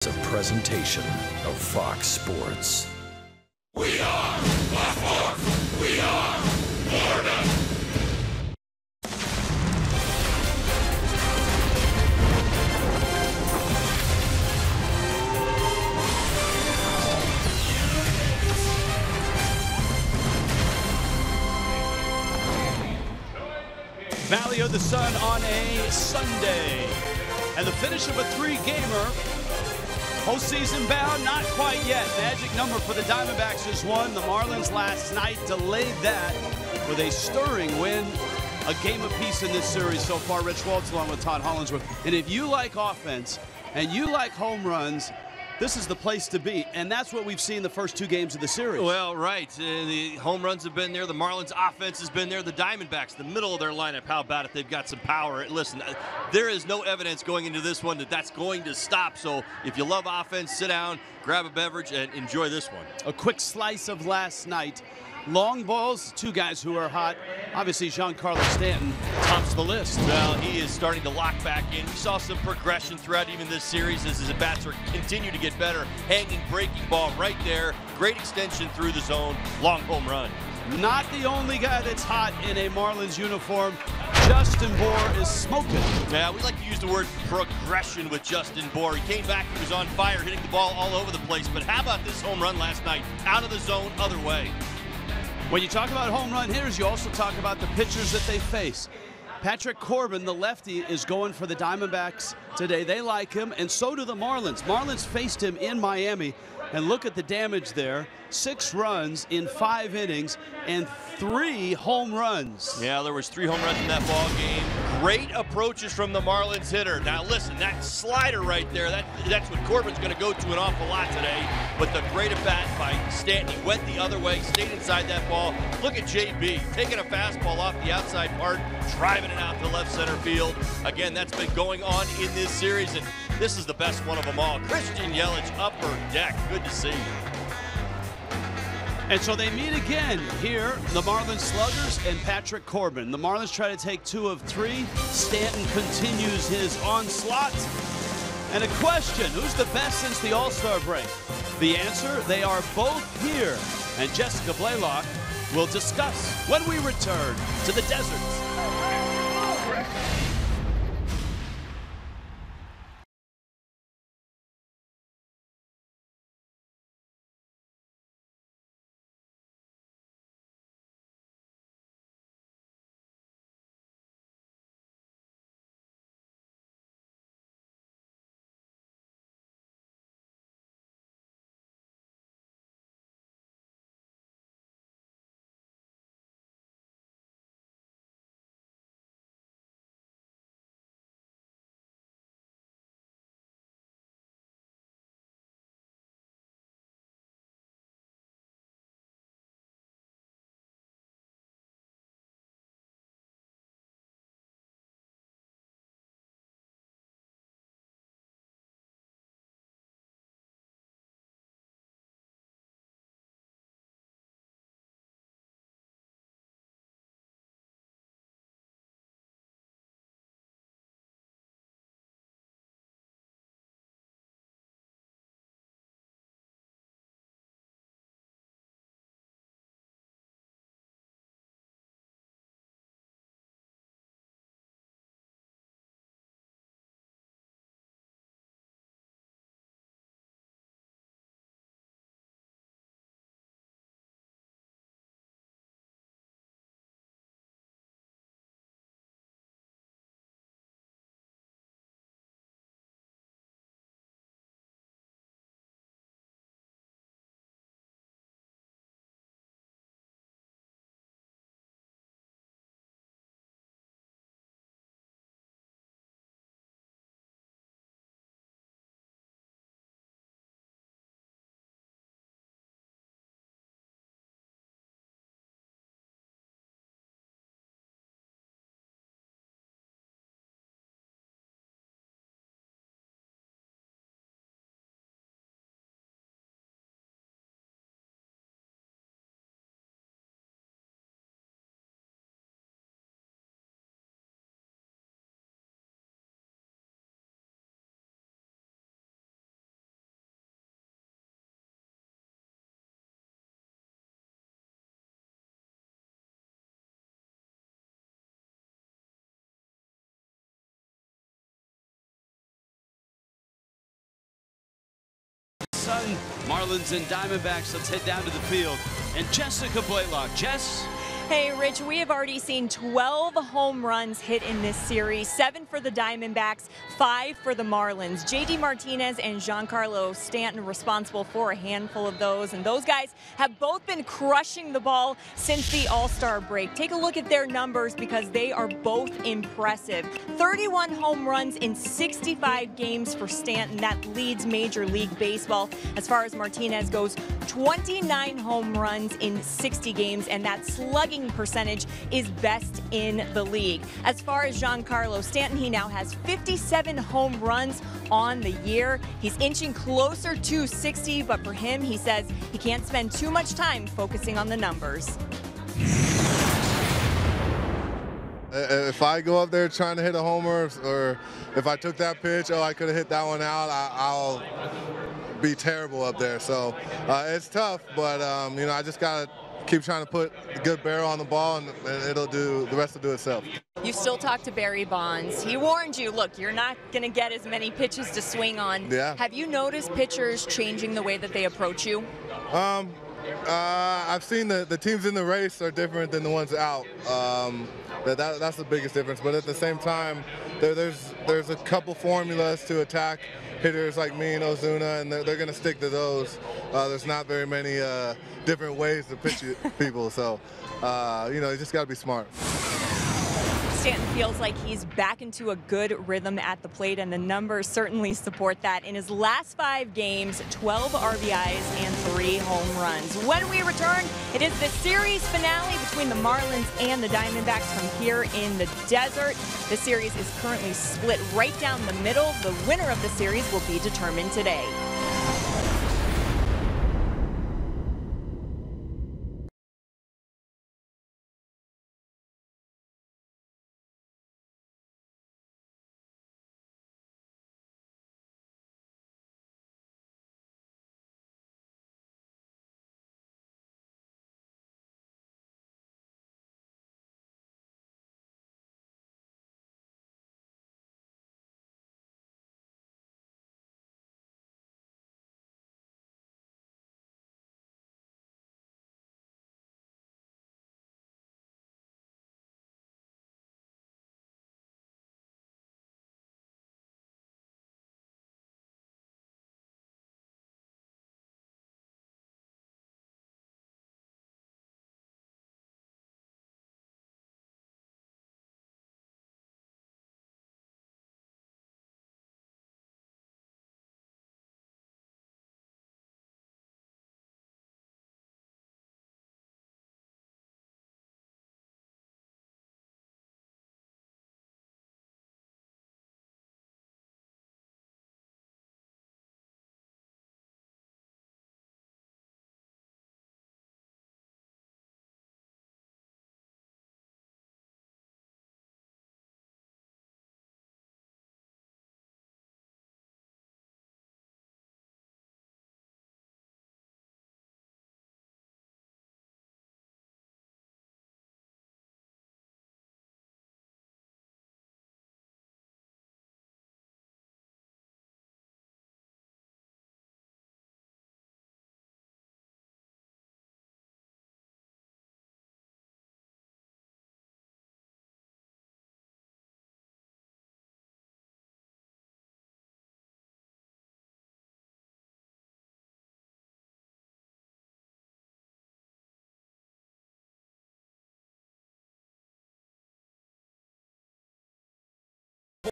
A presentation of Fox Sports. We are Black Hawks. We are Florida. Valley of the Sun on a Sunday. And the finish of a three-gamer. Postseason bound, not quite yet. Magic number for the Diamondbacks is 1. The Marlins last night delayed that with a stirring win. A game apiece in this series so far. Rich Waltz along with Todd Hollinsworth. And if you like offense and you like home runs, this is the place to be, and that's what we've seen the first two games of the series. Well, right. The home runs have been there. The Marlins' offense has been there. The Diamondbacks, the middle of their lineup, how about it? They've got some power. Listen, there is no evidence going into this one that that's going to stop. So if you love offense, sit down, grab a beverage, and enjoy this one. A quick slice of last night. Long balls, two guys who are hot. Obviously, Giancarlo Stanton tops the list. Well, he is starting to lock back in. We saw some progression throughout even this series as his at-bats are continue to get better. Hanging, breaking ball right there. Great extension through the zone. Long home run. Not the only guy that's hot in a Marlins uniform. Justin Bour is smoking. Yeah, we like to use the word progression with Justin Bour. He came back, he was on fire, hitting the ball all over the place. But how about this home run last night? Out of the zone, other way. When you talk about home run hitters, you also talk about the pitchers that they face. Patrick Corbin, the lefty, is going for the Diamondbacks today. They like him, and so do the Marlins. Marlins faced him in Miami, and look at the damage there. 6 runs in 5 innings and 3 home runs. Yeah, there was 3 home runs in that ball game. Great approaches from the Marlins hitter. Now listen, that slider right there, that's what Corbin's going to go to an awful lot today. But the great at-bat by Stanton, he went the other way, stayed inside that ball. Look at JB taking a fastball off the outside part, driving it out to left center field. Again, that's been going on in this series, and this is the best one of them all. Christian Yelich, upper deck. Good to see. And so they meet again here, the Marlins sluggers and Patrick Corbin. The Marlins try to take 2 of 3. Stanton continues his onslaught. And a question, who's the best since the All-Star break? The answer, they are both here. And Jessica Blaylock will discuss when we return to the deserts. Sun, Marlins and Diamondbacks. Let's head down to the field. And Jessica Blaylock. Jess? Hey, Rich, we have already seen 12 home runs hit in this series, 7 for the Diamondbacks, 5 for the Marlins. J.D. Martinez and Giancarlo Stanton responsible for a handful of those, and those guys have both been crushing the ball since the All-Star break. Take a look at their numbers because they are both impressive. 31 home runs in 65 games for Stanton. That leads Major League Baseball. As far as Martinez goes, 29 home runs in 60 games, and that slugging percentage is best in the league. As far as Giancarlo Stanton, he now has 57 home runs on the year. He's inching closer to 60, but for him, he says he can't spend too much time focusing on the numbers. If I go up there trying to hit a homer, or if I took that pitch, I could have hit that one out, I'll be terrible up there. So it's tough, but I just got to keep trying to put a good barrel on the ball, and the rest will do itself. You still talk to Barry Bonds. He warned you, look, you're not going to get as many pitches to swing on. Yeah. Have you noticed pitchers changing the way that they approach you? I've seen the teams in the race are different than the ones out. That's the biggest difference. But at the same time, there's a couple formulas to attack hitters like me and Ozuna, and they're going to stick to those. There's not very many different ways to pitch people, so you just got to be smart. Stanton feels like he's back into a good rhythm at the plate, and the numbers certainly support that. In his last 5 games, 12 RBIs and 3 home runs. When we return, it is the series finale between the Marlins and the Diamondbacks from here in the desert. The series is currently split right down the middle. The winner of the series will be determined today.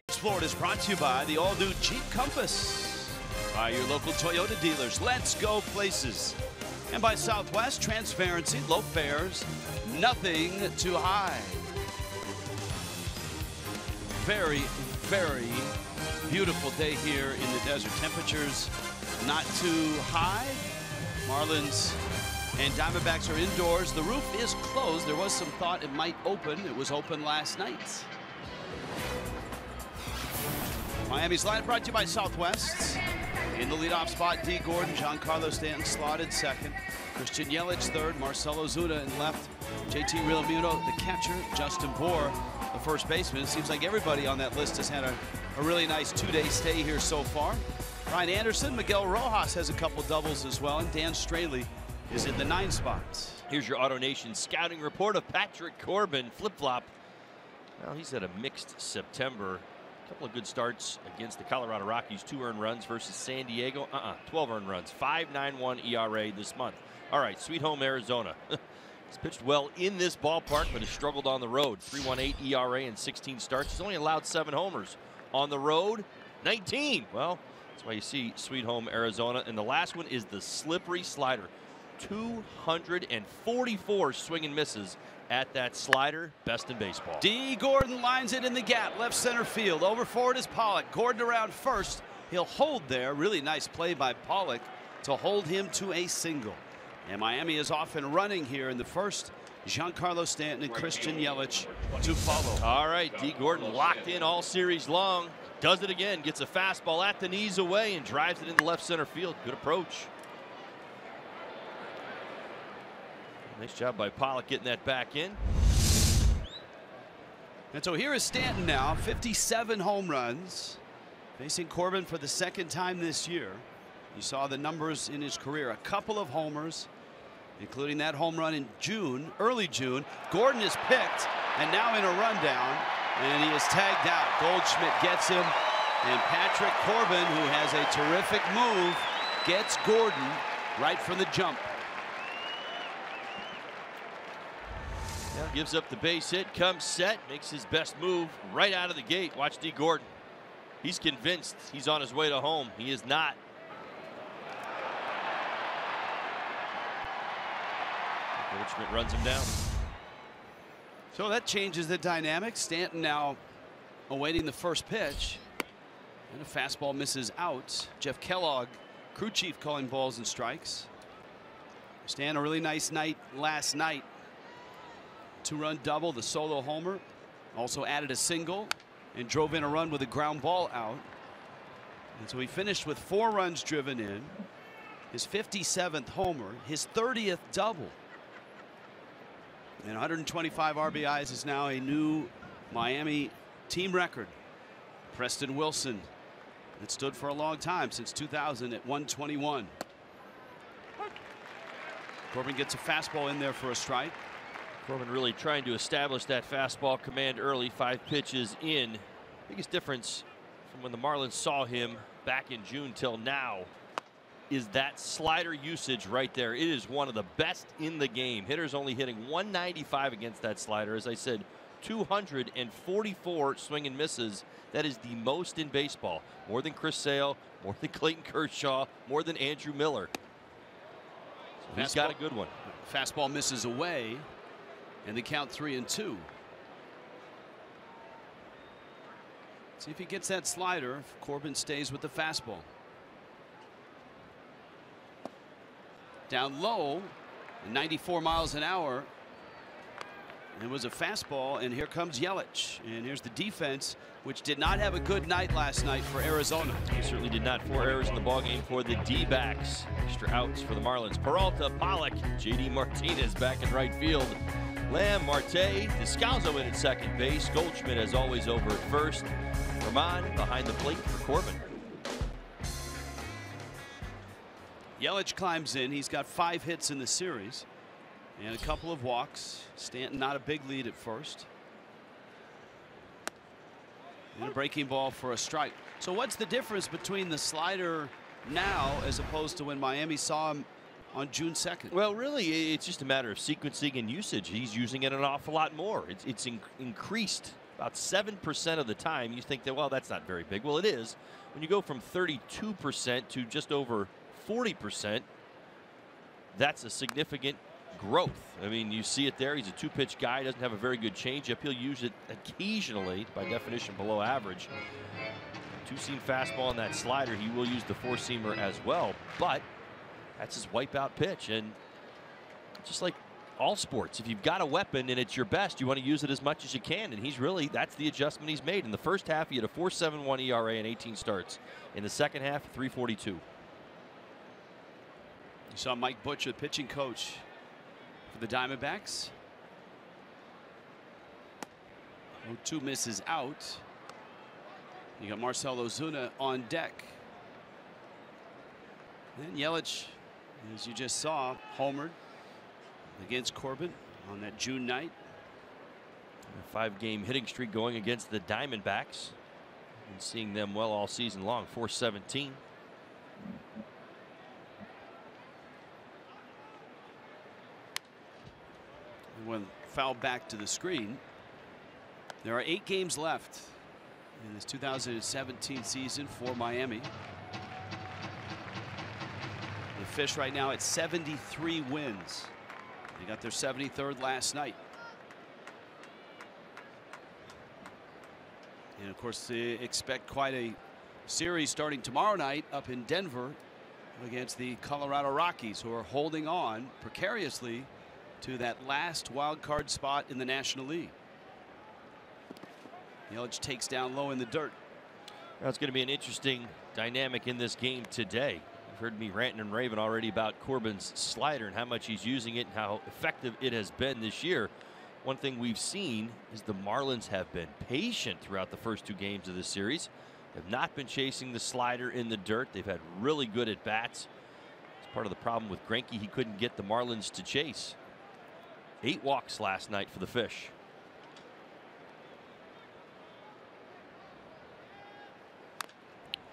Florida is brought to you by the all-new Jeep Compass, by your local Toyota dealers. Let's go places. And by Southwest, transparency, low fares, nothing to hide. Very, very beautiful day here in the desert. Temperatures not too high. Marlins and Diamondbacks are indoors. The roof is closed. There was some thought it might open. It was open last night. Miami's line brought to you by Southwest. In the leadoff spot, D. Gordon, Giancarlo Stanton slotted second. Christian Yelich third, Marcell Ozuna in left. JT Realmuto, the catcher. Justin Bour, the first baseman. It seems like everybody on that list has had a really nice 2-day stay here so far. Ryan Anderson, Miguel Rojas has a couple doubles as well, and Dan Straley is in the 9 spot. Here's your Auto Nation scouting report of Patrick Corbin. Flip-flop. Well, he's had a mixed September. A couple of good starts against the Colorado Rockies. 2 earned runs versus San Diego. 12 earned runs. 5.91 ERA this month. All right, Sweet Home Arizona. He's pitched well in this ballpark, but has struggled on the road. 3.18 ERA in 16 starts. He's only allowed 7 homers. On the road, 19. Well, that's why you see Sweet Home Arizona. And the last one is the slippery slider. 244 swing and misses at that slider. Best in baseball. D. Gordon lines it in the gap, left center field. Over forward is Pollock. Gordon around first. He'll hold there. Really nice play by Pollock to hold him to a single. And Miami is off and running here in the first. Giancarlo Stanton and Christian Yelich to follow. All right, D. Gordon locked in all series long. Does it again. Gets a fastball at the knees away and drives it into left center field. Good approach. Nice job by Pollock getting that back in. And so here is Stanton now, 57 home runs, facing Corbin for the 2nd time this year. You saw the numbers in his career, a couple of homers, including that home run in June, early June. Gordon is picked and now in a rundown, and he is tagged out. Goldschmidt gets him, and Patrick Corbin, who has a terrific move, gets Gordon right from the jump. Now gives up the base hit, comes set, makes his best move right out of the gate. Watch D. Gordon. He's convinced he's on his way to home. He is not. Goldschmidt runs him down. So that changes the dynamic. Stanton now awaiting the first pitch. And a fastball misses out. Jeff Kellogg, crew chief, calling balls and strikes. Stan, a really nice night last night. 2-run double, the solo homer. Also added a single and drove in a run with a ground ball out. And so he finished with 4 runs driven in. His 57th homer, his 30th double. And 125 RBIs is now a new Miami team record. Preston Wilson, that stood for a long time, since 2000 at 121. Corbin gets a fastball in there for a strike. Corbin really trying to establish that fastball command early. 5 pitches in. Biggest difference from when the Marlins saw him back in June till now is that slider usage right there. It is one of the best in the game. Hitters only hitting 195 against that slider. As I said, 244 swing and misses. That is the most in baseball. More than Chris Sale, more than Clayton Kershaw, more than Andrew Miller. So he's got a good one. Fastball misses away. And the count 3-2. See if he gets that slider. If Corbin stays with the fastball. Down low, 94 miles an hour. It was a fastball, and here comes Yelich. And here's the defense, which did not have a good night last night for Arizona. He certainly did not. 4 errors in the ballgame for the D-backs. Extra outs for the Marlins. Peralta, Pollock, JD Martinez back in right field. Lamb, Marte, Descalzo in at second base. Goldschmidt, as always, over at first. Vermon behind the plate for Corbin. Yelich climbs in. He's got 5 hits in the series and a couple of walks. Stanton not a big lead at first. And a breaking ball for a strike. So what's the difference between the slider now as opposed to when Miami saw him on June 2nd? Well, really, it's just a matter of sequencing and usage. He's using it an awful lot more. It's increased about 7% of the time. You think that, well, that's not very big. Well, it is. When you go from 32% to just over 40%, that's a significant growth. I mean, you see it there. He's a 2-pitch guy. Doesn't have a very good changeup. He'll use it occasionally, by definition below average. 2-seam fastball and that slider. He will use the 4-seamer as well, but that's his wipeout pitch. And just like all sports, if you've got a weapon and it's your best, you want to use it as much as you can. And he's really, that's the adjustment he's made. In the first half, he had a 4.71 ERA and 18 starts. In the second half, 3.42. You saw Mike Butcher, the pitching coach for the Diamondbacks. 0-2 misses out. You got Marcell Ozuna on deck. And Yelich, as you just saw, homered against Corbin on that June night. A 5-game hitting streak going against the Diamondbacks. Been seeing them well all season long. 417. When fouled back to the screen. There are 8 games left in this 2017 season for Miami. The Fish right now at 73 wins. They got their 73rd last night. And of course, they expect quite a series starting tomorrow night up in Denver against the Colorado Rockies, who are holding on precariously to that last wild card spot in the National League. Yelich takes down low in the dirt. Now it's going to be an interesting dynamic in this game today. You've heard me ranting and raving already about Corbin's slider and how much he's using it and how effective it has been this year. One thing we've seen is the Marlins have been patient throughout the first 2 games of this series. Have not been chasing the slider in the dirt. They've had really good at bats. It's part of the problem with Greinke. He couldn't get the Marlins to chase. 8 walks last night for the Fish.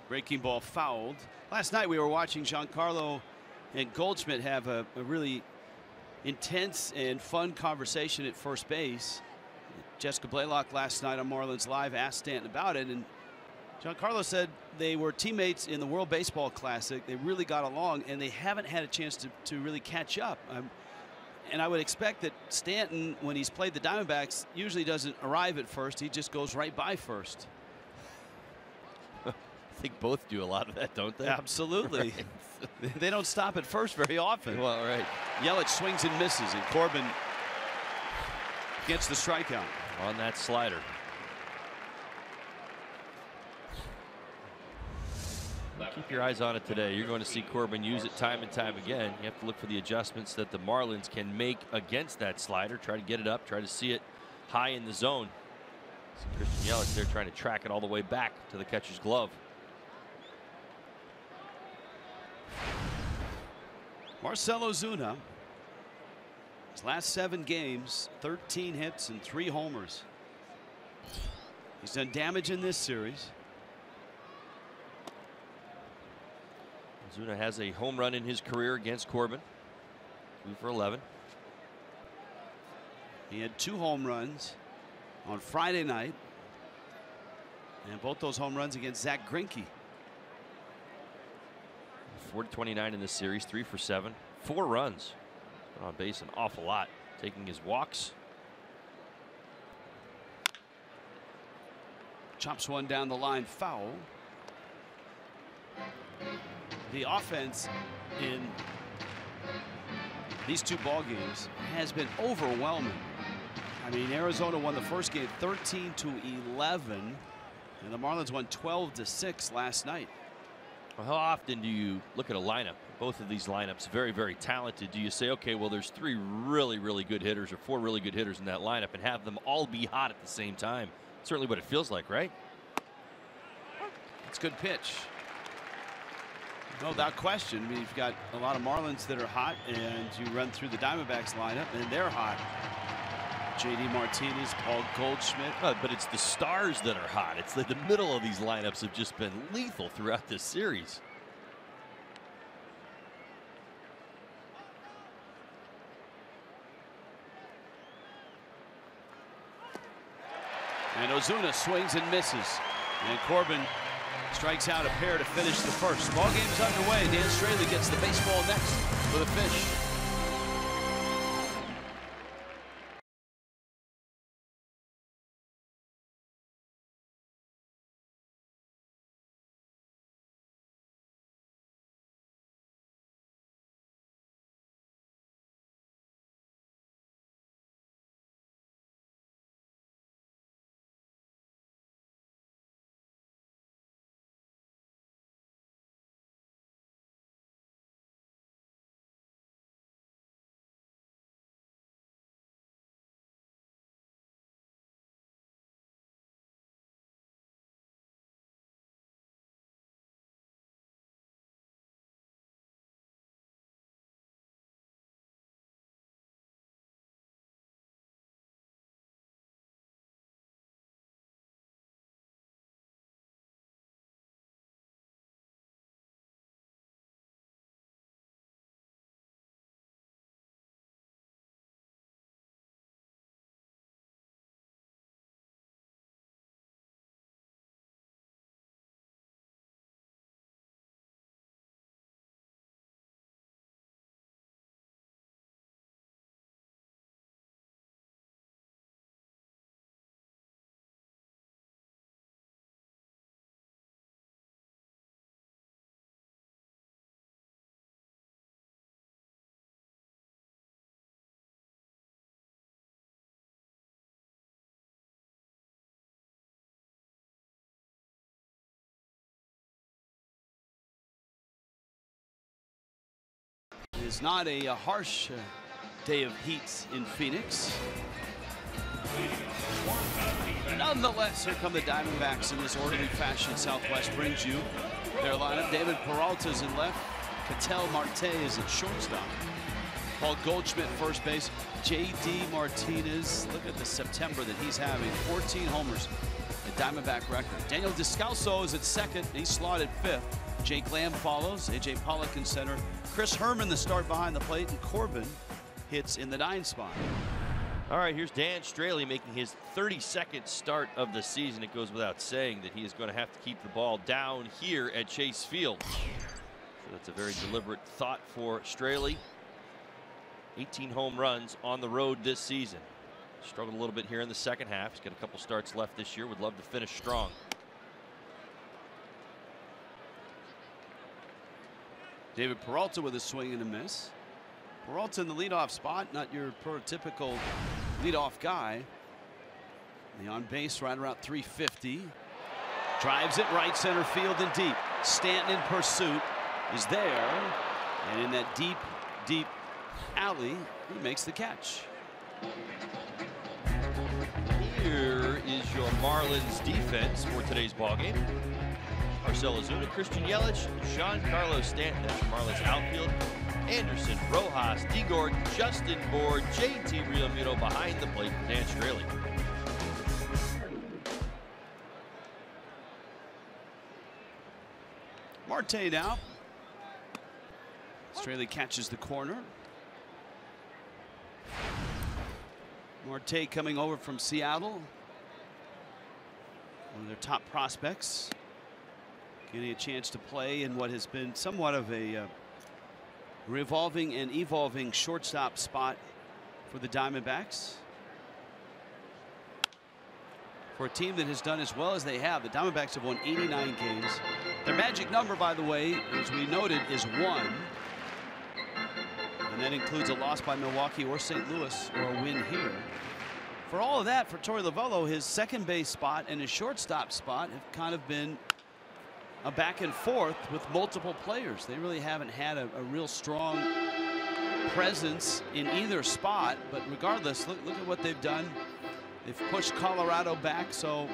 Breaking ball fouled. Last night we were watching Giancarlo and Goldschmidt have a really intense and fun conversation at first base. Jessica Blaylock last night on Marlins Live asked Stanton about it, and Giancarlo said they were teammates in the World Baseball Classic. They really got along, and they haven't had a chance to really catch up. And I would expect that Stanton, when he's played the Diamondbacks, usually doesn't arrive at first. He just goes right by first. I think both do a lot of that, don't they? Absolutely. Right. They don't stop at first very often. Well, right. Yelich swings and misses, and Corbin gets the strikeout on that slider. Keep your eyes on it today. You're going to see Corbin use it time and time again. You have to look for the adjustments that the Marlins can make against that slider. Try to get it up. Try to see it high in the zone. See Christian Yelich there trying to track it all the way back to the catcher's glove. Marcell Ozuna, his last 7 games, 13 hits and 3 homers. He's done damage in this series. Ozuna has a home run in his career against Corbin. 2 for 11. He had 2 home runs on Friday night, and both those home runs against Zach Greinke. 4-29 in this series, 3 for 7, 4 runs. Been on base an awful lot, taking his walks. Chops one down the line, foul. The offense in these 2 ball games has been overwhelming. I mean, Arizona won the first game 13-11, and the Marlins won 12-6 last night. Well, how often do you look at a lineup? Both of these lineups very, very talented. Do you say, okay, well, there's 3 really, really good hitters or 4 really good hitters in that lineup, and have them all be hot at the same time? That's certainly what it feels like, right? It's a good pitch. No, without question. I mean, you've got a lot of Marlins that are hot, and you run through the Diamondbacks lineup, and they're hot. JD Martinez, Paul Goldschmidt. But it's the stars that are hot. It's like the middle of these lineups have just been lethal throughout this series. And Ozuna swings and misses. And Corbin strikes out a pair to finish the first. Ball game is underway. Dan Straley gets the baseball next for the Fish. is not a harsh day of heat in Phoenix. Nonetheless, here come the Diamondbacks in this orderly fashion. Southwest brings you their lineup. David Peralta's in left. Ketel Marte is at shortstop. Paul Goldschmidt first base. J.D. Martinez, look at the September that he's having. 14 homers, a Diamondback record. Daniel Descalso is at second. He's slotted fifth. Jake Lamb follows. A.J. Pollock in center. Chris Herman the start behind the plate. And Corbin hits in the 9 spot. All right, here's Dan Straley making his 32nd start of the season. It goes without saying that he is going to have to keep the ball down here at Chase Field. So that's a very deliberate thought for Straley. 18 home runs on the road this season. Struggled a little bit here in the second half. He's got a couple starts left this year. Would love to finish strong. David Peralta with a swing and a miss. Peralta in the leadoff spot, not your prototypical leadoff guy. The on base right around 350. Drives it right center field and deep. Stanton in pursuit is there. And in that deep, deep alley, he makes the catch. Here is your Marlins defense for today's ballgame. Marcell Ozuna, Christian Yelich, Giancarlo Stanton. That's your Marlins outfield. Anderson, Rojas, D. Gordon, Justin Bourne, J.T. Realmuto behind the plate for Dan Straley. Marte now. Straley catches the corner. Marte coming over from Seattle. One of their top prospects. Getting a chance to play in what has been somewhat of a revolving and evolving shortstop spot for the Diamondbacks. For a team that has done as well as they have, the Diamondbacks have won 89 games. Their magic number, by the way, as we noted, is 1. And that includes a loss by Milwaukee or St. Louis or a win here. For all of that, for Torey Lovullo, his second base spot and his shortstop spot have kind of been a back and forth with multiple players. They really haven't had a real strong presence in either spot, but regardless, look at what they've done. They've pushed Colorado back, so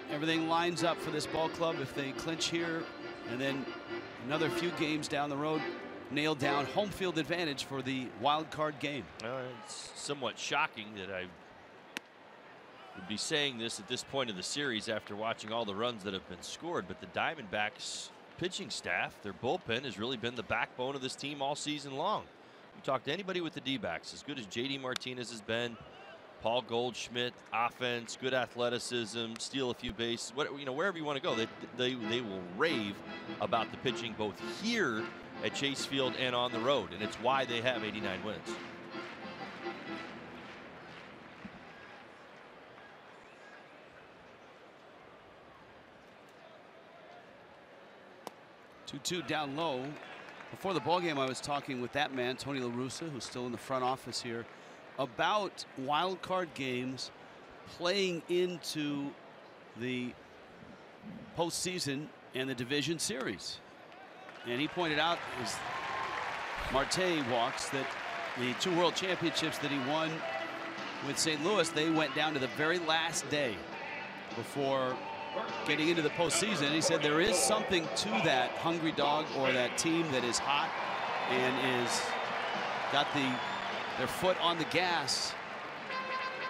everything lines up for this ball club if they clinch here and then another few games down the road nail down home field advantage for the wild card game. It's somewhat shocking that I would be saying this at this point of the series after watching all the runs that have been scored, but the Diamondbacks pitching staff, their bullpen, has really been the backbone of this team all season long. You talk to anybody with the D-backs, as good as J.D. Martinez has been, Paul Goldschmidt, offense, good athleticism, steal a few bases, wherever you want to go, they will rave about the pitching both here at Chase Field and on the road, and it's why they have 89 wins. Two down low. Before the ballgame, I was talking with that man, Tony La Russa, who's still in the front office here, about wild card games playing into the postseason and the division series. And he pointed out, as Marte walks, that the 2 world championships that he won with St. Louis, they went down to the very last day before getting into the postseason. He said there is something to that hungry dog or that team that is hot and is got their foot on the gas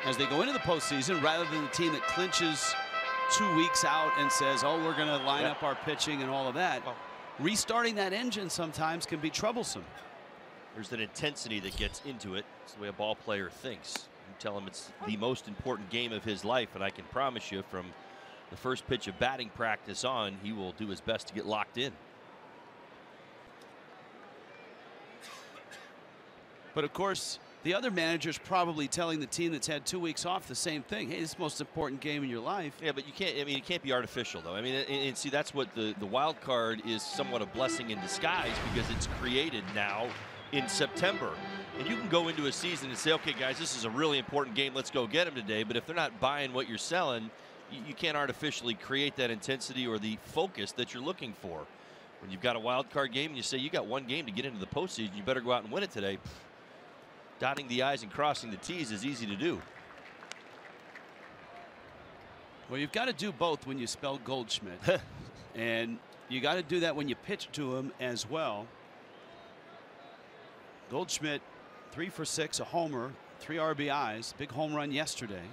as they go into the postseason, rather than the team that clinches 2 weeks out and says, oh, we're going to line up our pitching and all of that. Well, restarting that engine sometimes can be troublesome. There's an intensity that gets into it. It's the way a ball player thinks. You tell him it's the most important game of his life, and I can promise you from the first pitch of batting practice on, he will do his best to get locked in. But of course, the other manager's probably telling the team that's had 2 weeks off the same thing. Hey, this is the most important game in your life. Yeah, but you can't, I mean, it can't be artificial, though. I mean, and see, that's what the wild card is, somewhat a blessing in disguise, because it's created now in September. And you can go into a season and say, okay, guys, this is a really important game. Let's go get them today. But if they're not buying what you're selling, you can't artificially create that intensity or the focus that you're looking for. When you've got a wild card game and you say you got one game to get into the postseason, you better go out and win it today. Dotting the I's and crossing the T's is easy to do. Well, you've got to do both when you spell Goldschmidt. And you got to do that when you pitch to him as well. Goldschmidt 3 for 6, a homer, 3 RBIs, big home run yesterday.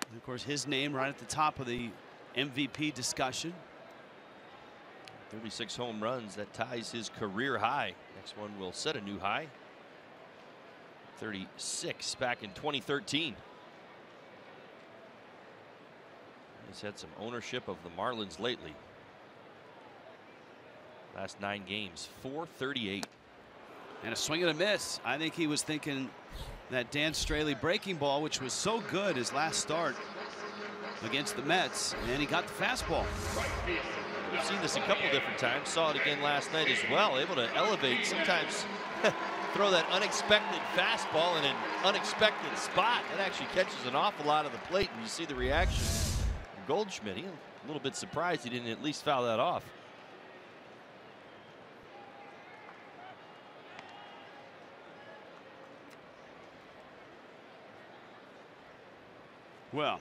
And of course, his name right at the top of the MVP discussion. 36 home runs, that ties his career high. Next one will set a new high. 36 back in 2013. He's had some ownership of the Marlins lately. Last 9 games, 438. And a swing and a miss. I think he was thinking that Dan Straley breaking ball, which was so good his last start against the Mets, and he got the fastball. We've seen this a couple different times. Saw it again last night as well. Able to elevate, sometimes throw that unexpected fastball in an unexpected spot. That actually catches an awful lot of the plate, and you see the reaction. Goldschmidt, he a little bit surprised he didn't at least foul that off. Well,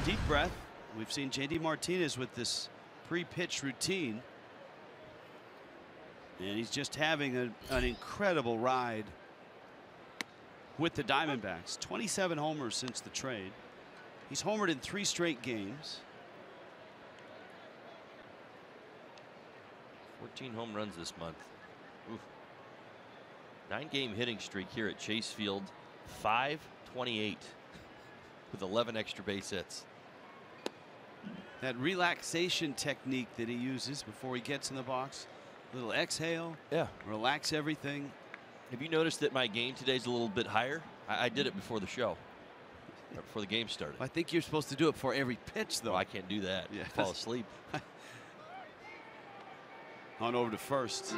deep breath. We've seen JD Martinez with this pre-pitch routine, and he's just having an incredible ride with the Diamondbacks. 27 homers since the trade. He's homered in 3 straight games. 14 home runs this month. Oof. 9-game hitting streak here at Chase Field. 528 with 11 extra base hits. That relaxation technique that he uses before he gets in the box. A little exhale. Yeah. Relax everything. Have you noticed that my game today's a little bit higher? I did it before the show. Before the game started. I think you're supposed to do it before every pitch, though. No, I can't do that. Yeah. Fall asleep. On over to first.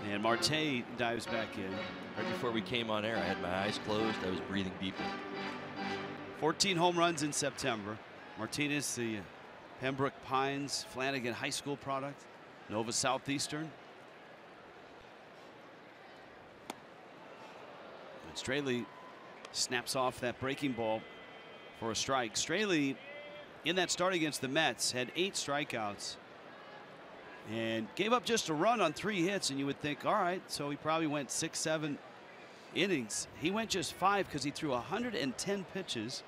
And Marte dives back in. Right before we came on air, I had my eyes closed. I was breathing deeply. 14 home runs in September. Martinez, the Pembroke Pines Flanagan High School product. Nova Southeastern. And Straley snaps off that breaking ball for a strike. Straley, in that start against the Mets, had 8 strikeouts and gave up just a run on 3 hits, and you would think, all right, so he probably went 6-7 innings. He went just 5 because he threw 110 pitches,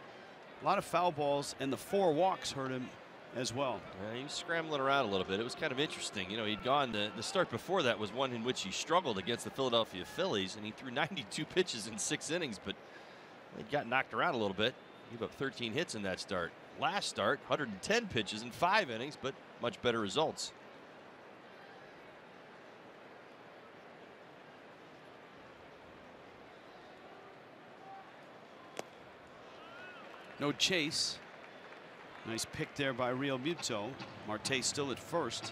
a lot of foul balls, and the 4 walks hurt him as well. He was scrambling around a little bit. It was kind of interesting. You know, he'd gone the start before that was one in which he struggled against the Philadelphia Phillies, and he threw 92 pitches in 6 innings, but he got knocked around a little bit. He gave up 13 hits in that start. Last start, 110 pitches in 5 innings, but much better results. No chase. Nice pick there by Real Muto. Marte still at first.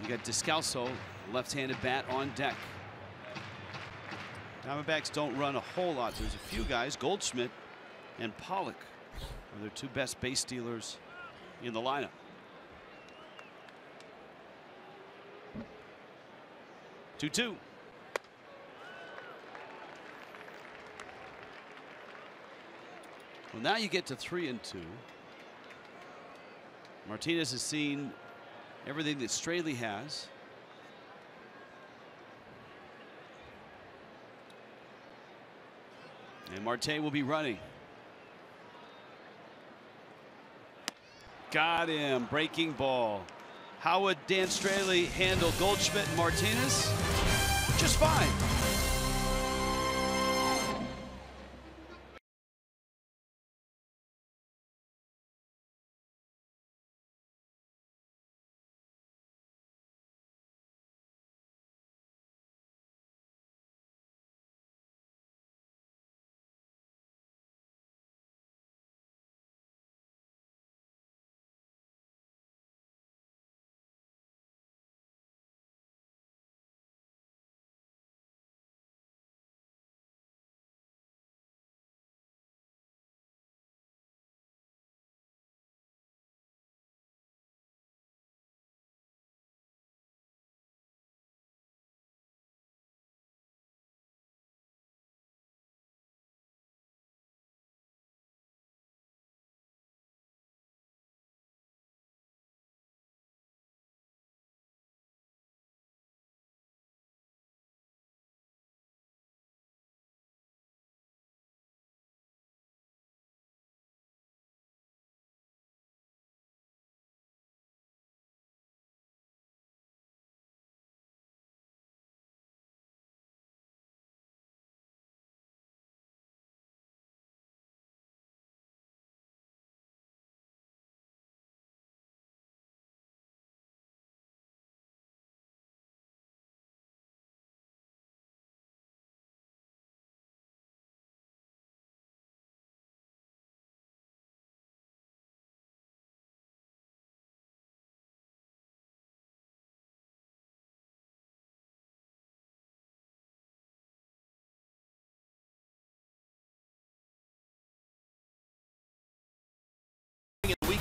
You got Descalso, left-handed bat on deck. Diamondbacks don't run a whole lot. There's a few guys. Goldschmidt and Pollock are their 2 best base stealers in the lineup. Two. Well, now you get to 3-2. Martinez has seen everything that Straley has. And Marte will be running. Got him. Breaking ball. How would Dan Straley handle Goldschmidt and Martinez? Just fine.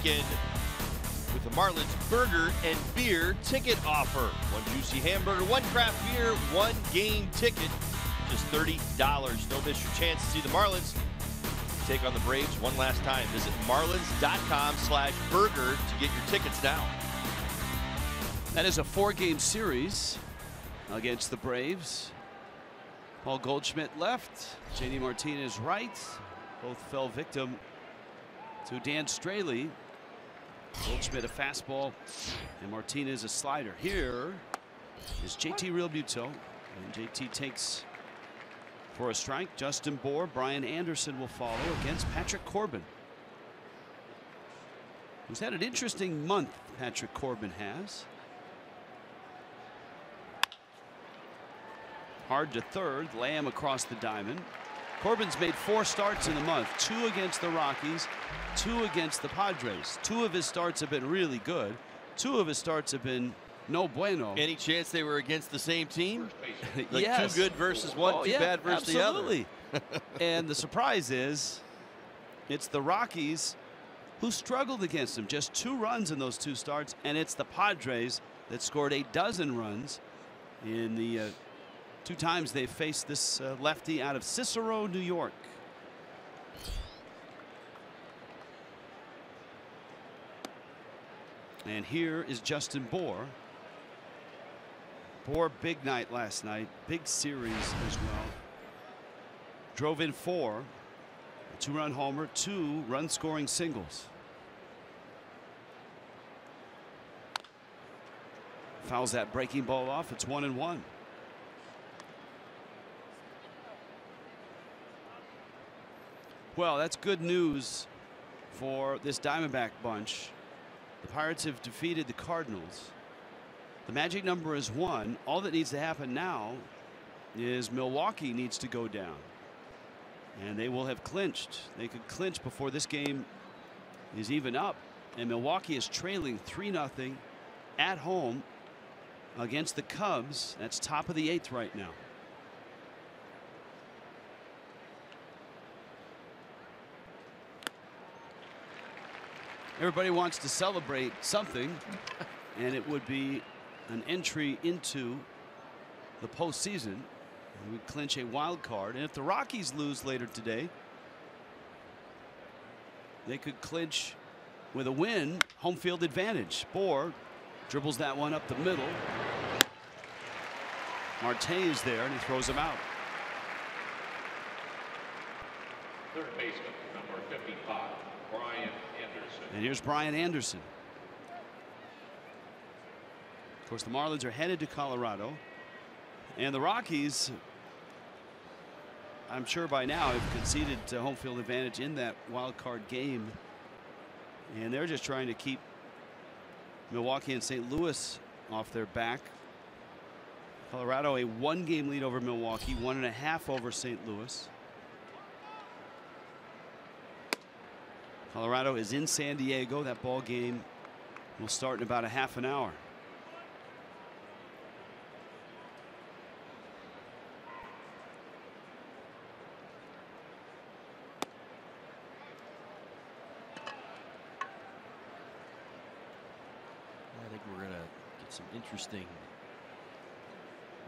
weekend with the Marlins burger and beer ticket offer. One juicy hamburger, one craft beer, one game ticket, just $30. Don't miss your chance to see the Marlins take on the Braves one last time. Visit marlins.com/burger to get your tickets now. That is a 4-game series against the Braves. Paul Goldschmidt left, JD Martinez right. Both fell victim to Dan Straley. Goldschmidt a fastball and Martinez a slider. Here is JT Realmuto, and JT takes for a strike. Justin Bour, Brian Anderson will follow against Patrick Corbin, who's had an interesting month. Patrick Corbin has. Hard to third, Lamb across the diamond. Corbin's made 4 starts in the month, 2 against the Rockies, 2 against the Padres. 2 of his starts have been really good. 2 of his starts have been no bueno. Any chance they were against the same team? Like yes. 2 good versus 1 too bad versus absolutely. the other. And the surprise is it's the Rockies who struggled against him. Just 2 runs in those 2 starts, and it's the Padres that scored 12 runs in the 2 times they faced this lefty out of Cicero, New York. And here is Justin Bour. Bour, big night last night, big series as well. Drove in 4, a 2-run homer, 2 run-scoring singles. Fouls that breaking ball off. It's 1-1. Well, that's good news for this Diamondback bunch. The Pirates have defeated the Cardinals. The magic number is 1. All that needs to happen now is Milwaukee needs to go down, and they will have clinched. They could clinch before this game is even up, and Milwaukee is trailing 3-0 at home against the Cubs. That's top of the 8th right now. Everybody wants to celebrate something, and it would be an entry into the postseason. We would clinch a wild card, and if the Rockies lose later today, they could clinch with a win, home field advantage. Bour dribbles that one up the middle. Marte is there, and he throws him out. Third baseman, number 55, Brian Anderson. And here's Brian Anderson. Of course, the Marlins are headed to Colorado, and the Rockies, I'm sure by now, have conceded home field advantage in that wild card game, and they're just trying to keep Milwaukee and St. Louis off their back. Colorado a 1-game lead over Milwaukee, 1.5 over St. Louis. Colorado is in San Diego. That ball game will start in about a half an hour. I think we're going to get some interesting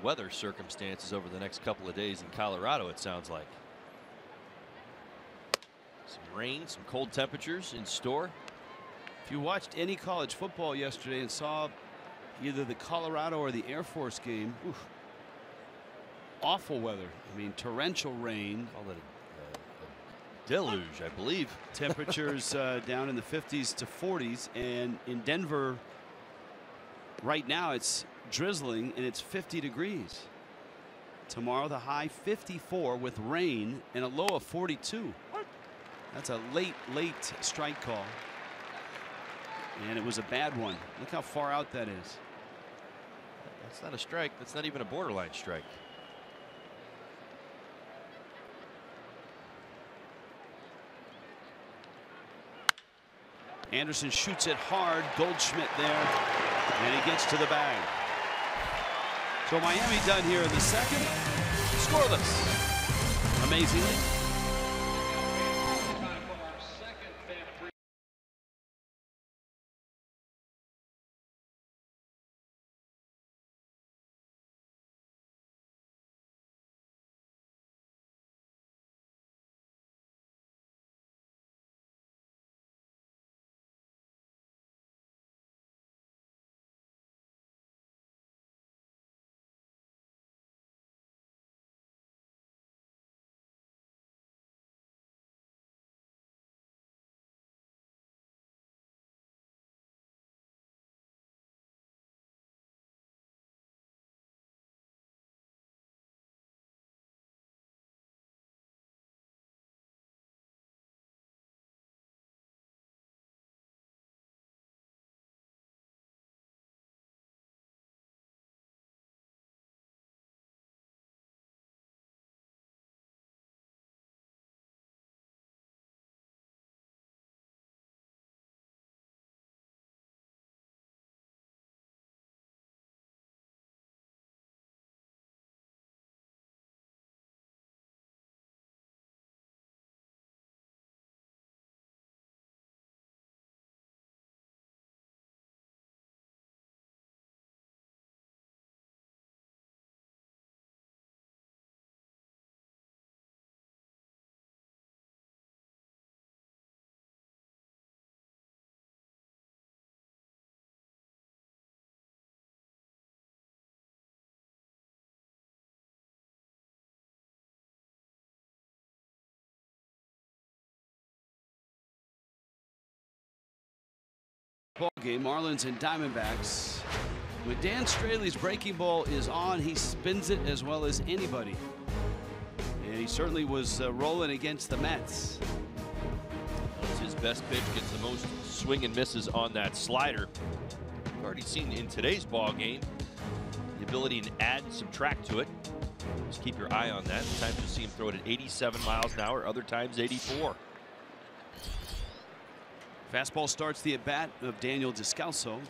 weather circumstances over the next couple of days in Colorado, it sounds like. Some rain, some cold temperatures in store. If you watched any college football yesterday and saw either the Colorado or the Air Force game, oof, awful weather. I mean, torrential rain. Call it a deluge, I believe. Temperatures down in the 50s to 40s, and in Denver right now it's drizzling and it's 50 degrees. Tomorrow the high 54 with rain and a low of 42. That's a late strike call, and it was a bad one. Look how far out that is. That's not a strike. That's not even a borderline strike. Anderson shoots it hard. Goldschmidt there, and he gets to the bag. So Miami done here in the second, scoreless. Amazingly. Ball game, Marlins and Diamondbacks. When Dan Straley's breaking ball is on, he spins it as well as anybody. And he certainly was rolling against the Mets. That's his best pitch, gets the most swing and misses on that slider. We've already seen in today's ball game the ability to add and subtract to it. Just keep your eye on that. Sometimes you'll see him throw it at 87 miles an hour, other times 84. Fastball starts the at-bat of Daniel Descalso.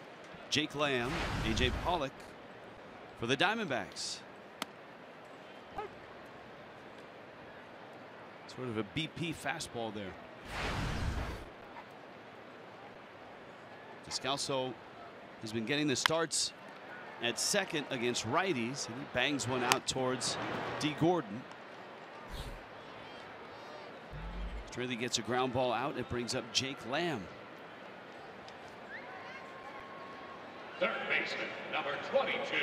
Jake Lamb, A.J. Pollock for the Diamondbacks. Sort of a BP fastball there. Descalso has been getting the starts at second against righties, and he bangs one out towards D. Gordon. Straley gets a ground ball out. It brings up Jake Lamb. Third baseman, number 22,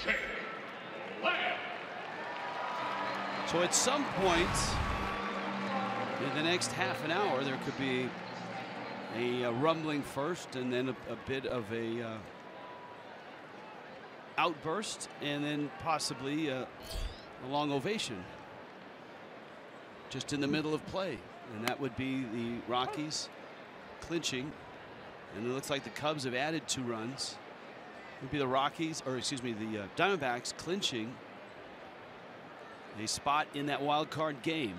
Jake Lamb. So at some point in the next half an hour, there could be a rumbling first, and then a bit of a outburst, and then possibly a long ovation just in the middle of play. And that would be the Rockies clinching. And it looks like the Cubs have added 2 runs. It would be the Rockies, or excuse me, the Diamondbacks clinching a spot in that wild card game.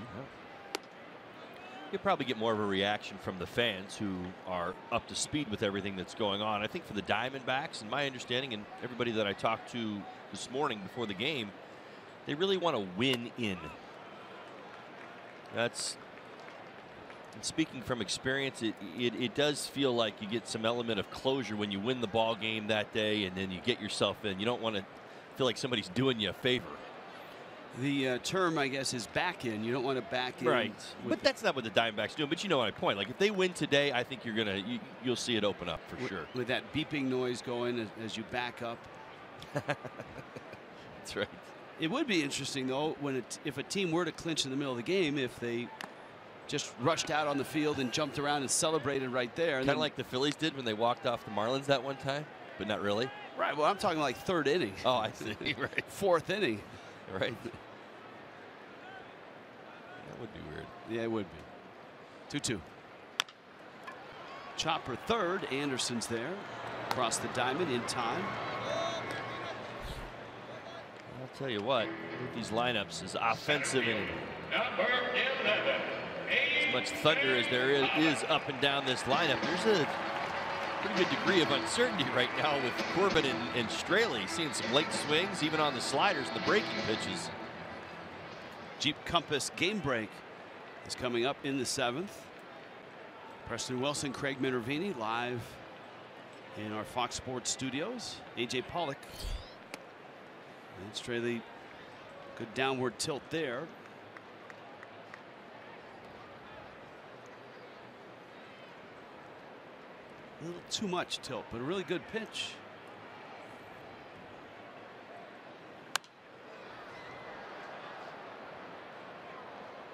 You'll probably get more of a reaction from the fans who are up to speed with everything that's going on. I think for the Diamondbacks, and my understanding, and everybody that I talked to this morning before the game, they really want to win in. That's, and speaking from experience, it does feel like you get some element of closure when you win the ball game that day, and then you get yourself in. You don't want to feel like somebody's doing you a favor. The term, I guess, is back in. You don't want to back in. Right. But that's not what the Diamondbacks do. But you know my point. Like, if they win today, I think you'll see it open up for sure. With that beeping noise going as you back up. That's right. It would be interesting, though, if a team were to clinch in the middle of the game, if they just rushed out on the field and jumped around and celebrated right there. Kind of like the Phillies did when they walked off the Marlins that one time, but not really. Right. Well, I'm talking like third inning. Oh, I see. Right. Fourth inning. Right. That would be weird. Yeah, it would be. 2-2. Chopper third. Anderson's there. Across the diamond in time. I'll tell you what, with these lineups, as offensive and Number 11. as much thunder as there is up and down this lineup, there's a pretty good degree of uncertainty right now with Corbin and Straley. Seeing some late swings, even on the sliders and the breaking pitches. Jeep Compass game break is coming up in the 7th. Preston Wilson, Craig Minervini live in our Fox Sports studios. A.J. Pollock. And Straley, good downward tilt there. A little too much tilt, but a really good pitch.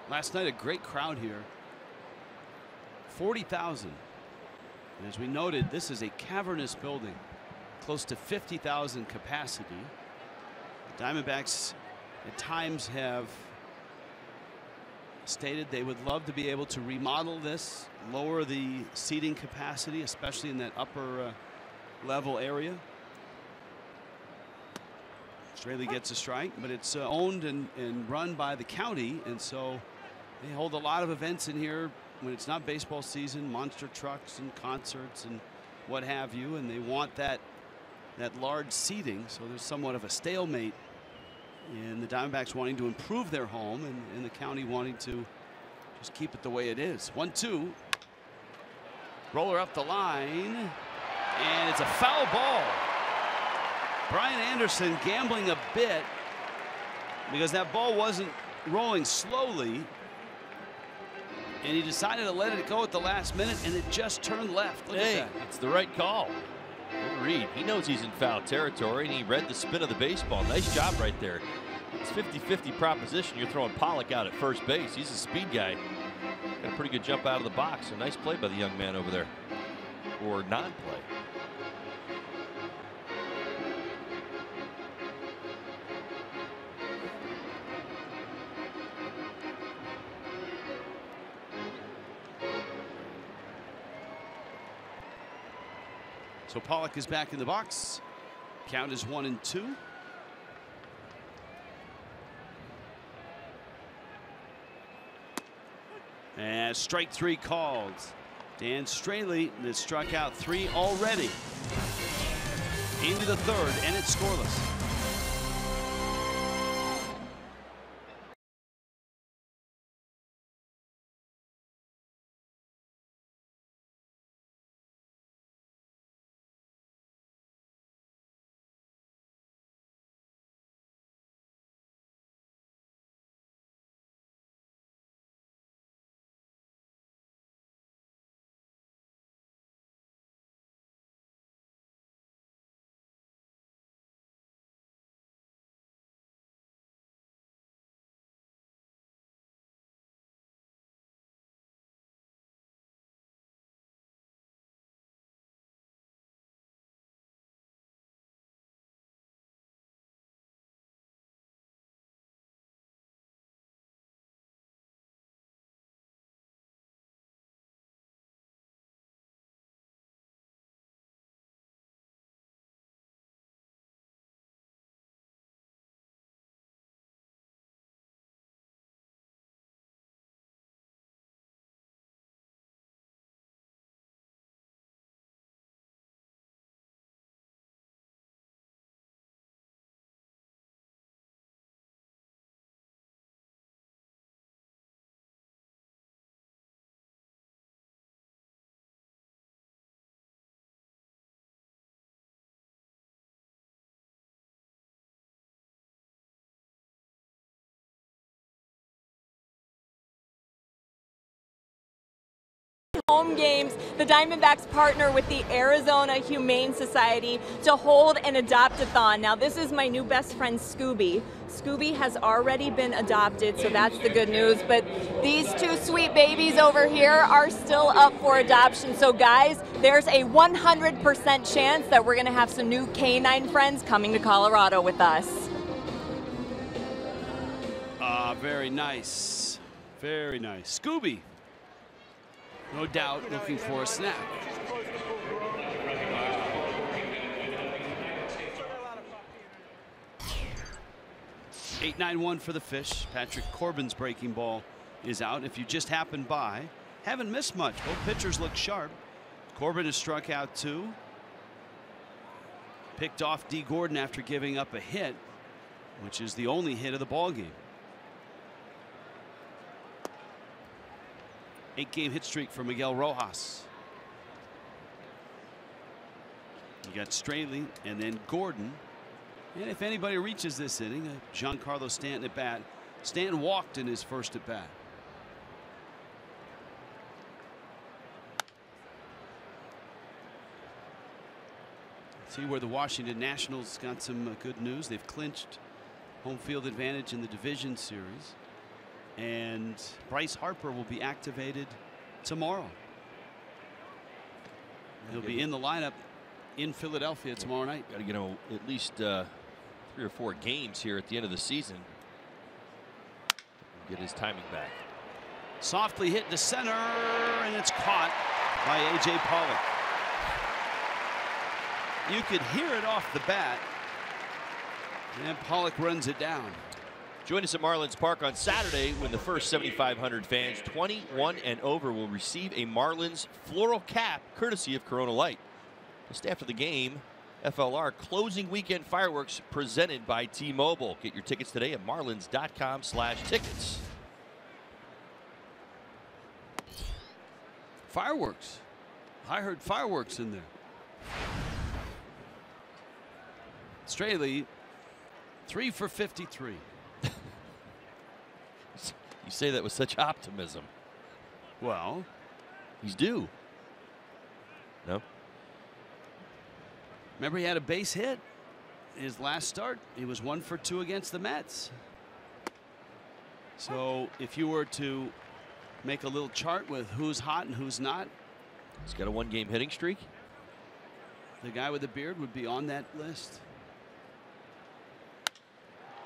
Last night, a great crowd here. 40,000. And as we noted, this is a cavernous building, close to 50,000 capacity. The Diamondbacks at times have stated they would love to be able to remodel this, lower the seating capacity, especially in that upper level area. Straley gets a strike, but it's owned and run by the county, and so they hold a lot of events in here when it's not baseball season, monster trucks and concerts and what have you, and they want that large seating, so there's somewhat of a stalemate in the Diamondbacks wanting to improve their home and the county wanting to just keep it the way it is. 1-2. Roller up the line, and it's a foul ball. Brian Anderson gambling a bit because that ball wasn't rolling slowly, and he decided to let it go at the last minute, and it just turned left. Look at that. It's the right call. Good read. He knows he's in foul territory, and he read the spin of the baseball. Nice job right there. It's 50-50 proposition. You're throwing Pollock out at first base. He's a speed guy. Got a pretty good jump out of the box. A nice play by the young man over there. or non-play. So Pollock is back in the box. Count is 1-2. And strike 3 called. Dan Straley has struck out 3 already. Into the 3rd, and it's scoreless. Home games, the Diamondbacks partner with the Arizona Humane Society to hold an adopt-a-thon. Now this is my new best friend Scooby. Scooby has already been adopted, so that's the good news, but these 2 sweet babies over here are still up for adoption. So guys, there's a 100% chance that we're gonna have some new canine friends coming to Colorado with us. Very nice. Very nice. Scooby, no doubt looking for a snack. Eight 9-1 for the Fish. Patrick Corbin's breaking ball is out. If you just happened by, haven't missed much. Both pitchers look sharp. Corbin has struck out 2. Picked off D. Gordon after giving up a hit, which is the only hit of the ball game. 8-game hit streak for Miguel Rojas. You got Straley and then Gordon. And if anybody reaches this inning, Giancarlo Stanton at bat. Stanton walked in his first at bat. See where the Washington Nationals got some good news. They've clinched home field advantage in the division series. And Bryce Harper will be activated tomorrow. He'll be in the lineup in Philadelphia tomorrow night. Got to get him at least 3 or 4 games here at the end of the season. Get his timing back. Softly hit to center, and it's caught by A.J. Pollock. You could hear it off the bat, and Pollock runs it down. Join us at Marlins Park on Saturday when the first 7,500 fans 21 and over will receive a Marlins floral cap courtesy of Corona Light. Just after the game, FLR closing weekend fireworks presented by T-Mobile. Get your tickets today at marlins.com/tickets. Fireworks. I heard fireworks in there. Straley, 3 for 53. You say that with such optimism. Well, he's due. No. Remember, he had a base hit his last start. He was 1 for 2 against the Mets. So if you were to make a little chart with who's hot and who's not, He's got a 1-game hitting streak. The guy with the beard would be on that list.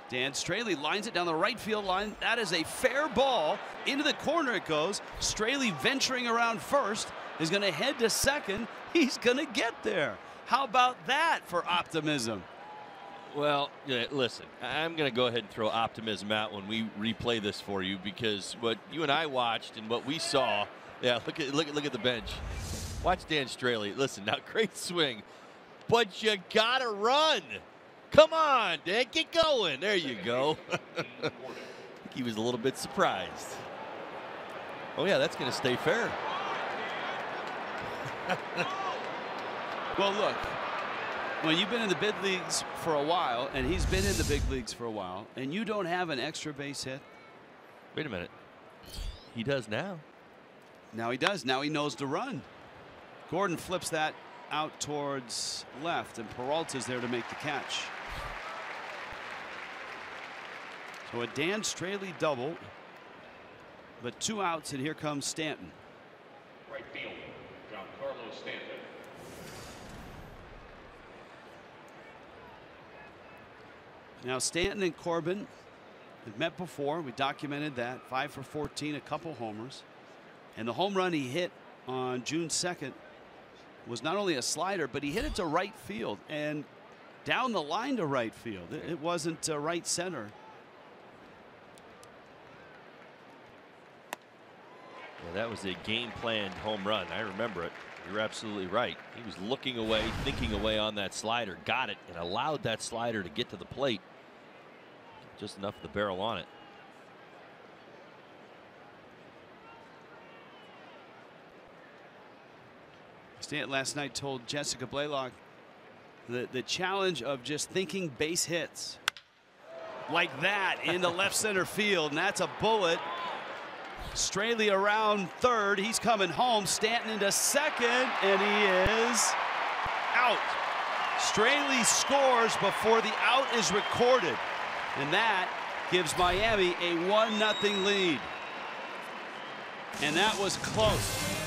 Dan Straley lines it down the right field line. That is a fair ball. Into the corner it goes. Straley venturing around first is going to head to second. He's going to get there. How about that for optimism? Well, yeah, listen, I'm going to go ahead and throw optimism out when we replay this for you, because what you and I watched and what we saw, yeah, look at the bench. Watch Dan Straley. Listen, now great swing, but you got to run. Come on, Dan, get going. There you go. I think he was a little bit surprised. Oh, yeah, that's going to stay fair. Well, look, when you've been in the big leagues for a while, and he's been in the big leagues for a while, and you don't have an extra base hit. Wait a minute. He does now. Now he does. Now he knows to run. Gordon flips that out towards left, and Peralta's there to make the catch. So a Dan Straley double, but 2 outs, and here comes Stanton. Right field, Giancarlo Stanton. Now Stanton and Corbin have met before. We documented that. 5 for 14, a couple homers. And the home run he hit on June 2nd was not only a slider, but he hit it to right field and down the line to right field. It wasn't right center. Yeah, that was a game-planned home run. I remember it. You're absolutely right. He was looking away, thinking away on that slider, got it, and allowed that slider to get to the plate. Just enough of the barrel on it. Stanton last night told Jessica Blaylock the challenge of just thinking base hits like that into left center field, and that's a bullet. Straley around third. He's coming home. Stanton into second, and he is out. Straley scores before the out is recorded, and that gives Miami a 1-0 lead. And that was close.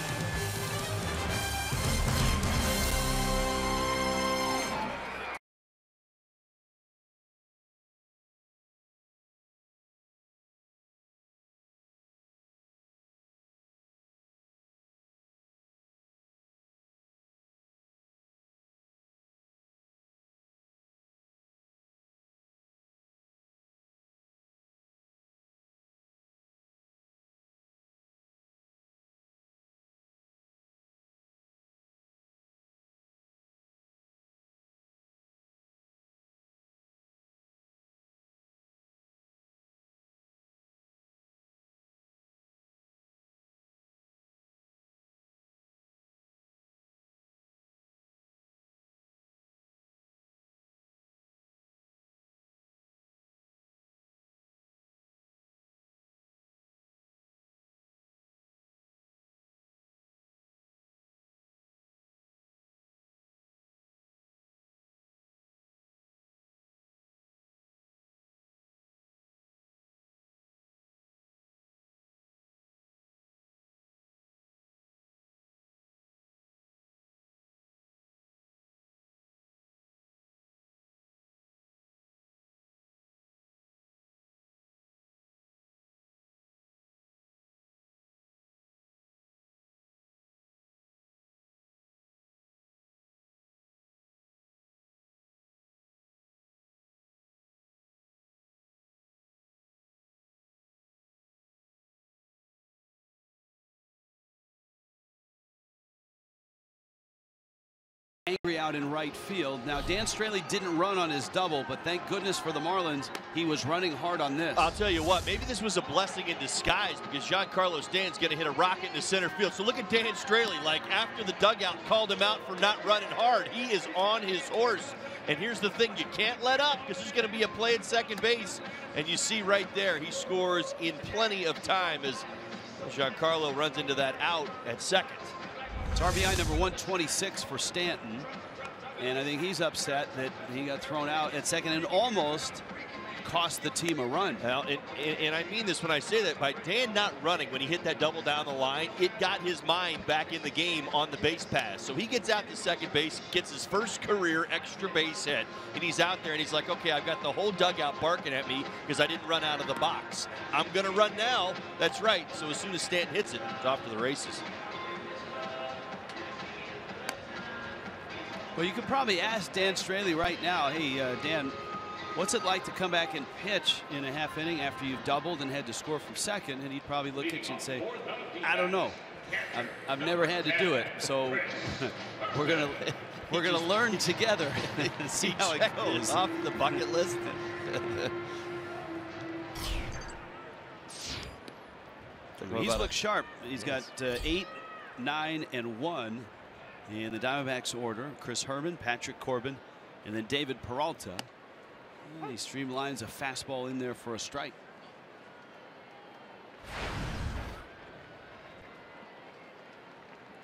Angry out in right field. Now Dan Straley didn't run on his double, but thank goodness for the Marlins, he was running hard on this. I'll tell you what, maybe this was a blessing in disguise, because Giancarlo Stanton's going to hit a rocket into center field. So look at Dan Straley, like after the dugout called him out for not running hard, he is on his horse. And here's the thing, you can't let up, because there's going to be a play at second base. And you see right there, he scores in plenty of time as Giancarlo runs into that out at second. It's RBI number 126 for Stanton, and I think he's upset that he got thrown out at second and almost cost the team a run. Well, and I mean this when I say that, by Dan not running when he hit that double down the line, it got his mind back in the game on the base pass. So he gets out to second base, gets his first career extra base hit, and he's out there and he's like, okay, I've got the whole dugout barking at me because I didn't run out of the box. I'm going to run now. That's right. So as soon as Stanton hits it, it's off to the races. Well, you could probably ask Dan Straley right now, hey, Dan, what's it like to come back and pitch in a half inning after you've doubled and had to score from second? And he'd probably look at you and say, I don't know. I've never had to do it. So we're gonna learn together and see how it goes. Off the bucket list. He's looked sharp. He's got 8, 9, and 1 in the Diamondbacks order. Chris Herman, Patrick Corbin, and then David Peralta. And he streamlines a fastball in there for a strike.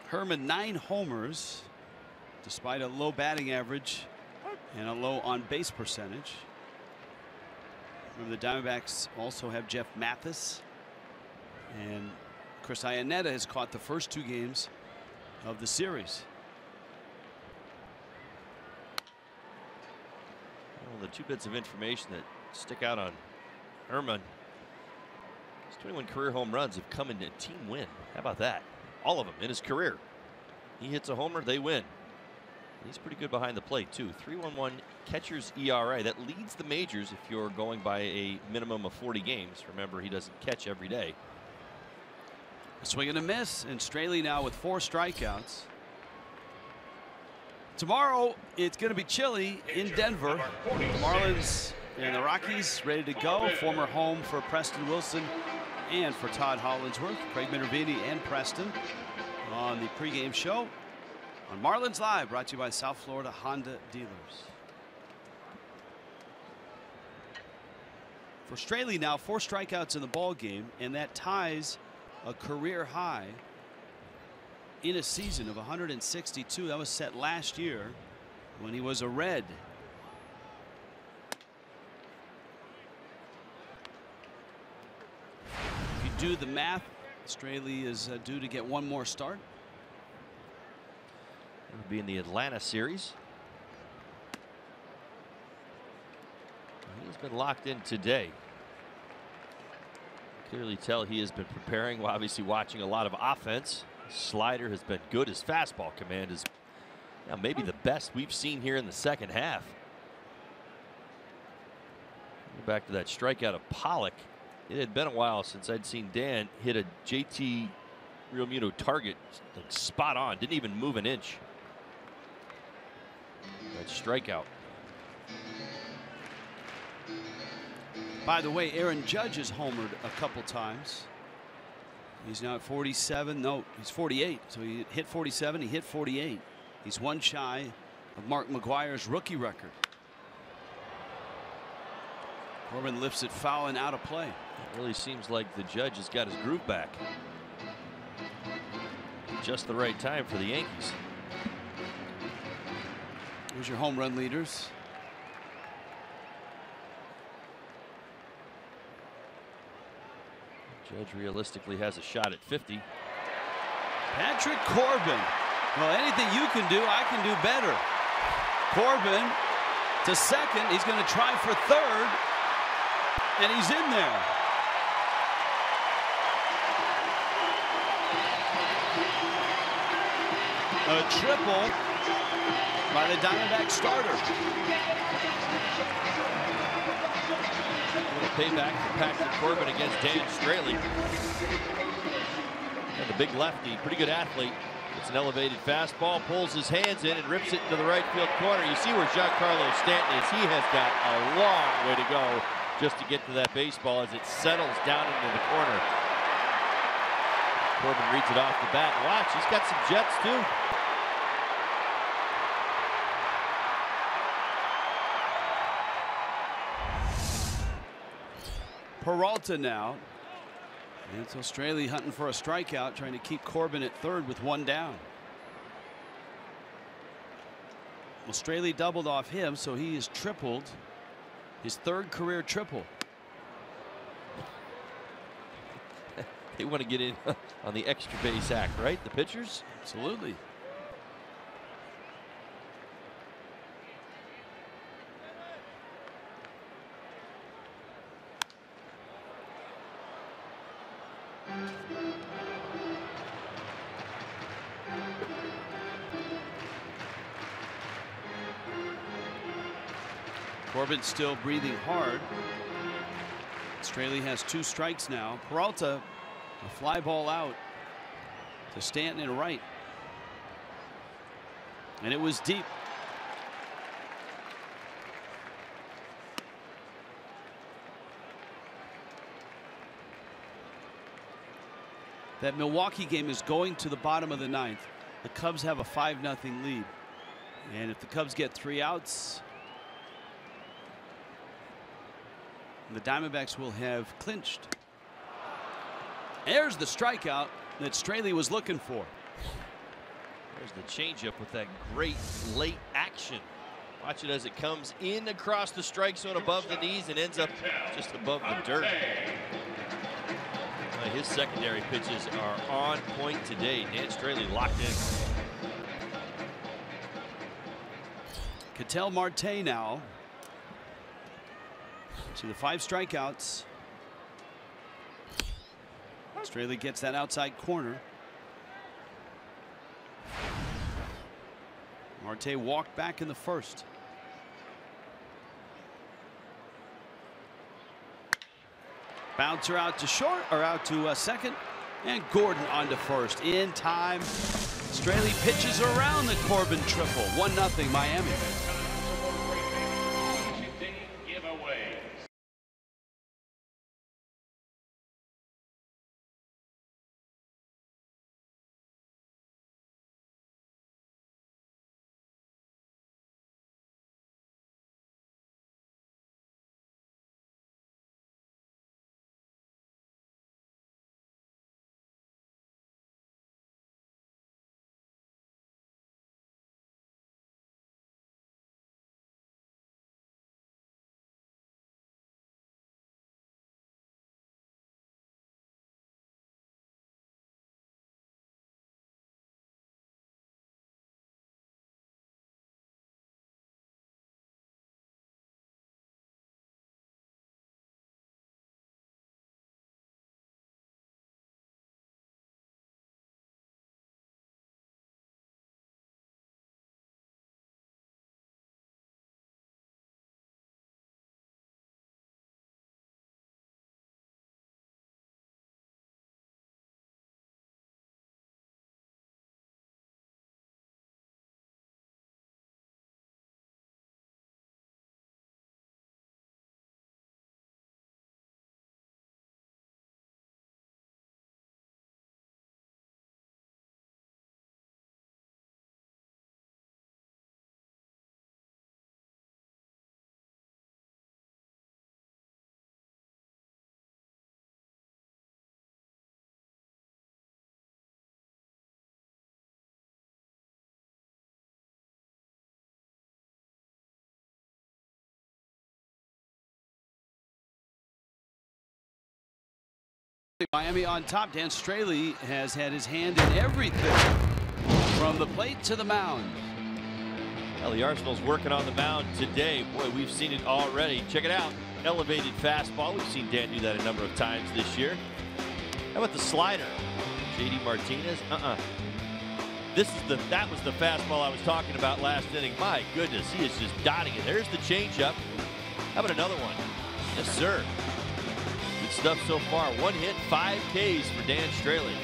Herman 9 homers despite a low batting average and a low on base percentage. Remember, the Diamondbacks also have Jeff Mathis, and Chris Iannetta has caught the first 2 games of the series. Well, the 2 bits of information that stick out on Herman: his 21 career home runs have come in a team win. How about that? All of them in his career. He hits a homer, they win. He's pretty good behind the plate too. 3.11 catcher's ERA. That leads the majors if you're going by a minimum of 40 games. Remember, he doesn't catch every day. A swing and a miss, and Straley now with 4 strikeouts. Tomorrow it's going to be chilly in Denver. The Marlins and the Rockies ready to go. Former home for Preston Wilson and for Todd Hollandsworth. Craig Minervini and Preston on the pregame show on Marlins Live, brought to you by South Florida Honda Dealers. For Straley now, 4 strikeouts in the ball game, and that ties a career high in a season of 162. That was set last year when he was a Red. If you do the math, Straley is due to get 1 more start. It would be in the Atlanta series. He's been locked in today. Clearly tell he has been preparing, well, obviously watching a lot of offense. His slider has been good. His fastball command is maybe the best we've seen here in the second half. Go back to that strikeout of Pollock. It had been a while since I'd seen Dan hit a JT Realmuto target like spot on. Didn't even move an inch. That strikeout. By the way, Aaron Judge has homered a couple times. He's now at 47. No, he's 48. So he hit 47. He hit 48. He's 1 shy of Mark McGwire's rookie record. Corbin lifts it foul and out of play. It really seems like the Judge has got his groove back. Just the right time for the Yankees. Here's your home run leaders. Judge realistically has a shot at 50. Patrick Corbin. Well, anything you can do, I can do better. Corbin to second. He's going to try for third. And he's in there. A triple by the Diamondback starter. Payback for Patrick Corbin against Dan Straley. And the big lefty, pretty good athlete. It's an elevated fastball, pulls his hands in and rips it to the right field corner. You see where Giancarlo Stanton is. He has got a long way to go just to get to that baseball as it settles down into the corner. Corbin reads it off the bat. Watch, he's got some jets too. Peralta now. And so Straley hunting for a strikeout, trying to keep Corbin at third with 1 down. Well, Straley doubled off him, so he is tripled His 3rd career triple. They want to get in on the extra base act, right? The pitchers? Absolutely. Corbin still breathing hard. Straley has 2 strikes now. Peralta, a fly ball out to Stanton in right. And it was deep. That Milwaukee game is going to the bottom of the 9th. The Cubs have a 5-0 lead. And if the Cubs get 3 outs, the Diamondbacks will have clinched. There's the strikeout that Straley was looking for. There's the changeup with that great late action. Watch it as it comes in across the strike zone above the knees and ends up just above the dirt. His secondary pitches are on point today. Dan Straley locked in. Ketel Marte now to the 5 strikeouts. Straley gets that outside corner. Marte walked back in the 1st. Bouncer out to short, or out to second, and Gordon on to 1st in time. Straley pitches around the Corbin triple. 1-0 Miami. Miami on top. Dan Straley has had his hand in everything from the plate to the mound. Well, the Arsenal's working on the mound today. Boy, we've seen it already. Check it out. Elevated fastball. We've seen Dan do that a number of times this year. How about the slider? JD Martinez. That was the fastball I was talking about last inning. My goodness, he is just dotting it. There's the changeup. How about another one? Yes, sir. Good stuff so far. 1 hit, 5 Ks for Dan Straley.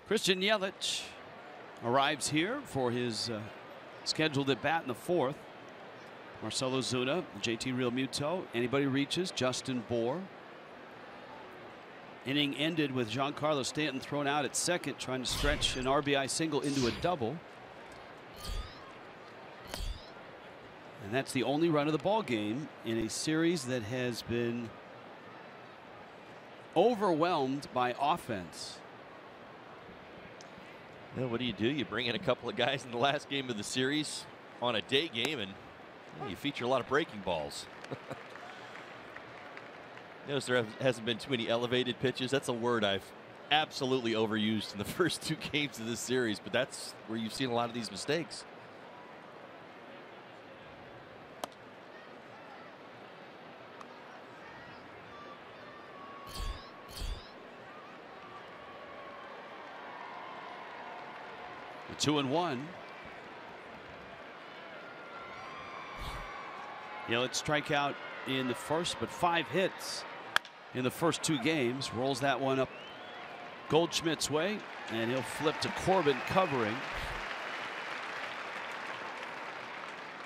Christian Yelich arrives here for his scheduled at bat in the 4th. Marcell Ozuna, JT Realmuto, anybody reaches. Justin Bour. Inning ended with Giancarlo Stanton thrown out at second, trying to stretch an RBI single into a double. And that's the only run of the ball game in a series that has been overwhelmed by offense. Well, what do? You bring in a couple of guys in the last game of the series. on a day game, and you feature a lot of breaking balls. Notice there hasn't been too many elevated pitches. That's a word I've absolutely overused in the first 2 games of this series, but that's where you've seen a lot of these mistakes. The 2-1. Yelich strikeout in the first, but 5 hits in the first 2 games. Rolls that one up Goldschmidt's way, and he'll flip to Corbin covering.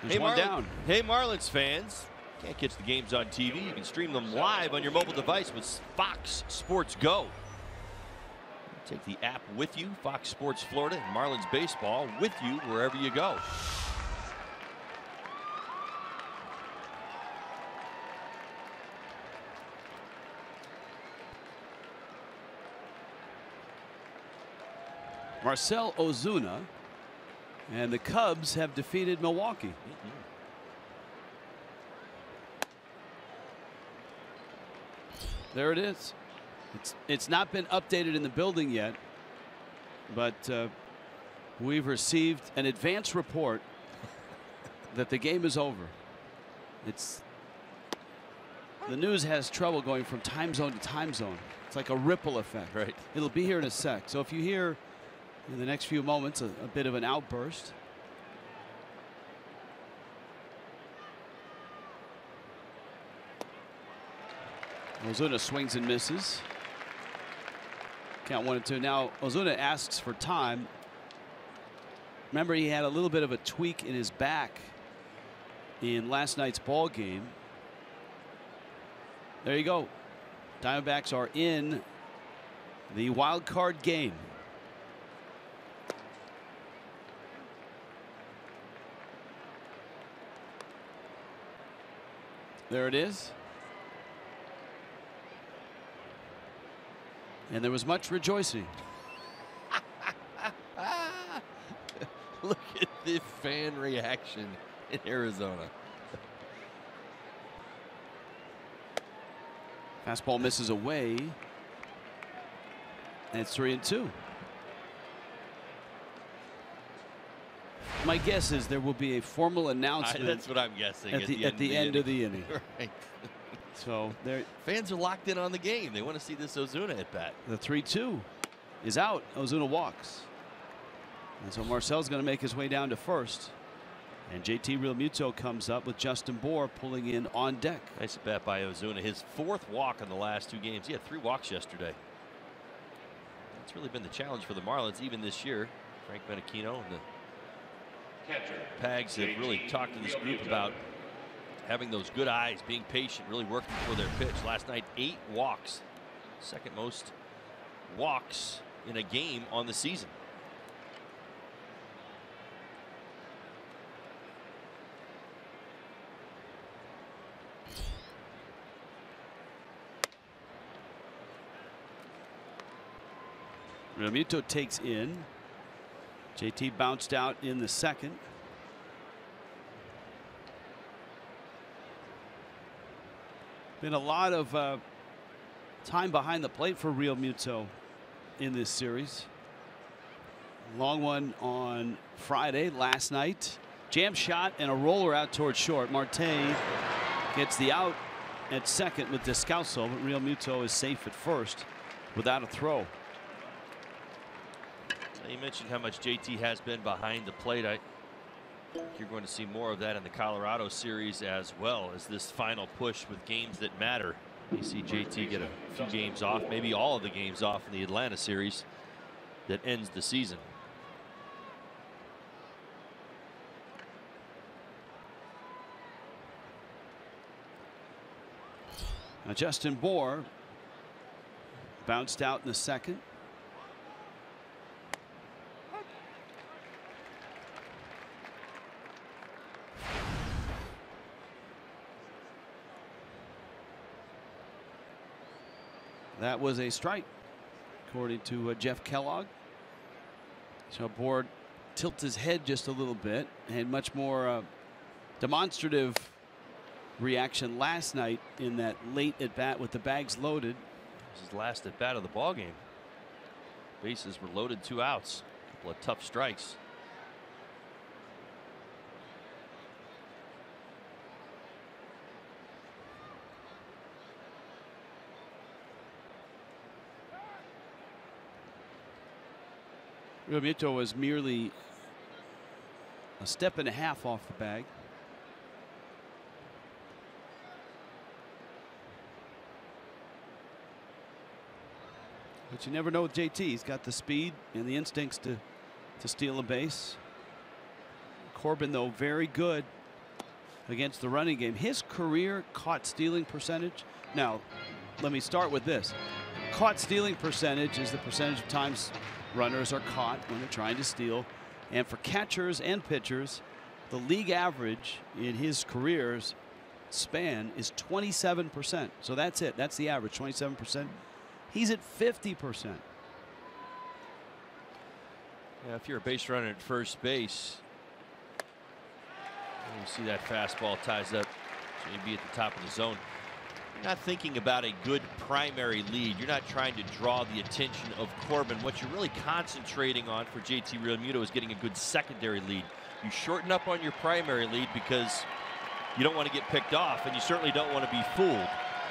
There's one down. Hey, Marlins fans. Can't catch the games on TV. You can stream them live on your mobile device with Fox Sports Go. Take the app with you. Fox Sports Florida and Marlins baseball with you wherever you go. Marcell Ozuna, and the Cubs have defeated Milwaukee. There it is. It's not been updated in the building yet, but we've received an advance report that the game is over. The news has trouble going from time zone to time zone. It's like a ripple effect. Right. It'll be here in a sec. So if you hear in the next few moments a bit of an outburst, Ozuna swings and misses. Count 1-2. Now Ozuna asks for time. Remember, he had a little bit of a tweak in his back in last night's ball game. There you go. Diamondbacks are in the wild card game. There it is. And there was much rejoicing. Look at the fan reaction in Arizona. Fastball misses away. And it's 3-2. My guess is there will be a formal announcement. That's what I'm guessing. At the end of the inning. Right. So fans are locked in on the game. They want to see this Ozuna at bat. The 3-2 is out. Ozuna walks. And so Marcel's going to make his way down to first. And JT Realmuto comes up with Justin Bour pulling in on deck. Nice at bat by Ozuna. His 4th walk in the last 2 games. He had 3 walks yesterday. That's really been the challenge for the Marlins even this year. Frank Menachino and the Pags have really talked to this group about having those good eyes, being patient, really working for their pitch. Last night, 8 walks. 2nd most walks in a game on the season. Realmuto takes in. JT bounced out in the 2nd. Been a lot of time behind the plate for Realmuto in this series. Long one on Friday last night. Jam shot and a roller out towards short. Marte gets the out at 2nd with Descalso, but Realmuto is safe at 1st without a throw. You mentioned how much JT has been behind the plate. I think you're going to see more of that in the Colorado series as well as this final push with games that matter. You see JT get a few games off, maybe all of the games off in the Atlanta series that ends the season. Now Justin Bour bounced out in the 2nd. That was a strike, according to Jeff Kellogg. So Bour tilt his head just a little bit. Had much more demonstrative reaction last night in that late at bat with the bags loaded. This is last at bat of the ball game. Bases were loaded, 2 outs. A couple of tough strikes. Realmuto was merely a step and a half off the bag. But you never know with JT. He's got the speed and the instincts to steal a base. Corbin, though, very good against the running game. His career caught stealing percentage. Now, let me start with this. Caught stealing percentage is the percentage of times runners are caught when they're trying to steal. And for catchers and pitchers, the league average in his career's span is 27%. So that's it. That's the average, 27%. He's at 50%. Yeah, if you're a base runner at first base, you see that fastball ties up JB at the top of the zone. You're not thinking about a good primary lead. You're not trying to draw the attention of Corbin. What you're really concentrating on for JT Realmuto is getting a good secondary lead. You shorten up on your primary lead because you don't want to get picked off, and you certainly don't want to be fooled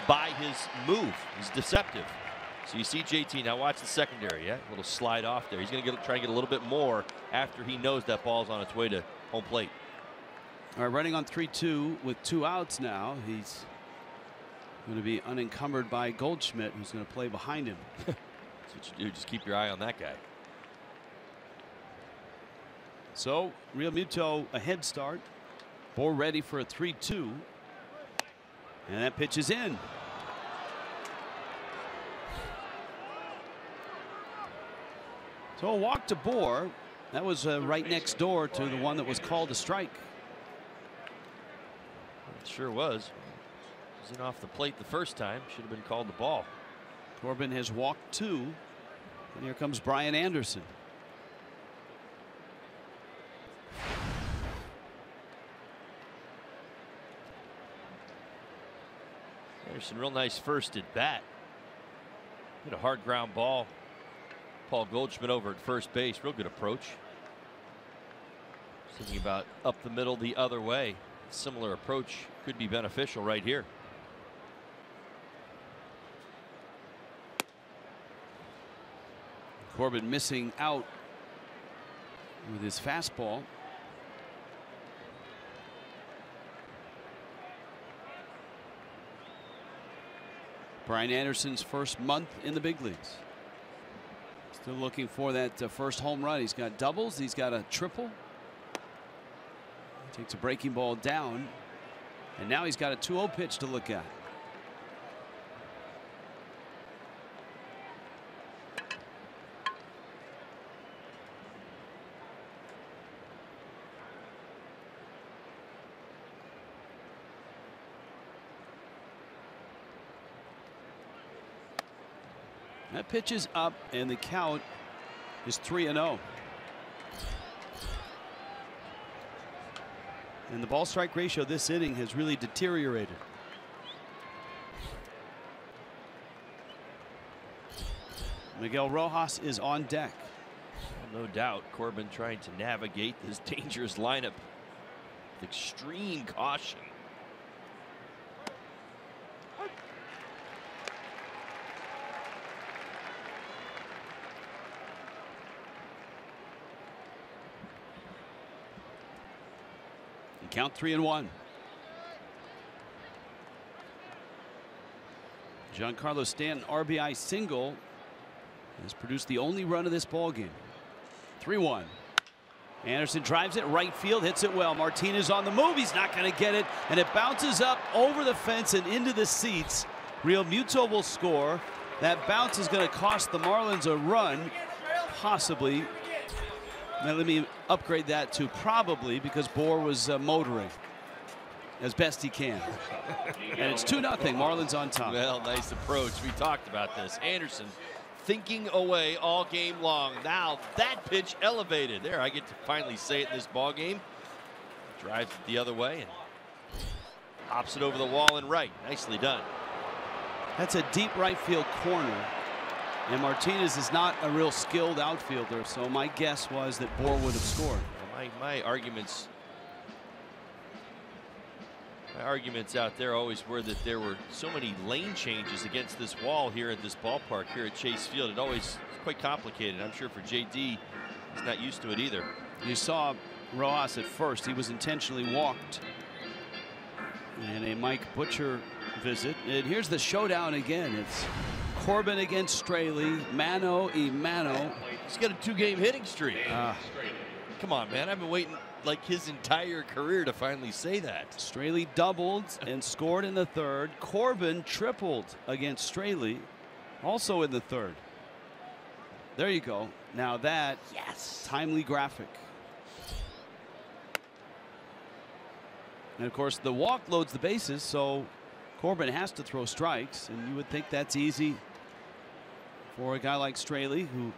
by his move. He's deceptive. So you see JT now. Watch the secondary. Yeah, a little slide off there. He's going to try and get a little bit more after he knows that ball's on its way to home plate. All right, running on 3-2 with 2 outs now. He's going to be unencumbered by Goldschmidt, who's going to play behind him. That's what you do. Just keep your eye on that guy. So Realmuto a head start. Bohr ready for a 3-2. And that pitch is in. So a walk to Bohr. That was right next door to the one that was called a strike. It sure was. It was in off the plate the first time. Should have been called the ball. Corbin has walked 2. And here comes Brian Anderson. Anderson, real nice first at bat. Hit a hard ground ball. Paul Goldschmidt over at first base. Real good approach. Thinking about up the middle the other way. Similar approach could be beneficial right here. Corbin missing out with his fastball. Brian Anderson's first month in the big leagues. Still looking for that first home run. He's got doubles. He's got a triple. Takes a breaking ball down. And now he's got a 2-0 pitch to look at. That pitch is up, and the count is 3-0. And the ball strike ratio this inning has really deteriorated. Miguel Rojas is on deck. No doubt Corbin trying to navigate this dangerous lineup with extreme caution. Count 3-1. Giancarlo Stanton RBI single has produced the only run of this ball game. 3-1. Anderson drives it right field, hits it well. Martinez on the move. He's not going to get it, and it bounces up over the fence and into the seats. Realmuto will score. That bounce is going to cost the Marlins a run, possibly. Now let me upgrade that to probably, because Bohr was motoring as best he can. And it's 2-0. Marlins on top. Well, nice approach. We talked about this. Anderson thinking away all game long. Now that pitch elevated. There, I get to finally say it in this ball game. Drives it the other way and hops it over the wall and right. Nicely done. That's a deep right field corner. And Martinez is not a real skilled outfielder, so my guess was that Bohr would have scored. My arguments out there always were that there were so many lane changes against this wall here at this ballpark here at Chase Field. It always is quite complicated. I'm sure for JD, he's not used to it either. You saw Rojas at first. He was intentionally walked. And a Mike Butcher visit. And here's the showdown again. It's Corbin against Straley, mano a mano. He's got a 2-game hitting streak. Come on, man. I've been waiting like his entire career to finally say that. Straley doubled and scored in the third. Corbin tripled against Straley, also in the third. There you go. Now that, yes, timely graphic. And of course, the walk loads the bases, so Corbin has to throw strikes, and you would think that's easy for a guy like Straley, who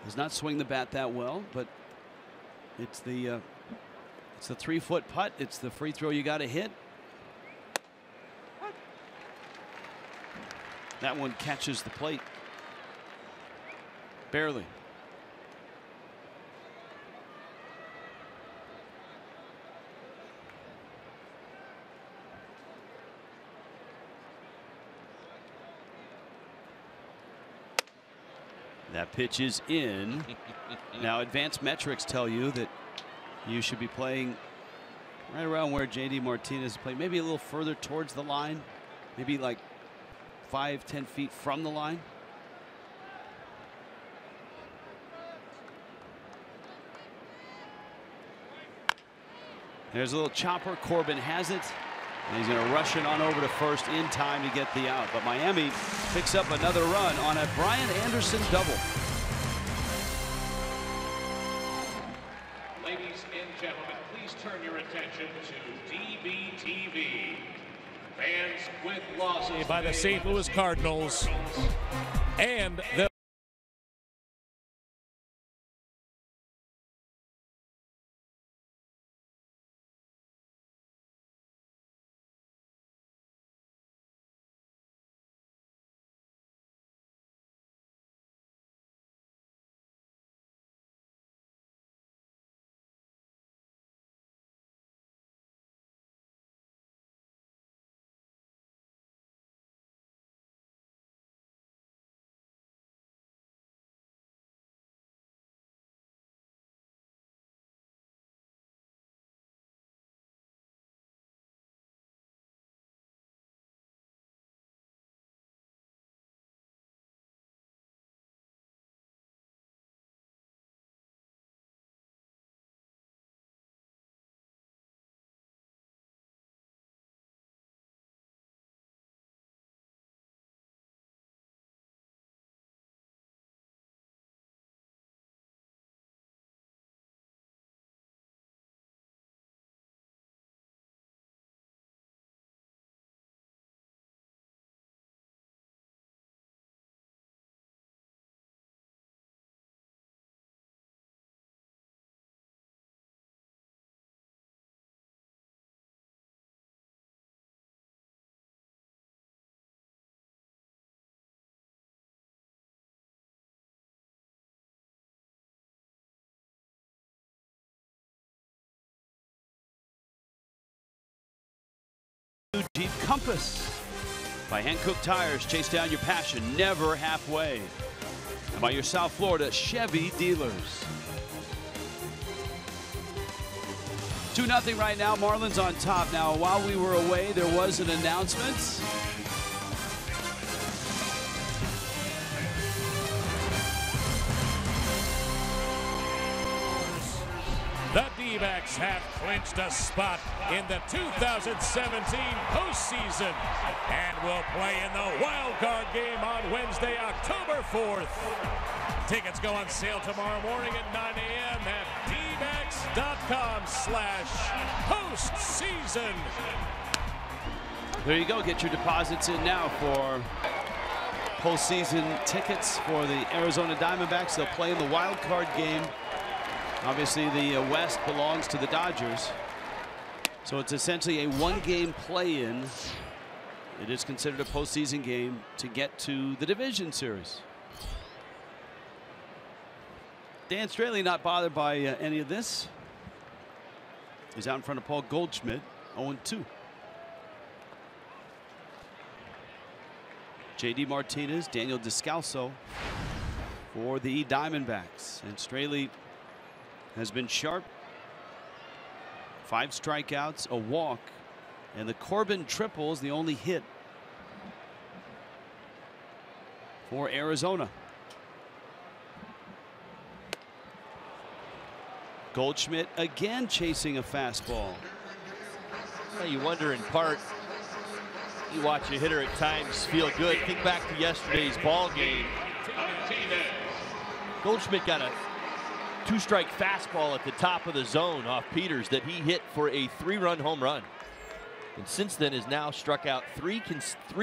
does not swing the bat that well, but it's the 3-foot putt. It's the free throw you got to hit. That one catches the plate. Barely. That pitch is in. Now advanced metrics tell you that you should be playing right around where JD Martinez played, maybe a little further towards the line, maybe like 5-10 feet from the line. There's a little chopper. Corbin has it. And he's going to rush it on over to first in time to get the out. But Miami picks up another run on a Brian Anderson double. Ladies and gentlemen, please turn your attention to DBTV. Fans with losses by the St. Louis Cardinals and the Jeep Compass by Hankook Tires. Chase down your passion, never halfway. And by your South Florida Chevy dealers. 2-0 right now. Marlins on top. Now, while we were away, there was an announcement. The D-backs have clinched a spot in the 2017 postseason and will play in the wild card game on Wednesday, October 4th. Tickets go on sale tomorrow morning at 9 a.m. at dbacks.com/postseason. There you go. Get your deposits in now for postseason tickets for the Arizona Diamondbacks. They'll play in the wild card game. Obviously, the West belongs to the Dodgers. So it's essentially a one-game play-in. It is considered a postseason game to get to the division series. Dan Straley not bothered by any of this. He's out in front of Paul Goldschmidt, 0-2. J.D. Martinez, Daniel Descalso for the Diamondbacks. And Straley has been sharp. 5 strikeouts, a walk, and the Corbin triple is the only hit for Arizona. Goldschmidt again chasing a fastball. Well, you wonder in part, you watch a hitter at times feel good. Think back to yesterday's ball game. Goldschmidt got a 2-strike fastball at the top of the zone off Peters that he hit for a 3-run home run. And since then has now struck out three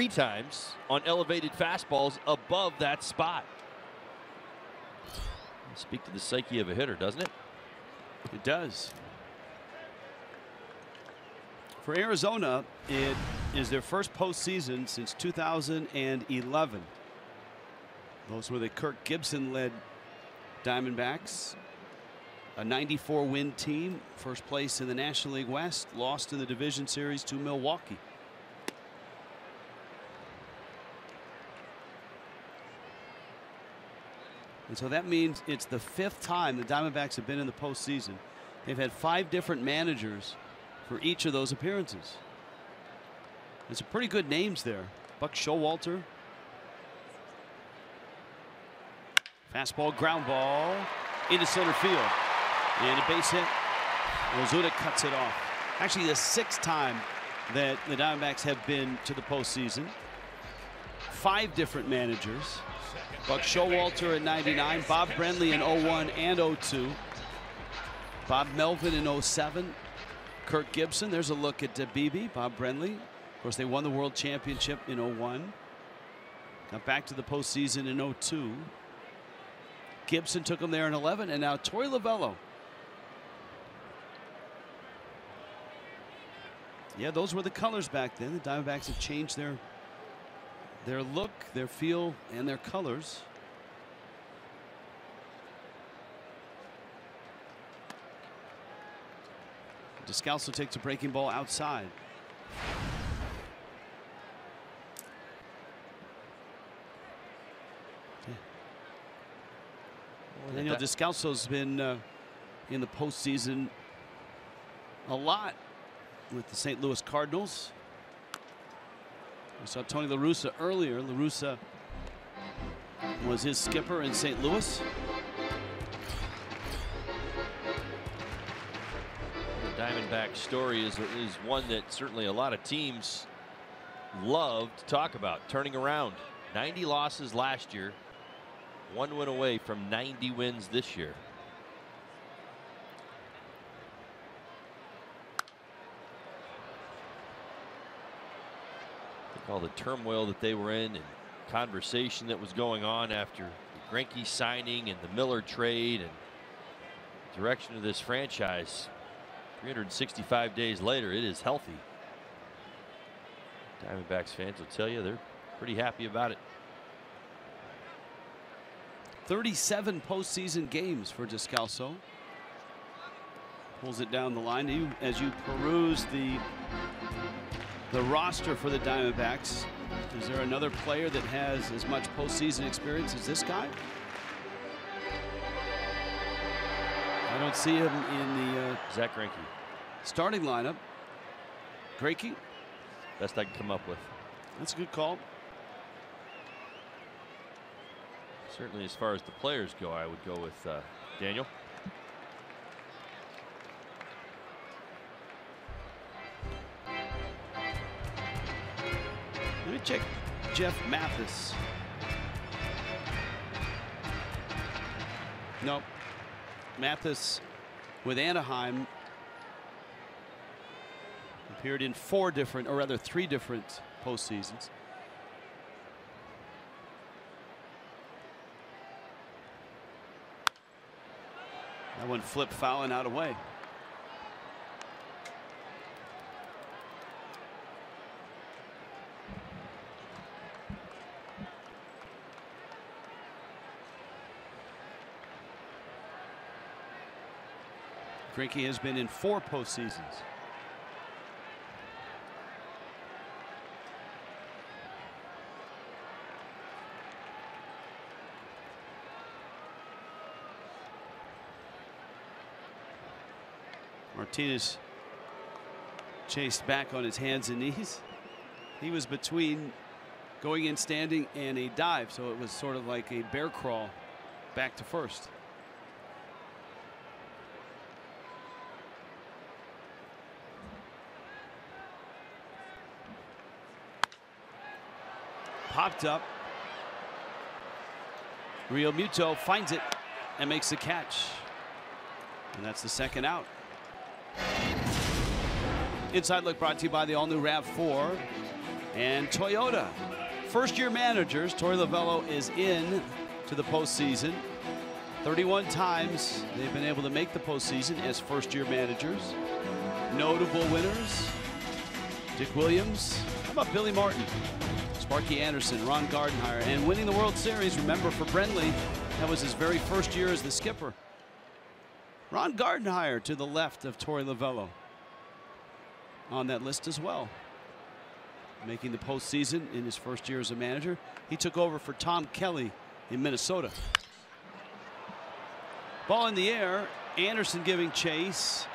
times on elevated fastballs above that spot. Speak to the psyche of a hitter, doesn't it? It does. For Arizona, it is their first postseason since 2011. Those were the Kirk Gibson-led Diamondbacks. A 94-win team, first place in the National League West, lost in the division series to Milwaukee. And so that means it's the 5th time the Diamondbacks have been in the postseason. They've had 5 different managers for each of those appearances. There's some pretty good names there. Buck Showalter. Fastball, ground ball into center field. And a base hit. Ozuna cuts it off. Actually, the 6th time that the Diamondbacks have been to the postseason. 5 different managers. Buck Showalter in '99, Bob Brenly in '01 and '02, Bob Melvin in '07, Kirk Gibson. There's a look at BB, Bob Brenly. Of course, they won the World Championship in '01. Got back to the postseason in '02. Gibson took them there in '11, and now Torey Lovullo. Yeah, those were the colors back then. The Diamondbacks have changed their look, their feel, and their colors. Descalso takes a breaking ball outside. Daniel Descalso's been in the postseason a lot with the St. Louis Cardinals. We saw Tony La Russa earlier. La Russa was his skipper in St. Louis. The Diamondback story is one that certainly a lot of teams love to talk about. Turning around 90 losses last year, 1 win away from 90 wins this year. All the turmoil that they were in and conversation that was going on after the Greinke signing and the Miller trade and direction of this franchise. 365 days later, it is healthy. Diamondbacks fans will tell you they're pretty happy about it. 37 postseason games for Descalso. Pulls it down the line. As you peruse the roster for the Diamondbacks, is there another player that has as much postseason experience as this guy? I don't see him in the Zach Greinke starting lineup. Greinke, best I can come up with. That's a good call. Certainly, as far as the players go, I would go with Daniel. Let me check Jeff Mathis. Nope. Mathis with Anaheim appeared in 3 different postseasons. That one flipped foul and out away. Greinke has been in 4 postseasons. Martinez chased back on his hands and knees. He was between going in standing and a dive, so it was sort of like a bear crawl back to first. Popped up. Real Muto finds it and makes the catch. And that's the second out. Inside Look brought to you by the all-new RAV4 and Toyota. First-year managers, Torey Lovullo is in to the postseason. 31 times they've been able to make the postseason as first-year managers. Notable winners: Dick Williams. How about Billy Martin? Sparky Anderson, Ron Gardenhire, and winning the World Series. Remember, for Brenly, that was his very first year as the skipper. Ron Gardenhire to the left of Torey Lovullo on that list as well, making the postseason in his first year as a manager. He took over for Tom Kelly in Minnesota. Ball in the air. Anderson giving chase.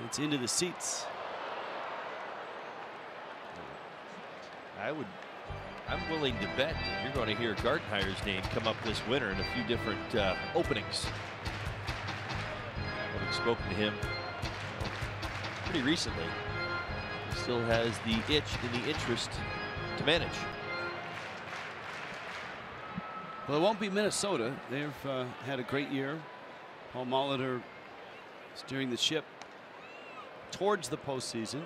It's into the seats. I'm willing to bet that you're going to hear Gardenhire's name come up this winter in a few different openings. Having spoken to him pretty recently, he still has the itch and the interest to manage. Well, it won't be Minnesota. They've had a great year. Paul Molitor steering the ship towards the postseason.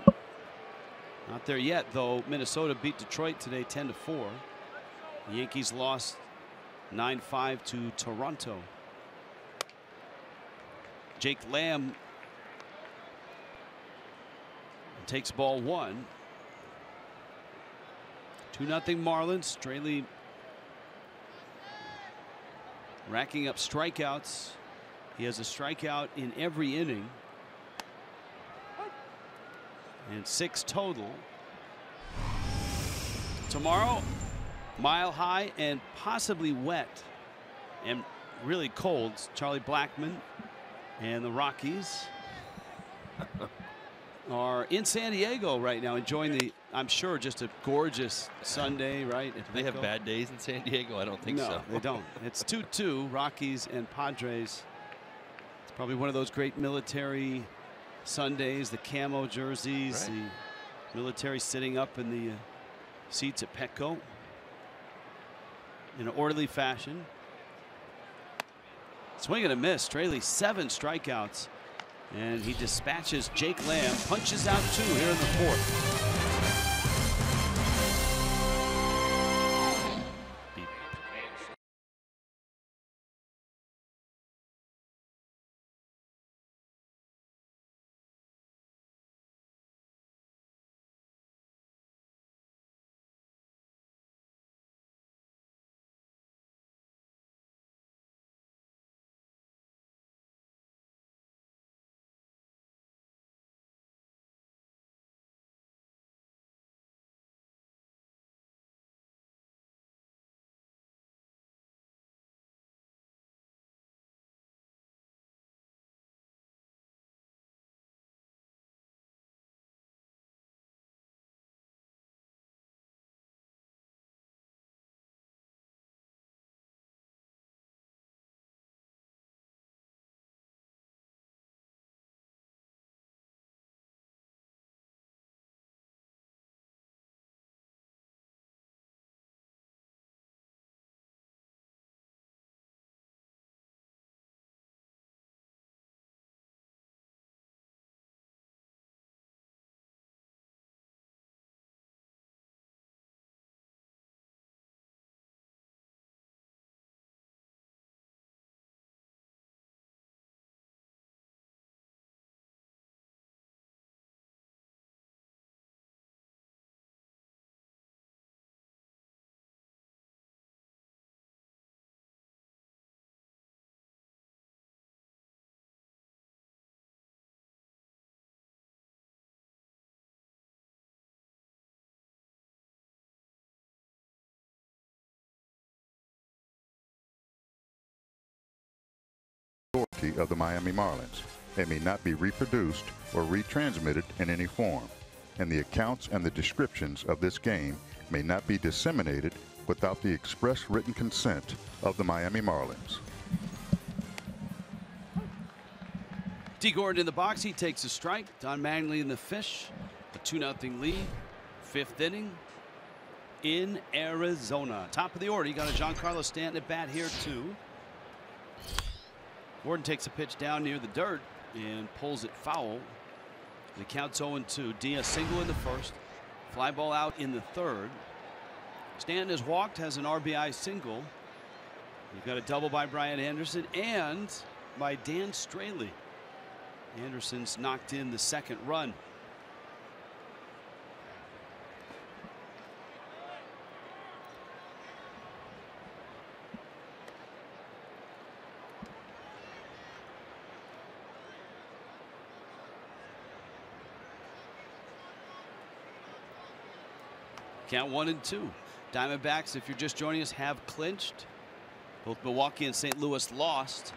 Not there yet, though. Minnesota beat Detroit today 10-4. The Yankees lost 9-5 to Toronto. Jake Lamb takes ball 1. 2-0 Marlins. Straley racking up strikeouts. He has a strikeout in every inning. And 6 total. Tomorrow, mile high and possibly wet and really cold. Charlie Blackmon and the Rockies are in San Diego right now, enjoying the, I'm sure, just a gorgeous Sunday, right? Do they have bad days in San Diego? I don't think so. No, they don't. It's 2-2, Rockies and Padres. It's probably one of those great military Sundays, the camo jerseys, right. The military sitting up in the seats at Petco in an orderly fashion. Swing and a miss. Straley 7 strikeouts, and he dispatches Jake Lamb, punches out 2 here in the 4th. of the Miami Marlins. They may not be reproduced or retransmitted in any form, and the accounts and the descriptions of this game may not be disseminated without the express written consent of the Miami Marlins. D. Gordon in the box. He takes a strike. Don Mattingly in the fish. A 2-0 lead. 5th inning in Arizona. Top of the order. You got a Giancarlo Stanton at bat here too. Gordon takes a pitch down near the dirt and pulls it foul. The count's 0-2. Diaz single in the first. Fly ball out in the third. Stanton has walked, has an RBI single. You've got a double by Brian Anderson and by Dan Straley. Anderson's knocked in the second run. Count 1-2. Diamondbacks, if you're just joining us, have clinched. Both Milwaukee and St. Louis lost.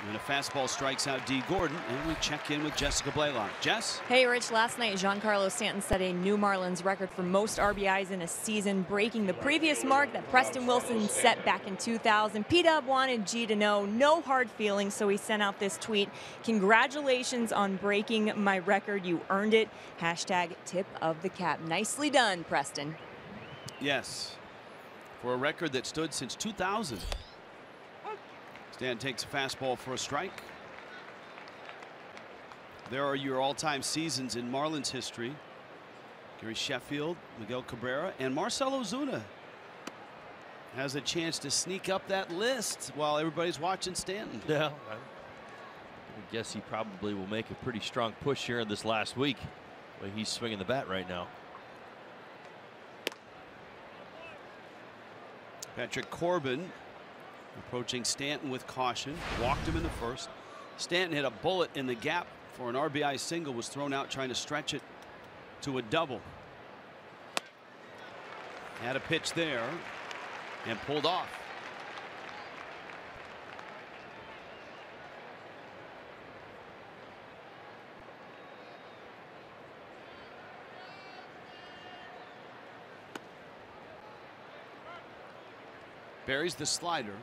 And a fastball strikes out D. Gordon, and we check in with Jessica Blaylock. Jess? Hey, Rich. Last night, Giancarlo Stanton set a new Marlins record for most RBIs in a season, breaking the previous mark that Preston Wilson set back in 2000. P-Dub wanted G to know no hard feelings, so he sent out this tweet. Congratulations on breaking my record. You earned it. Hashtag tip of the cap. Nicely done, Preston. Yes. For a record that stood since 2000. Stanton takes a fastball for a strike. There are your all-time seasons in Marlins history. Gary Sheffield, Miguel Cabrera, and Marcell Ozuna has a chance to sneak up that list while everybody's watching Stanton. Yeah, I guess he probably will make a pretty strong push here in this last week. The way he's swinging the bat right now. Patrick Corbin approaching Stanton with caution. Walked him in the first. Stanton hit a bullet in the gap for an RBI single. Was thrown out trying to stretch it to a double. Had a pitch there and pulled off. Buries the slider.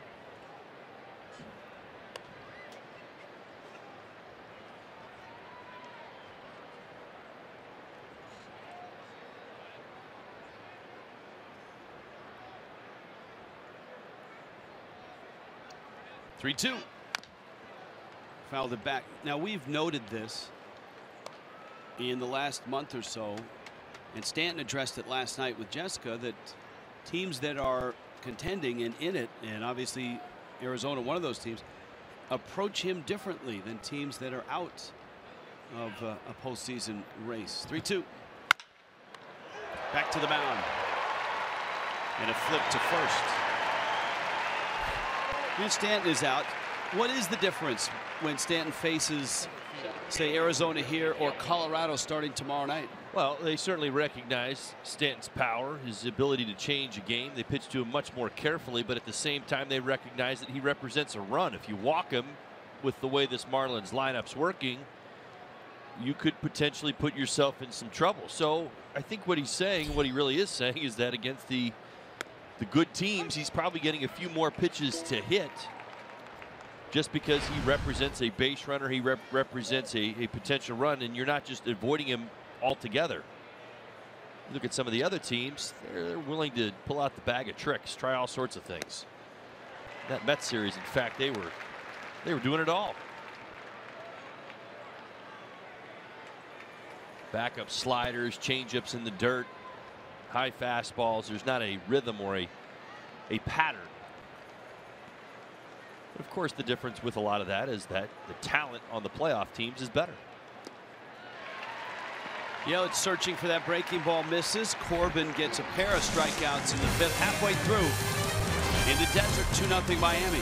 Three-two. Fouled it back. Now we've noted this in the last month or so, and Stanton addressed it last night with Jessica, that teams that are contending and in it, and obviously Arizona, one of those teams, approach him differently than teams that are out of a postseason race. 3-2. Back to the mound. And a flip to first. When Stanton is out, what is the difference when Stanton faces, say, Arizona here or Colorado starting tomorrow night? Well, they certainly recognize Stanton's power, his ability to change a game. They pitch to him much more carefully, but at the same time, they recognize that he represents a run. If you walk him with the way this Marlins lineup's working, you could potentially put yourself in some trouble. So I think what he's saying, what he really is saying, is that against the good teams, he's probably getting a few more pitches to hit just because he represents a base runner, he represents a potential run, and you're not just avoiding him altogether. Look at some of the other teams, they're willing to pull out the bag of tricks, try all sorts of things. That Mets series, in fact, they were doing it all. Backup sliders, changeups in the dirt, high fastballs. There's not a rhythm or a pattern. But of course, the difference with a lot of that is that the talent on the playoff teams is better. Yelich searching for that breaking ball, misses. Corbin gets a pair of strikeouts in the fifth, halfway through. In the desert, 2-0 Miami.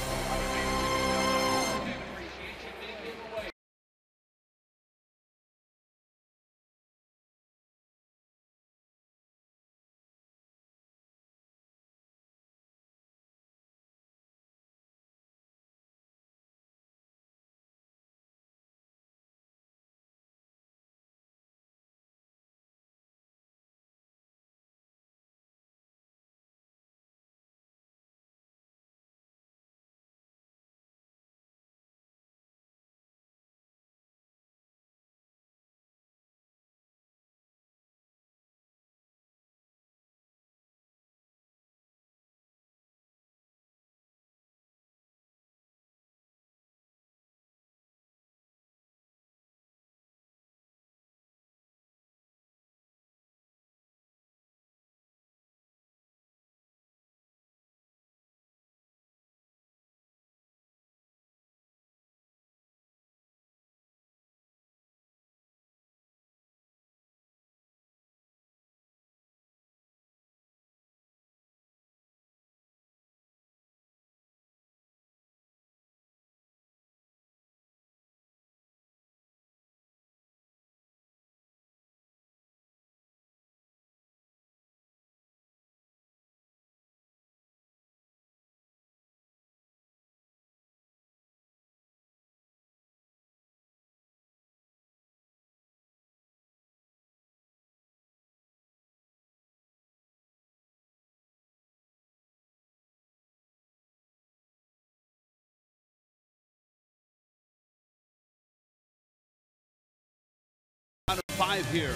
Round of 5 here.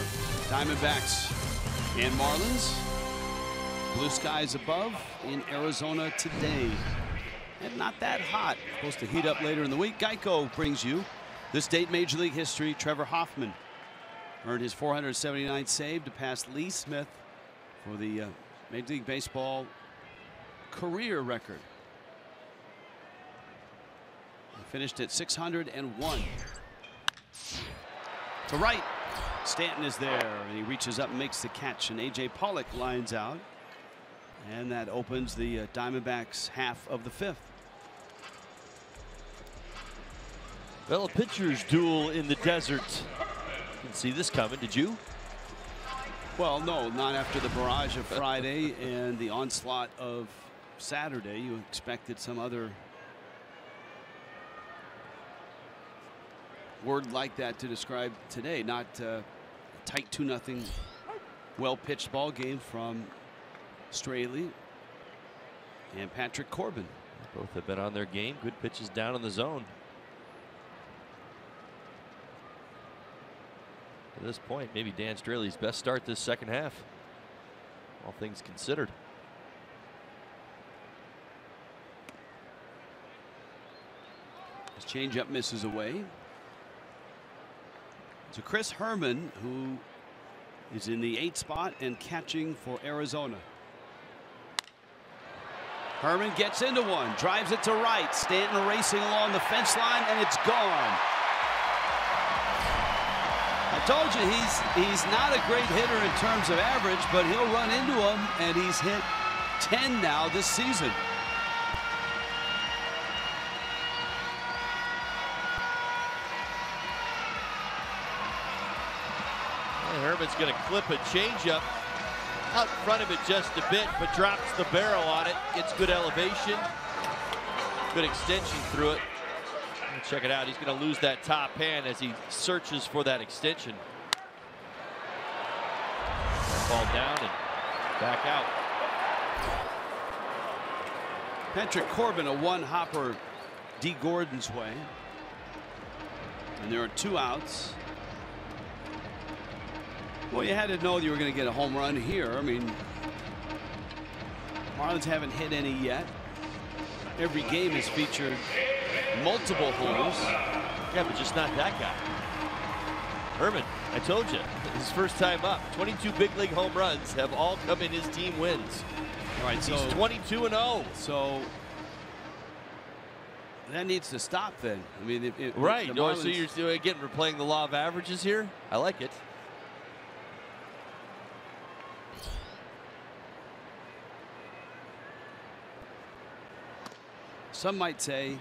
Diamondbacks and Marlins. Blue skies above in Arizona today. And not that hot. Supposed to heat up later in the week. Geico brings you this date Major League history. Trevor Hoffman earned his 479th save to pass Lee Smith for the Major League Baseball career record. He finished at 601. To right, Stanton is there, and he reaches up and makes the catch, and A.J. Pollock lines out, and that opens the Diamondbacks half of the 5th. Well, a pitcher's duel in the desert. Didn't see this coming, did you? Well, no, not after the barrage of Friday and the onslaught of Saturday. You expected some other word like that to describe today. Not a tight 2-0 well-pitched ball game from Straley and Patrick Corbin. Both have been on their game. Good pitches down in the zone. At this point, maybe Dan Straley's best start this second half, all things considered. His changeup misses away. To Chris Herman, who is in the 8th spot and catching for Arizona. Herman gets into one, drives it to right. Stanton racing along the fence line, and it's gone. I told you he's not a great hitter in terms of average, but he'll run into him, and he's hit 10 now this season. Herman's going to clip a changeup out in front of it just a bit, but drops the barrel on it. Gets good elevation, good extension through it. Check it out. He's going to lose that top hand as he searches for that extension. Ball down and back out. Patrick Corbin, a one-hopper D. Gordon's way. And there are 2 outs. Well, you had to know you were going to get a home run here. I mean, Marlins haven't hit any yet. Every game has featured multiple homers. Yeah, but just not that guy. Herman, I told you, his first time up. 22 big league home runs have all come in his team wins. All right, so he's 22-0. So that needs to stop then. I mean, right. The Marlins, so you're still again we're playing the law of averages here. I like it. Some might say,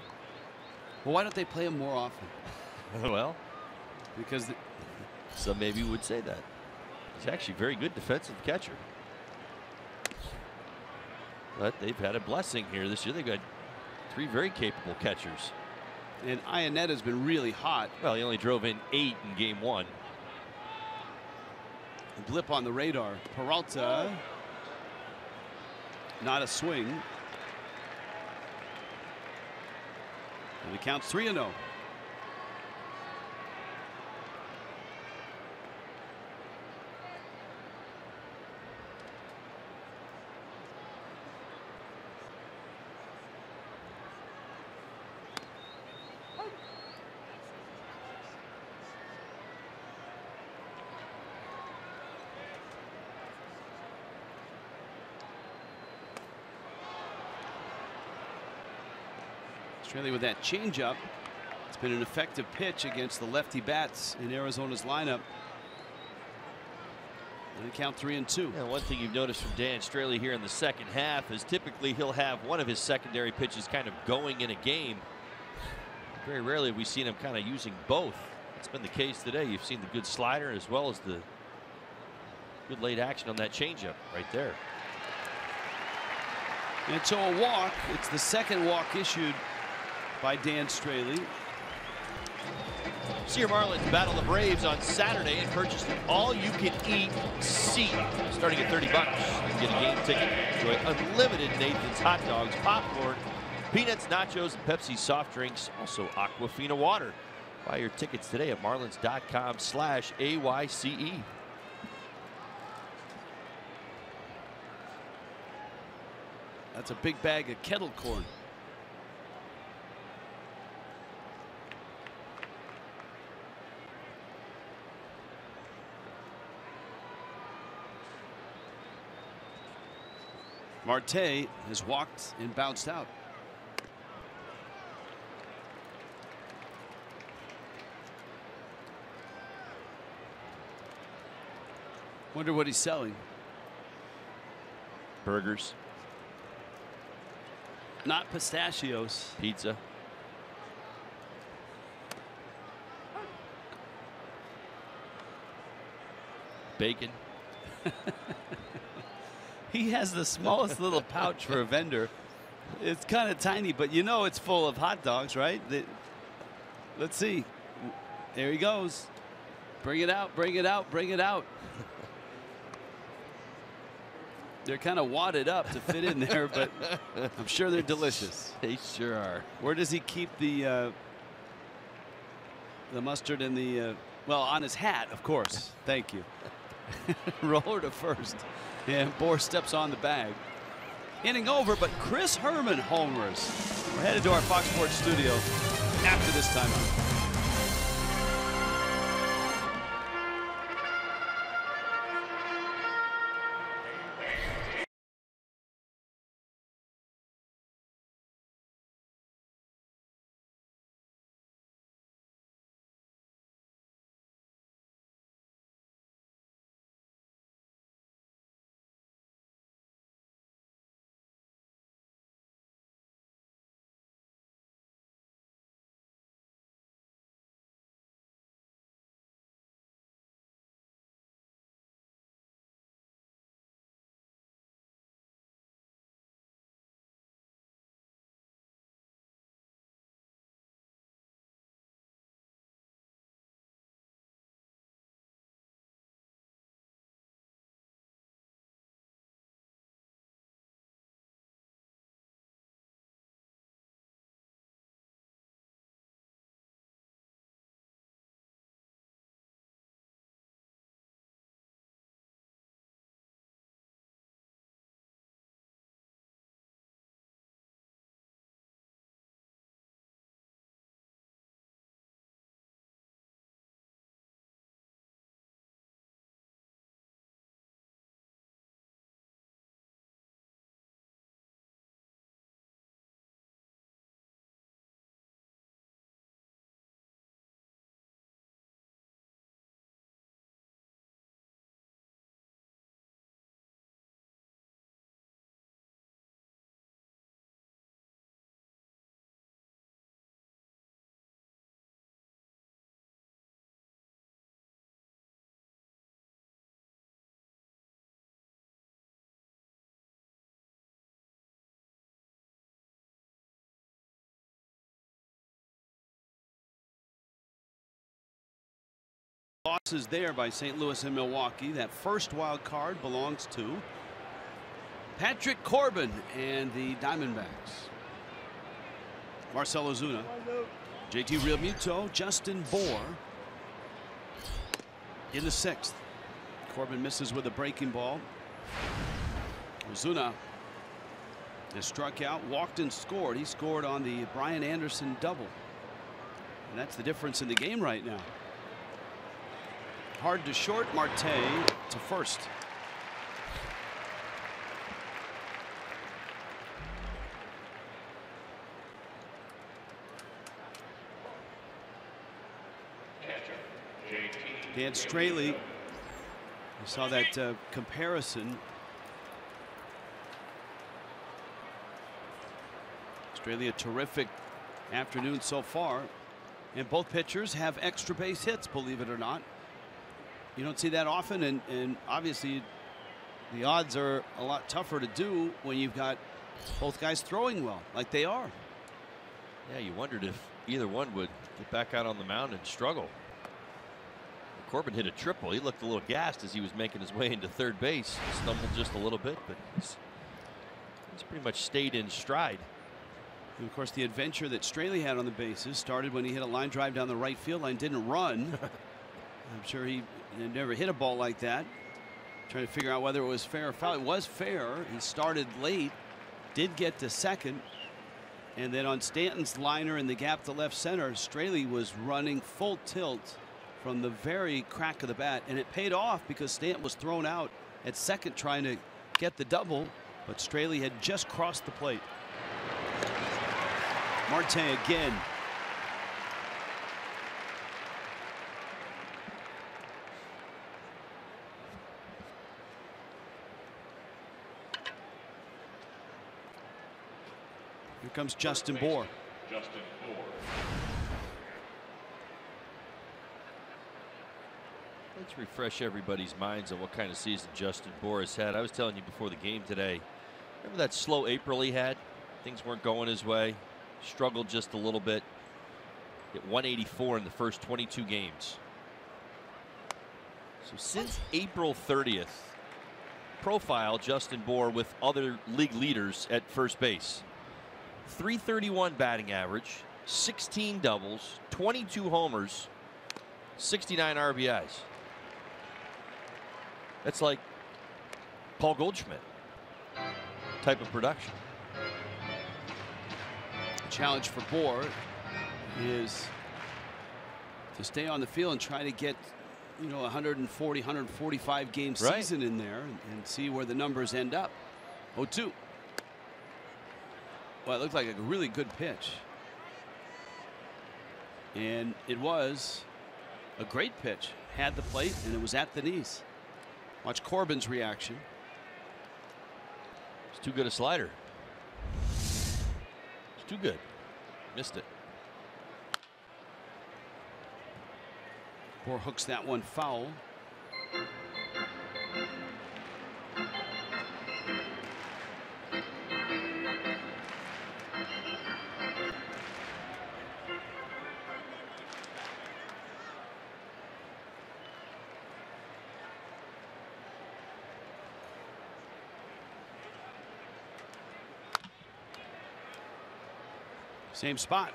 well, why don't they play him more often? Well, because some maybe would say that. He's actually a very good defensive catcher. But they've had a blessing here this year. They've got 3 very capable catchers. And Ioneta's been really hot. Well, he only drove in 8 in game 1. A blip on the radar. Peralta, not a swing. And it counts 3-0. Australia with that changeup. It's been an effective pitch against the lefty bats in Arizona's lineup. And count 3-2. Yeah, one thing you've noticed from Dan Straley here in the second half is typically he'll have one of his secondary pitches kind of going in a game. Very rarely have we seen him kind of using both. It's been the case today. You've seen the good slider as well as the good late action on that changeup right there. And so a walk. It's the second walk issued by Dan Straley. See your Marlins battle the Braves on Saturday and purchase an all-you-can-eat seat starting at $30. You can get a game ticket, enjoy unlimited Nathan's hot dogs, popcorn, peanuts, nachos, and Pepsi soft drinks, also Aquafina water. Buy your tickets today at marlins.com/AYCE. That's a big bag of kettle corn. Marte has walked and bounced out. Wonder what he's selling. Burgers. Not pistachios. Pizza. Bacon. He has the smallest little pouch for a vendor. It's kind of tiny, but you know it's full of hot dogs, right? Let's see. There he goes. Bring it out, bring it out, bring it out. They're kind of wadded up to fit in there, but I'm sure they're delicious. They sure are. Where does he keep the mustard and the, well, on his hat, of course. Thank you. Roller to first. And Bohr steps on the bag. Inning over, but Chris Herman homers. We're headed to our Fox Sports studio after this timeout. Losses there by St. Louis and Milwaukee. That first wild card belongs to Patrick Corbin and the Diamondbacks. Marcell Ozuna, JT Realmuto, Justin Bohr in the sixth. Corbin misses with a breaking ball. Ozuna has struck out, walked and scored. He scored on the Brian Anderson double. And that's the difference in the game right now. Hard to short, Marte to first. Dan Straley, you saw that comparison. Straley, a terrific afternoon so far, and both pitchers have extra base hits, believe it or not. You don't see that often, and obviously the odds are a lot tougher to do when you've got both guys throwing well like they are. Yeah, you wondered if either one would get back out on the mound and struggle. Corbin hit a triple. He looked a little gassed as he was making his way into third base. Stumbled just a little bit, but he's pretty much stayed in stride. And of course, the adventure that Straley had on the bases started when he hit a line drive down the right field line, didn't run. I'm sure he had never hit a ball like that. Trying to figure out whether it was fair or foul. It was fair. He started late, did get to second, and then on Stanton's liner in the gap to left center, Straley was running full tilt from the very crack of the bat, and it paid off because Stanton was thrown out at second trying to get the double, but Straley had just crossed the plate. Marte again. Here comes Justin Bour. Let's refresh everybody's minds on what kind of season Justin Bour has had. I was telling you before the game today, remember that slow April he had? Things weren't going his way. Struggled just a little bit. Hit 184 in the first 22 games. So since April 30th, profile Justin Bour with other league leaders at first base. 331 batting average, 16 doubles, 22 homers, 69 RBIs. That's like Paul Goldschmidt type of production. The challenge for Bour is to stay on the field and try to get, you know, 140, 145 game season in there and see where the numbers end up. 0-2. Well, it looked like a really good pitch. And it was a great pitch. Had the plate and it was at the knees. Watch Corbin's reaction. It's too good a slider. It's too good. Missed it. Bour hooks that one foul. Same spot.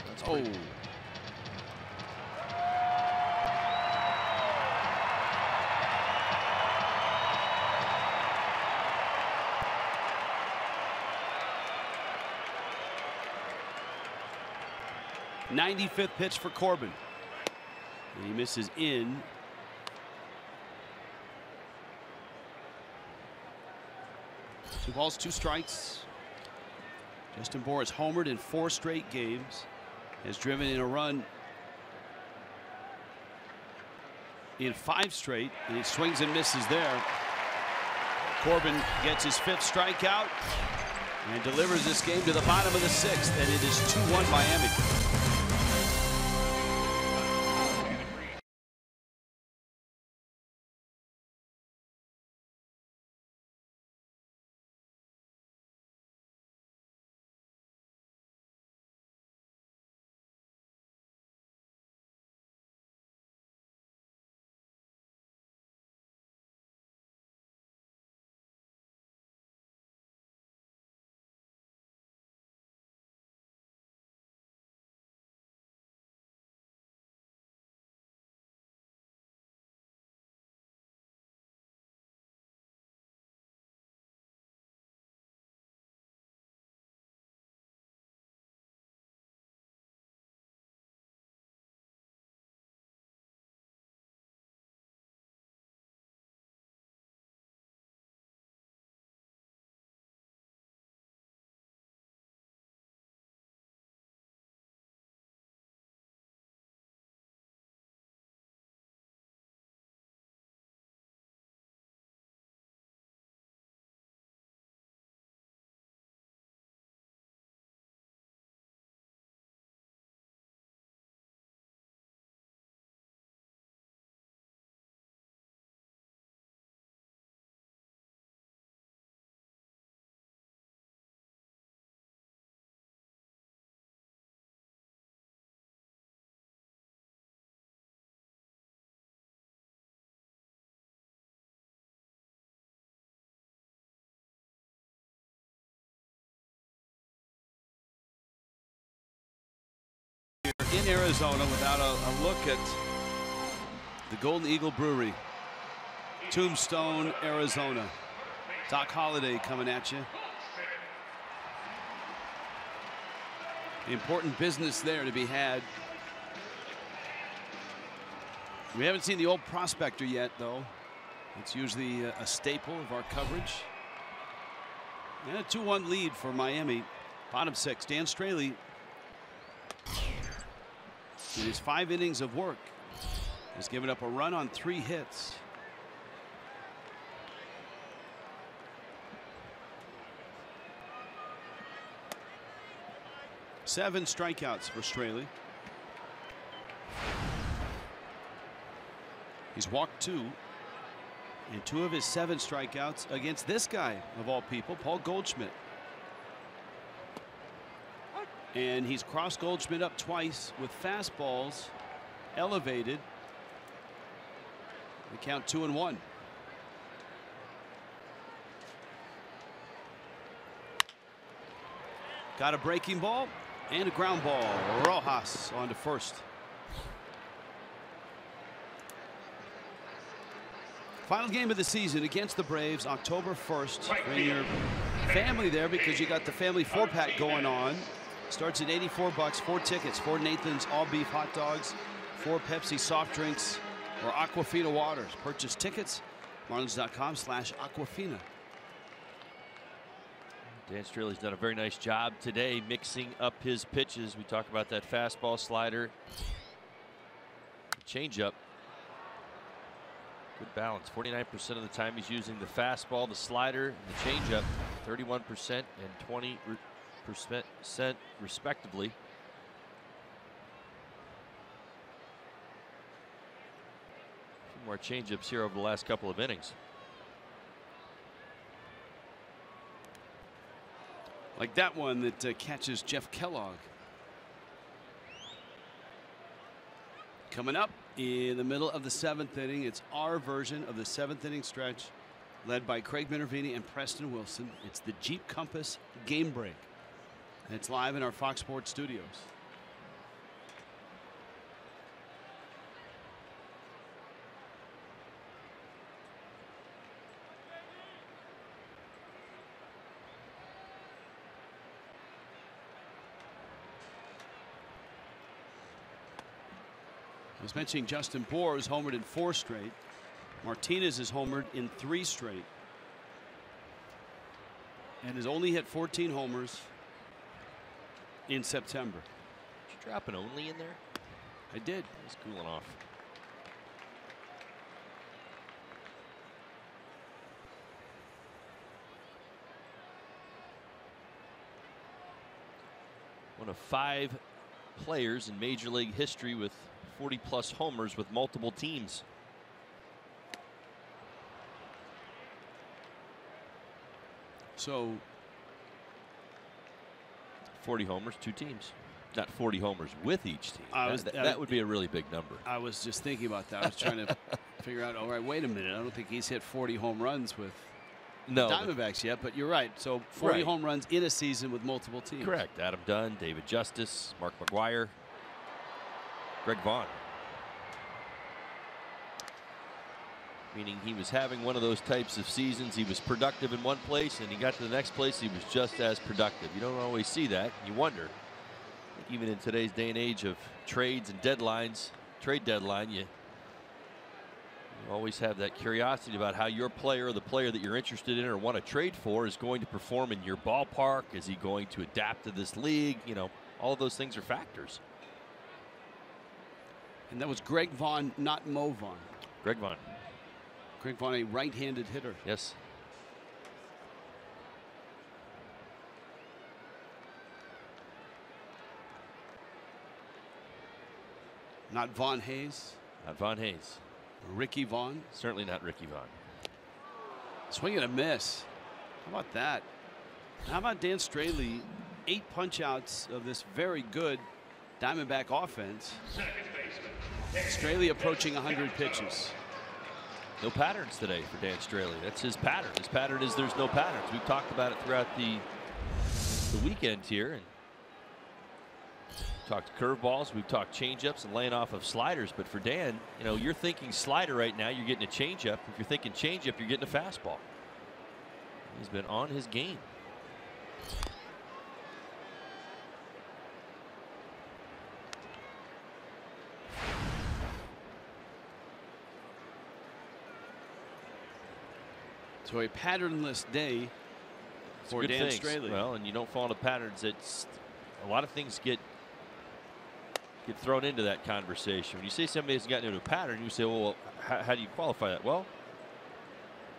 That's oh. '95th pitch for Corbin. And he misses in. Two balls, two strikes. Justin Bour has homered in 4 straight games. Has driven in a run in 5 straight. And he swings and misses there. Corbin gets his 5th strikeout and delivers this game to the bottom of the 6th. And it is 2-1 Miami. in Arizona without a look at the Golden Eagle Brewery. Tombstone, Arizona. Doc Holliday coming at you. Important business there to be had. We haven't seen the old prospector yet, though. It's usually a staple of our coverage. And a 2-1 lead for Miami. Bottom 6. Dan Straley, in his 5 innings of work, has given up a run on 3 hits. Seven strikeouts for Straley. He's walked 2. And 2 of his 7 strikeouts against this guy, of all people, Paul Goldschmidt. And he's crossed Goldschmidt up twice with fastballs elevated. The count 2-1. Got a breaking ball and a ground ball. Rojas on to first. Final game of the season against the Braves, October 1st. Bring your family there because you got the family 4-pack going on. Starts at $84. 4 tickets, 4 Nathan's all beef hot dogs, 4 Pepsi soft drinks, or Aquafina waters. Purchase tickets, marlins.com/Aquafina. Dan Straley's done a very nice job today mixing up his pitches. We talked about that fastball, slider, changeup. Good balance. 49% of the time he's using the fastball, the slider, and the changeup. 31% and 20% respectively. A few more changeups here over the last couple of innings. Like that one that catches Jeff Kellogg. Coming up in the middle of the 7th inning, it's our version of the 7th inning stretch, led by Craig Minervini and Preston Wilson. It's the Jeep Compass Game Break. And it's live in our Fox Sports studios. I was mentioning Justin Bour is homered in 4 straight. Martinez is homered in 3 straight. And has only hit 14 homers in September. Did you drop an only in there? I did. He's cooling off. One of 5 players in Major League history with 40+ homers with multiple teams. So 40 homers, 2 teams. Not 40 homers with each team. That would be a really big number. I was just thinking about that. I was trying to figure out, all right, wait a minute. I don't think he's hit 40 home runs with the Diamondbacks yet, but you're right. So 40 home runs in a season with multiple teams. Correct. Adam Dunn, David Justice, Mark McGwire, Greg Vaughn. Meaning he was having one of those types of seasons. He was productive in one place, and he got to the next place, he was just as productive. You don't always see that. You wonder. Even in today's day and age of trades and deadlines, trade deadline, you always have that curiosity about how your player or the player that you're interested in or want to trade for is going to perform in your ballpark. Is he going to adapt to this league? You know, all of those things are factors. And that was Greg Vaughn, not Mo Vaughn. Greg Vaughn. Greg Vaughn, a right-handed hitter. Yes. Not Vaughn Hayes. Not Vaughn Hayes. Ricky Vaughn. Certainly not Ricky Vaughn. Swing and a miss. How about that? How about Dan Straley? 8 punch-outs of this very good Diamondback offense. Straley approaching 100 pitches. No patterns today for Dan Straley. That's his pattern. His pattern is there's no patterns. We've talked about it throughout the weekend here. And talked curveballs, we've talked changeups and laying off of sliders. But for Dan, you know, you're thinking slider right now, you're getting a changeup. If you're thinking changeup, you're getting a fastball. He's been on his game. So a patternless day for Dan Straley. Well, and you don't fall into patterns. It's a lot of things get thrown into that conversation. When you say somebody has gotten into a pattern, you say, well, how do you qualify that? Well,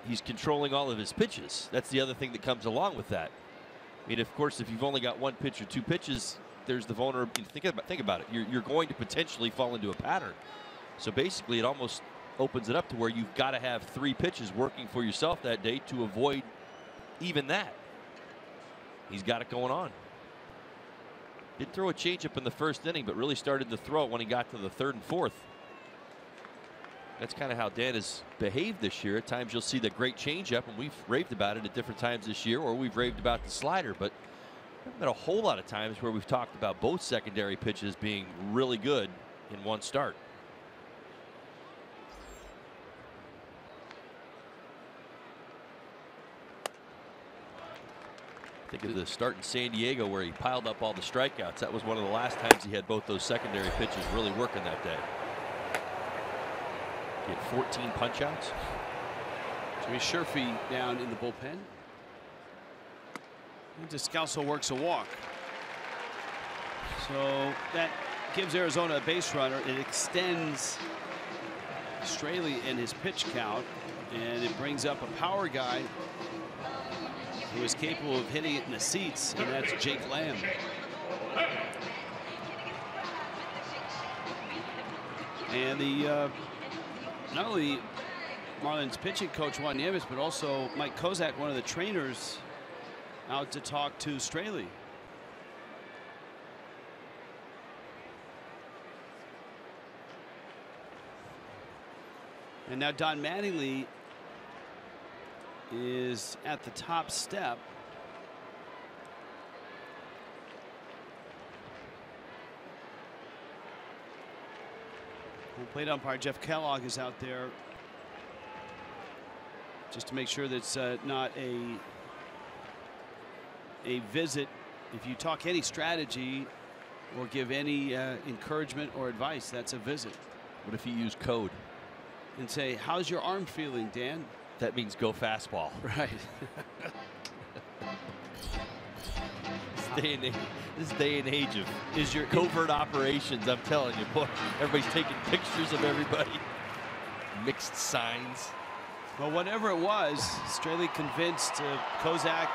he's controlling all of his pitches. That's the other thing that comes along with that. I mean, of course, if you've only got one pitch or two pitches, there's the vulnerability. Think about it. You're going to potentially fall into a pattern. So basically, it almost opens it up to where you've got to have 3 pitches working for yourself that day to avoid even that. He's got it going on. Did throw a changeup in the first inning, but really started to throw it when he got to the 3rd and 4th. That's kind of how Dan has behaved this year. At times you'll see the great changeup, and we've raved about it at different times this year, or we've raved about the slider. But there have been a whole lot of times where we've talked about both secondary pitches being really good in one start. Think of the start in San Diego where he piled up all the strikeouts. That was one of the last times he had both those secondary pitches really working that day. He had 14 punch-outs. Jimmy Sherfy down in the bullpen. And Descalso works a walk. So that gives Arizona a base runner. It extends Straley in his pitch count, and it brings up a power guy who is capable of hitting it in the seats, and that's Jake Lamb. And the not only Marlins pitching coach Juan Nieves, but also Mike Kozak, one of the trainers, out to talk to Straley. And now Don Mattingly is at the top step. Plate umpire Jeff Kellogg is out there just to make sure that's not a visit. If you talk any strategy or give any encouragement or advice, that's a visit. What if you use code and say, how's your arm feeling, Dan? That means go fastball. Right. This day and age of your covert operations, I'm telling you, boy, everybody's taking pictures of everybody. Mixed signs. Well, whatever it was, Straley convinced Kozak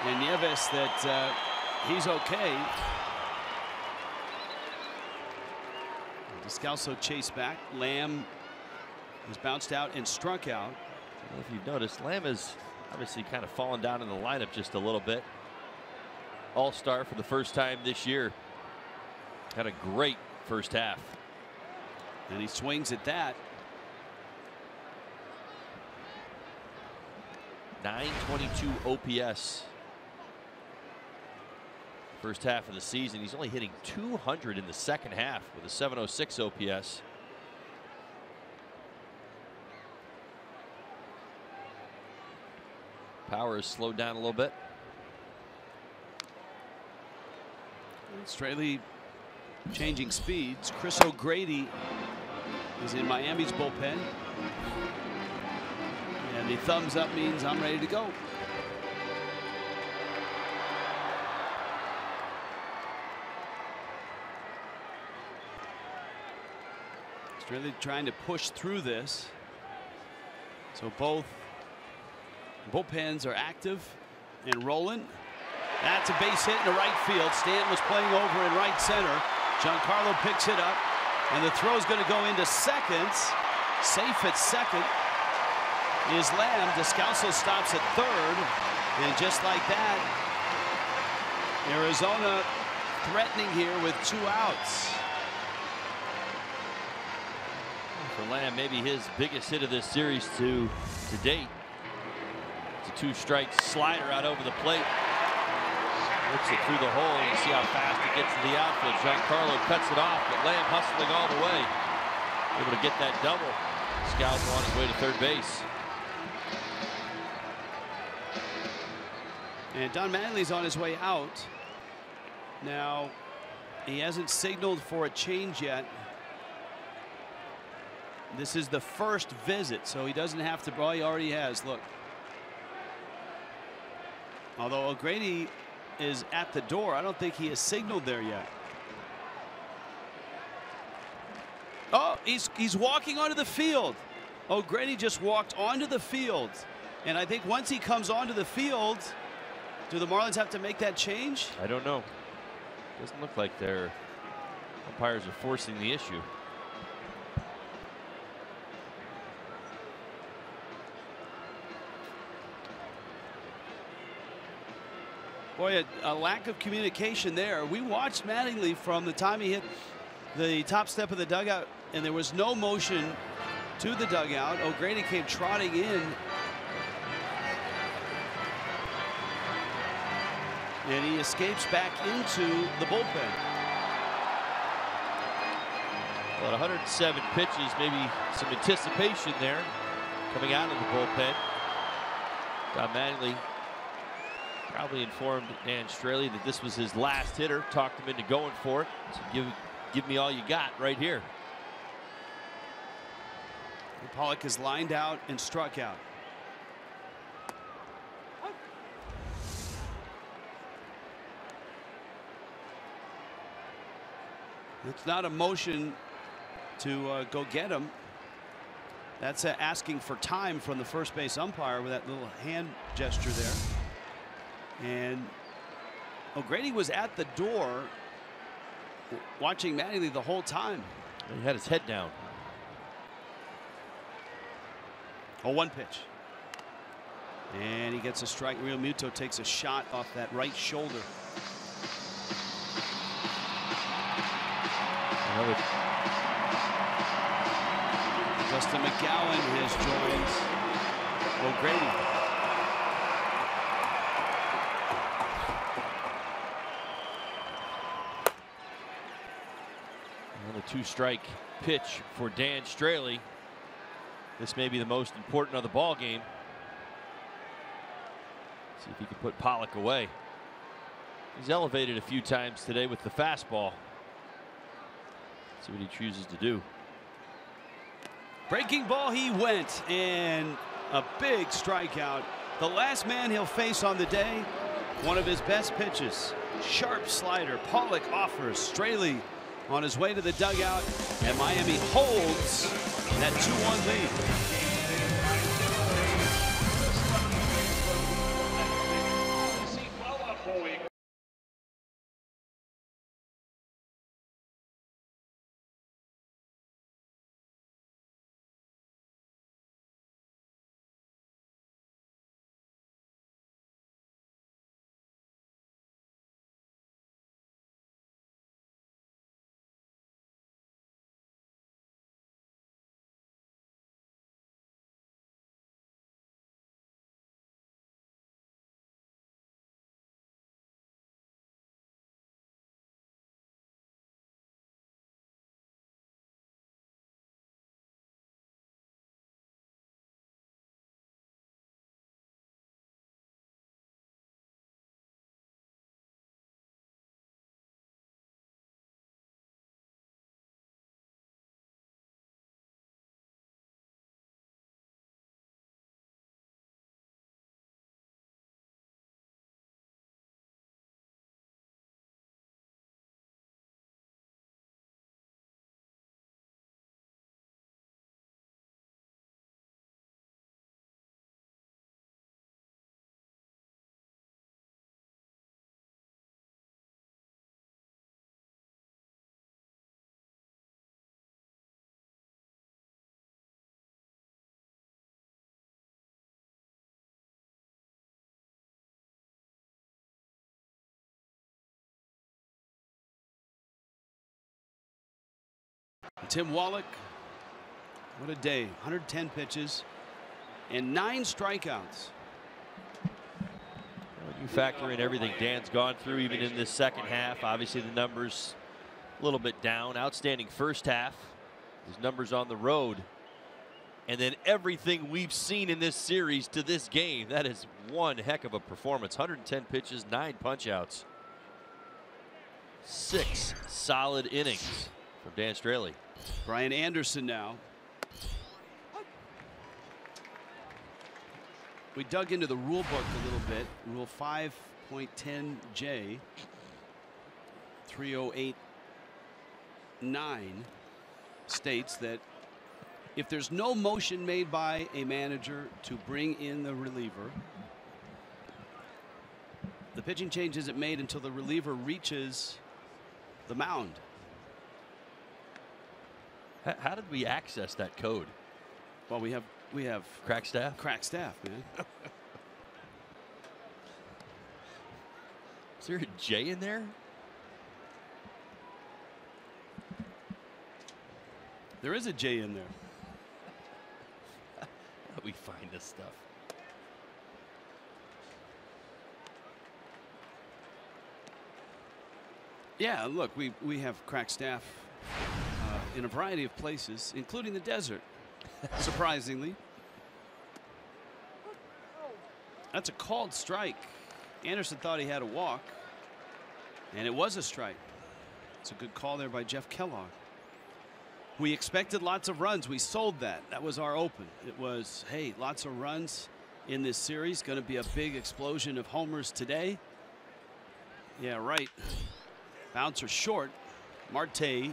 and Nieves that he's okay. Descalso chased back. Lamb was bounced out and struck out. Well, if you've noticed, Lamb has obviously kind of fallen down in the lineup just a little bit. All-star for the first time this year. Had a great first half. And he swings at that. 922 OPS. First half of the season. He's only hitting 200 in the second half with a 706 OPS. Power has slowed down a little bit. Straley changing speeds. Chris O'Grady is in Miami's bullpen. And the thumbs up means I'm ready to go. Straley trying to push through this. So both bullpens are active and rolling. That's a base hit in the right field. Stanton was playing over in right center. Giancarlo picks it up, and the throw is going to go into second. Safe at second is Lamb. Descalso stops at third, and just like that, Arizona threatening here with 2 outs. For Lamb, maybe his biggest hit of this series to date. It's a 2-strike slider out over the plate. Hits it through the hole. You see how fast it gets to the outfield. Giancarlo cuts it off, but Lamb hustling all the way. Able to get that double. Scalzo on his way to third base. And Don Mattingly's on his way out. Now, he hasn't signaled for a change yet. This is the first visit, so he doesn't have to. Well, he already has. Look. Although O'Grady is at the door, I don't think he has signaled there yet. Oh, he's walking onto the field. O'Grady just walked onto the field. And I think once he comes onto the field, do the Marlins have to make that change? I don't know. Doesn't look like their umpires are forcing the issue. Boy, a lack of communication there. We watched Mattingly from the time he hit the top step of the dugout, and there was no motion to the dugout. O'Grady came trotting in. And he escapes back into the bullpen. Well, 107 pitches, maybe some anticipation there coming out of the bullpen. Don Mattingly probably informed Dan Straley that this was his last hitter, talked him into going for it. So give me all you got right here. And Pollock is lined out and struck out. It's not a motion to go get him. That's asking for time from the first base umpire with that little hand gesture there. And O'Grady was at the door watching Mattingly the whole time. He had his head down. Oh, one pitch. And he gets a strike. Real Muto takes a shot off that right shoulder. Justin McGowan has joined O'Grady. Another two-strike pitch for Dan Straley. This may be the most important of the ball game. See if he can put Pollock away. He's elevated a few times today with the fastball. See what he chooses to do. Breaking ball, he went, and a big strikeout. The last man he'll face on the day, one of his best pitches. Sharp slider. Pollock offers. Straley on his way to the dugout, and Miami holds that 2-1 lead. Tim Wallach, what a day. 110 pitches and 9 strikeouts. Well, You factor in everything Dan's gone through, even in this second half. Obviously, the numbers a little bit down. Outstanding first half. His numbers on the road. And then everything we've seen in this series to this game. That is one heck of a performance. 110 pitches, 9 punch-outs. 6 solid innings from Dan Straley. Brian Anderson now. We dug into the rule book a little bit. Rule 5.10J 3089 states that if there's no motion made by a manager to bring in the reliever, the pitching change isn't made until the reliever reaches the mound. How did we access that code? Well, we have crack staff. Crack staff, man. Is there a J in there? There is a J in there. How do we find this stuff? Yeah, look, we have crack staff in a variety of places, including the desert. Surprisingly. That's a called strike. Anderson thought he had a walk, and it was a strike. It's a good call there by Jeff Kellogg. We expected lots of runs. We sold that. That was our open. It was, hey, lots of runs in this series. Going to be a big explosion of homers today. Yeah, right. Bouncer short. Marte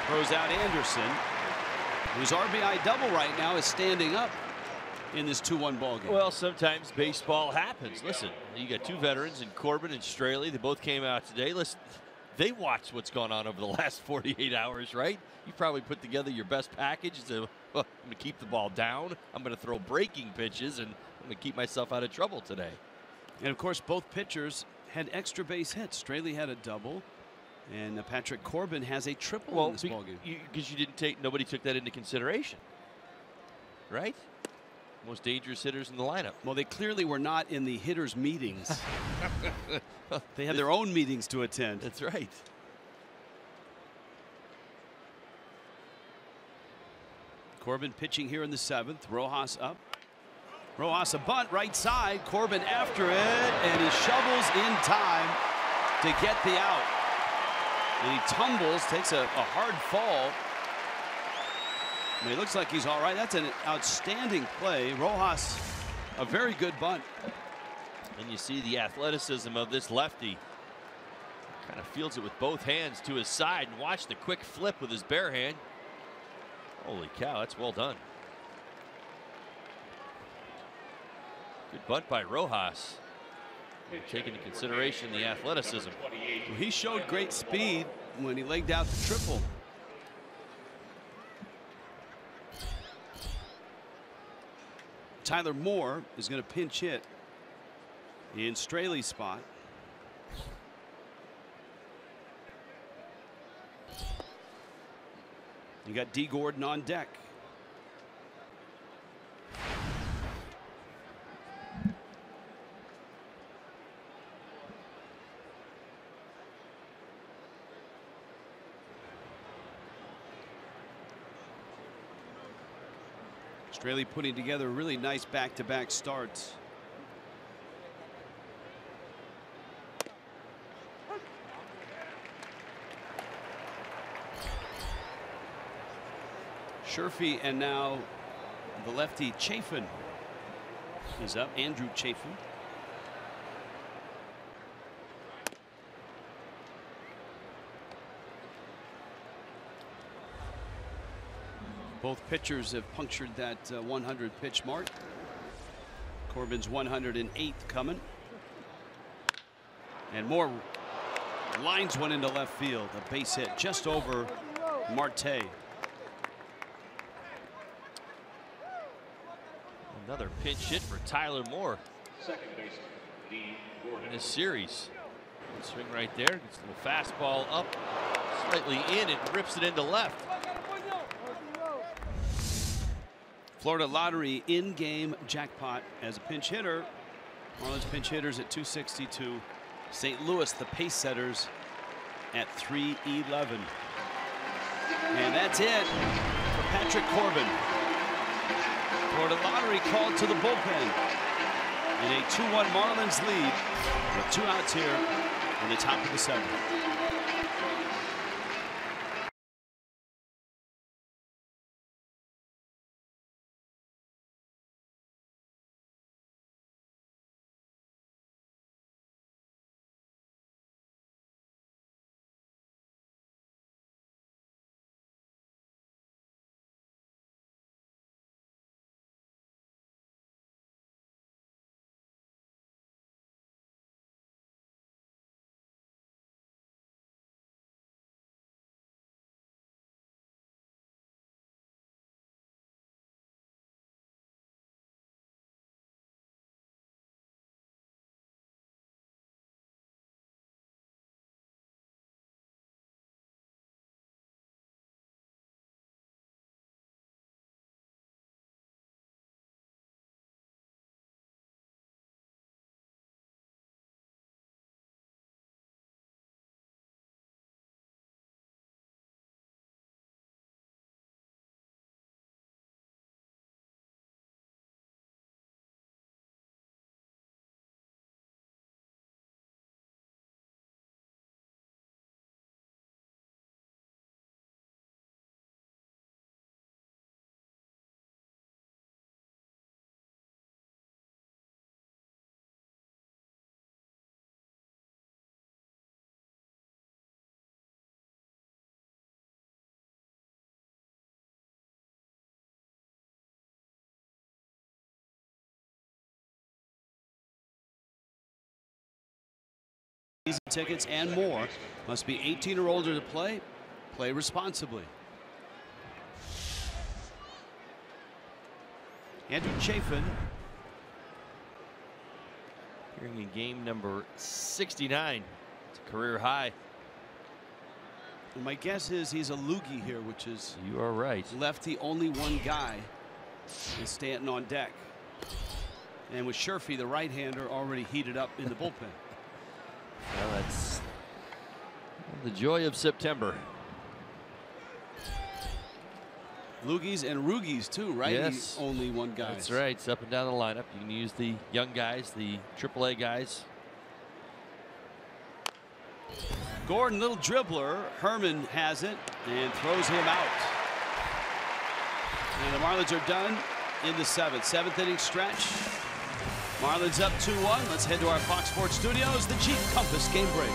throws out Anderson, whose RBI double right now is standing up in this 2-1 ball game. Well, sometimes baseball happens. Listen, you got 2 veterans in Corbin and Straley. They both came out today. Listen, they watched what's gone on over the last 48 hours, right? You probably put together your best package. So, well, I'm going to keep the ball down. I'm going to throw breaking pitches, and I'm going to keep myself out of trouble today. And of course, both pitchers had extra base hits. Straley had a double, and Patrick Corbin has a triple in this ballgame. Because nobody took that into consideration, right? Most dangerous hitters in the lineup. Well, they clearly were not in the hitters' meetings. They had their own meetings to attend. That's right. Corbin pitching here in the 7th. Rojas up. Rojas a bunt right side. Corbin after it, and he shovels in time to get the out. And he tumbles, takes a hard fall. And he looks like he's all right. That's an outstanding play. Rojas, a very good bunt. And you see the athleticism of this lefty. Kind of fields it with both hands to his side, and watch the quick flip with his bare hand. Holy cow, that's well done. Good bunt by Rojas. Take into consideration the athleticism. Well, he showed great speed when he legged out the triple. Tyler Moore is going to pinch hit in Straley's spot. You got D. Gordon on deck. Straley putting together really nice back-to-back starts. Sherfy, and now the lefty Chafin is up. Andrew Chafin. Both pitchers have punctured that 100 pitch mark. Corbin's 108th coming. And Moore lines one into left field. A base hit just over Marte. Another pinch hit for Tyler Moore in this series. Good swing right there. Gets a little fastball up, slightly in, and rips it into left. Florida Lottery in-game jackpot as a pinch hitter. Marlins pinch hitters at 262. St. Louis, the pace setters, at 311. And that's it for Patrick Corbin. Florida Lottery called to the bullpen. In a 2-1 Marlins lead with 2 outs here in the top of the 7th. Season tickets and more. Must be 18 or older to play. Play responsibly. Andrew Chafin. Appearing in game number 69. It's a career high. And my guess is he's a loogie here, which is You are right. lefty only one guy is Stanton on deck. And with Sherfy, the right-hander, already heated up in the bullpen. Well, that's the joy of September. Loogies and Roogies too, right? Yes. Only one guy. That's right. It's up and down the lineup. You can use the young guys, the AAA guys. Gordon, little dribbler. Herman has it and throws him out. And the Marlins are done in the 7th. 7th inning stretch. Marlins up 2-1. Let's head to our Fox Sports Studios. The Jeep Compass game break.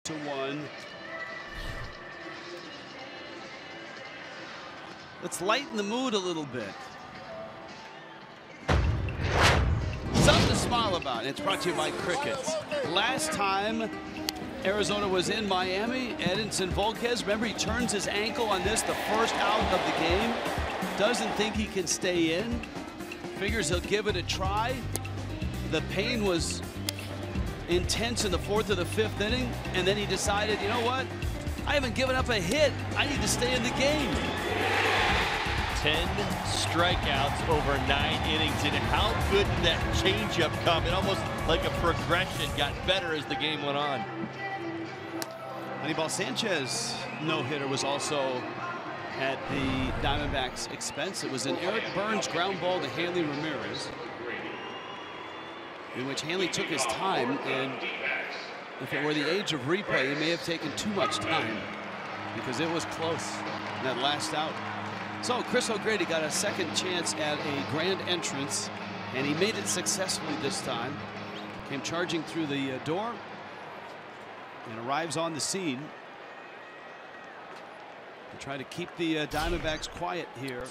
2-1. Let's lighten the mood a little bit. Something to smile about. It's brought to you by Crickets. Last time Arizona was in Miami, Edinson Volquez, remember, he turns his ankle on this, the first out of the game. Doesn't think he can stay in. Figures he'll give it a try. The pain was intense in the 4th or the 5th inning, and then he decided, you know what? I haven't given up a hit. I need to stay in the game. 10 strikeouts over 9 innings. And how good did that changeup come? It almost like a progression got better as the game went on. Anibal Sanchez no-hitter was also at the Diamondbacks' expense. It was an Eric Burns ground ball to Hanley Ramirez, in which Hanley took his time, and if it were the age of replay, it may have taken too much time because it was close in that last out. So Chris O'Grady got a second chance at a grand entrance, and he made it successfully this time. Came charging through the door and arrives on the scene to try to keep the Diamondbacks quiet here.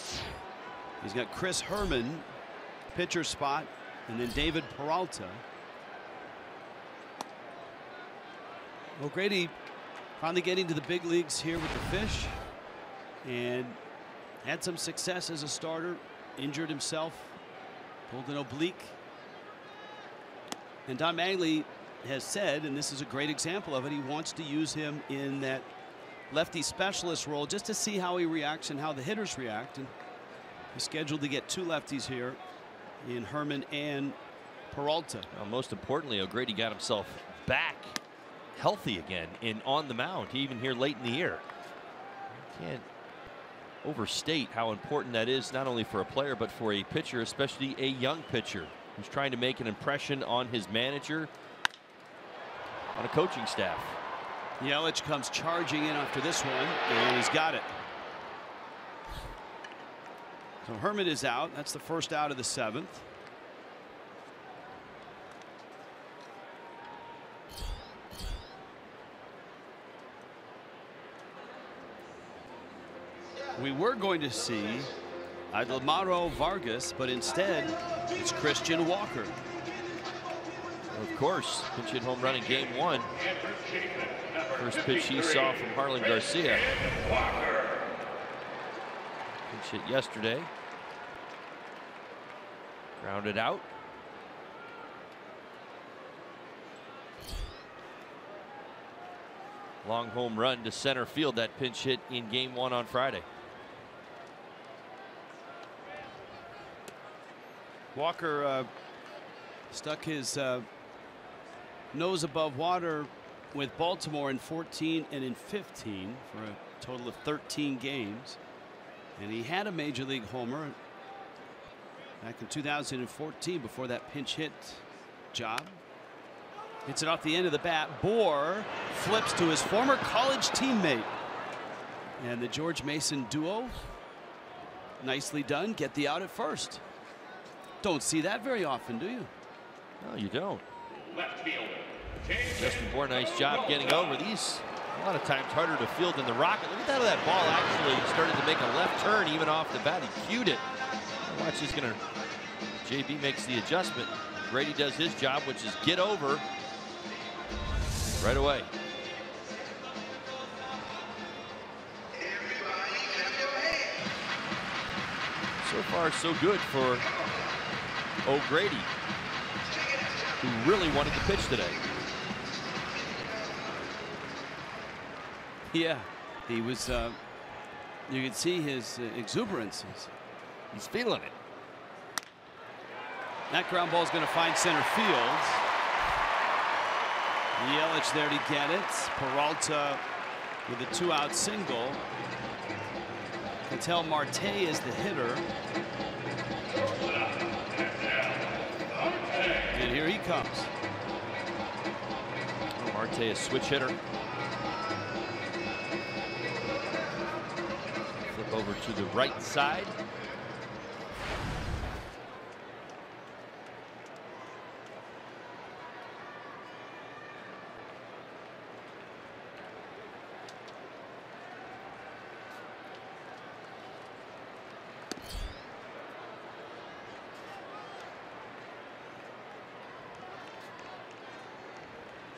He's got Chris Herman, pitcher spot, and then David Peralta. O'Grady finally getting to the big leagues here with the Fish, and had some success as a starter. Injured himself, pulled an oblique. And Don Mattingly has said, and this is a great example of it, he wants to use him in that lefty specialist role just to see how he reacts and how the hitters react. And he's scheduled to get 2 lefties here in Herman and Peralta. Well, most importantly, O'Grady got himself back healthy again and on the mound, even here late in the year. Can't overstate how important that is, not only for a player but for a pitcher, especially a young pitcher who's trying to make an impression on his manager, on a coaching staff. Yelich comes charging in after this one, and he's got it. So Herman is out. That's the first out of the 7th. We were going to see Adalmaro Vargas, but instead it's Christian Walker. Of course, pinch hit home run in game 1. First pitch he saw from Harlan Garcia. Pinch hit yesterday. Grounded out. Long home run to center field, that pinch hit in game 1 on Friday. Walker stuck his nose above water with Baltimore in 14 and in 15 for a total of 13 games. And he had a major league homer back in 2014 before that pinch hit job. Hits it off the end of the bat. Bohr flips to his former college teammate. And the George Mason duo, nicely done, get the out at first. Don't see that very often, do you? No, you don't. Justin Bohr, nice job getting over these. A lot of times harder to field than the Rocket. Look at that, that ball actually started to make a left turn even off the bat. He cued it. Watch, he's gonna. JB makes the adjustment. Grady does his job, which is get over right away. So far, so good for O'Grady, who really wanted to pitch today. Yeah, he was. You could see his exuberance. He's feeling it. That ground ball is going to find center field. Yelich there to get it. Peralta with a 2-out single. Ketel Marte is the hitter. And here he comes. Marte, a switch hitter. Flip over to the right side.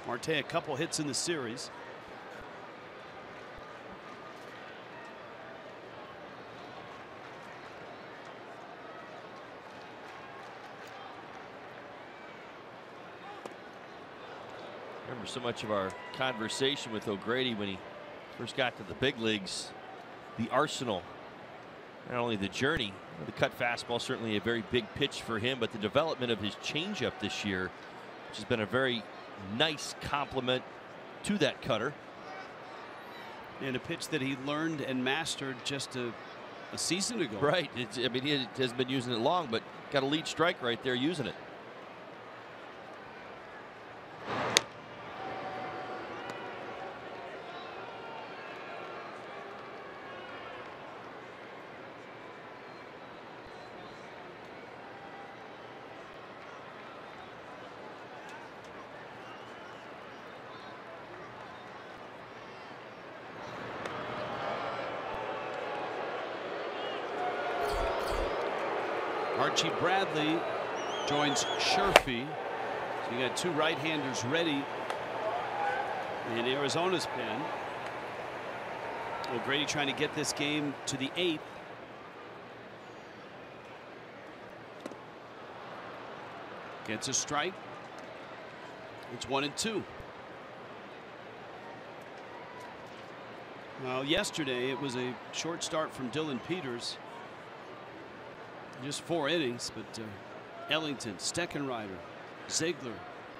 Marte a couple hits in the series. Remember so much of our conversation with O'Grady when he first got to the big leagues, the arsenal, not only the journey, the cut fastball, certainly a very big pitch for him, but the development of his changeup this year, which has been a very nice complement to that cutter. And a pitch that he learned and mastered just a season ago. Right. I mean, he hasn't been using it long, but got a lead strike right there using it. Archie Bradley joins Sherfy. So you got two right-handers ready in Arizona's pen. O'Grady trying to get this game to the 8th. Gets a strike. It's 1-2. Well, yesterday it was a short start from Dylan Peters. Just 4 innings, but Ellington, Steckenrider, Ziegler,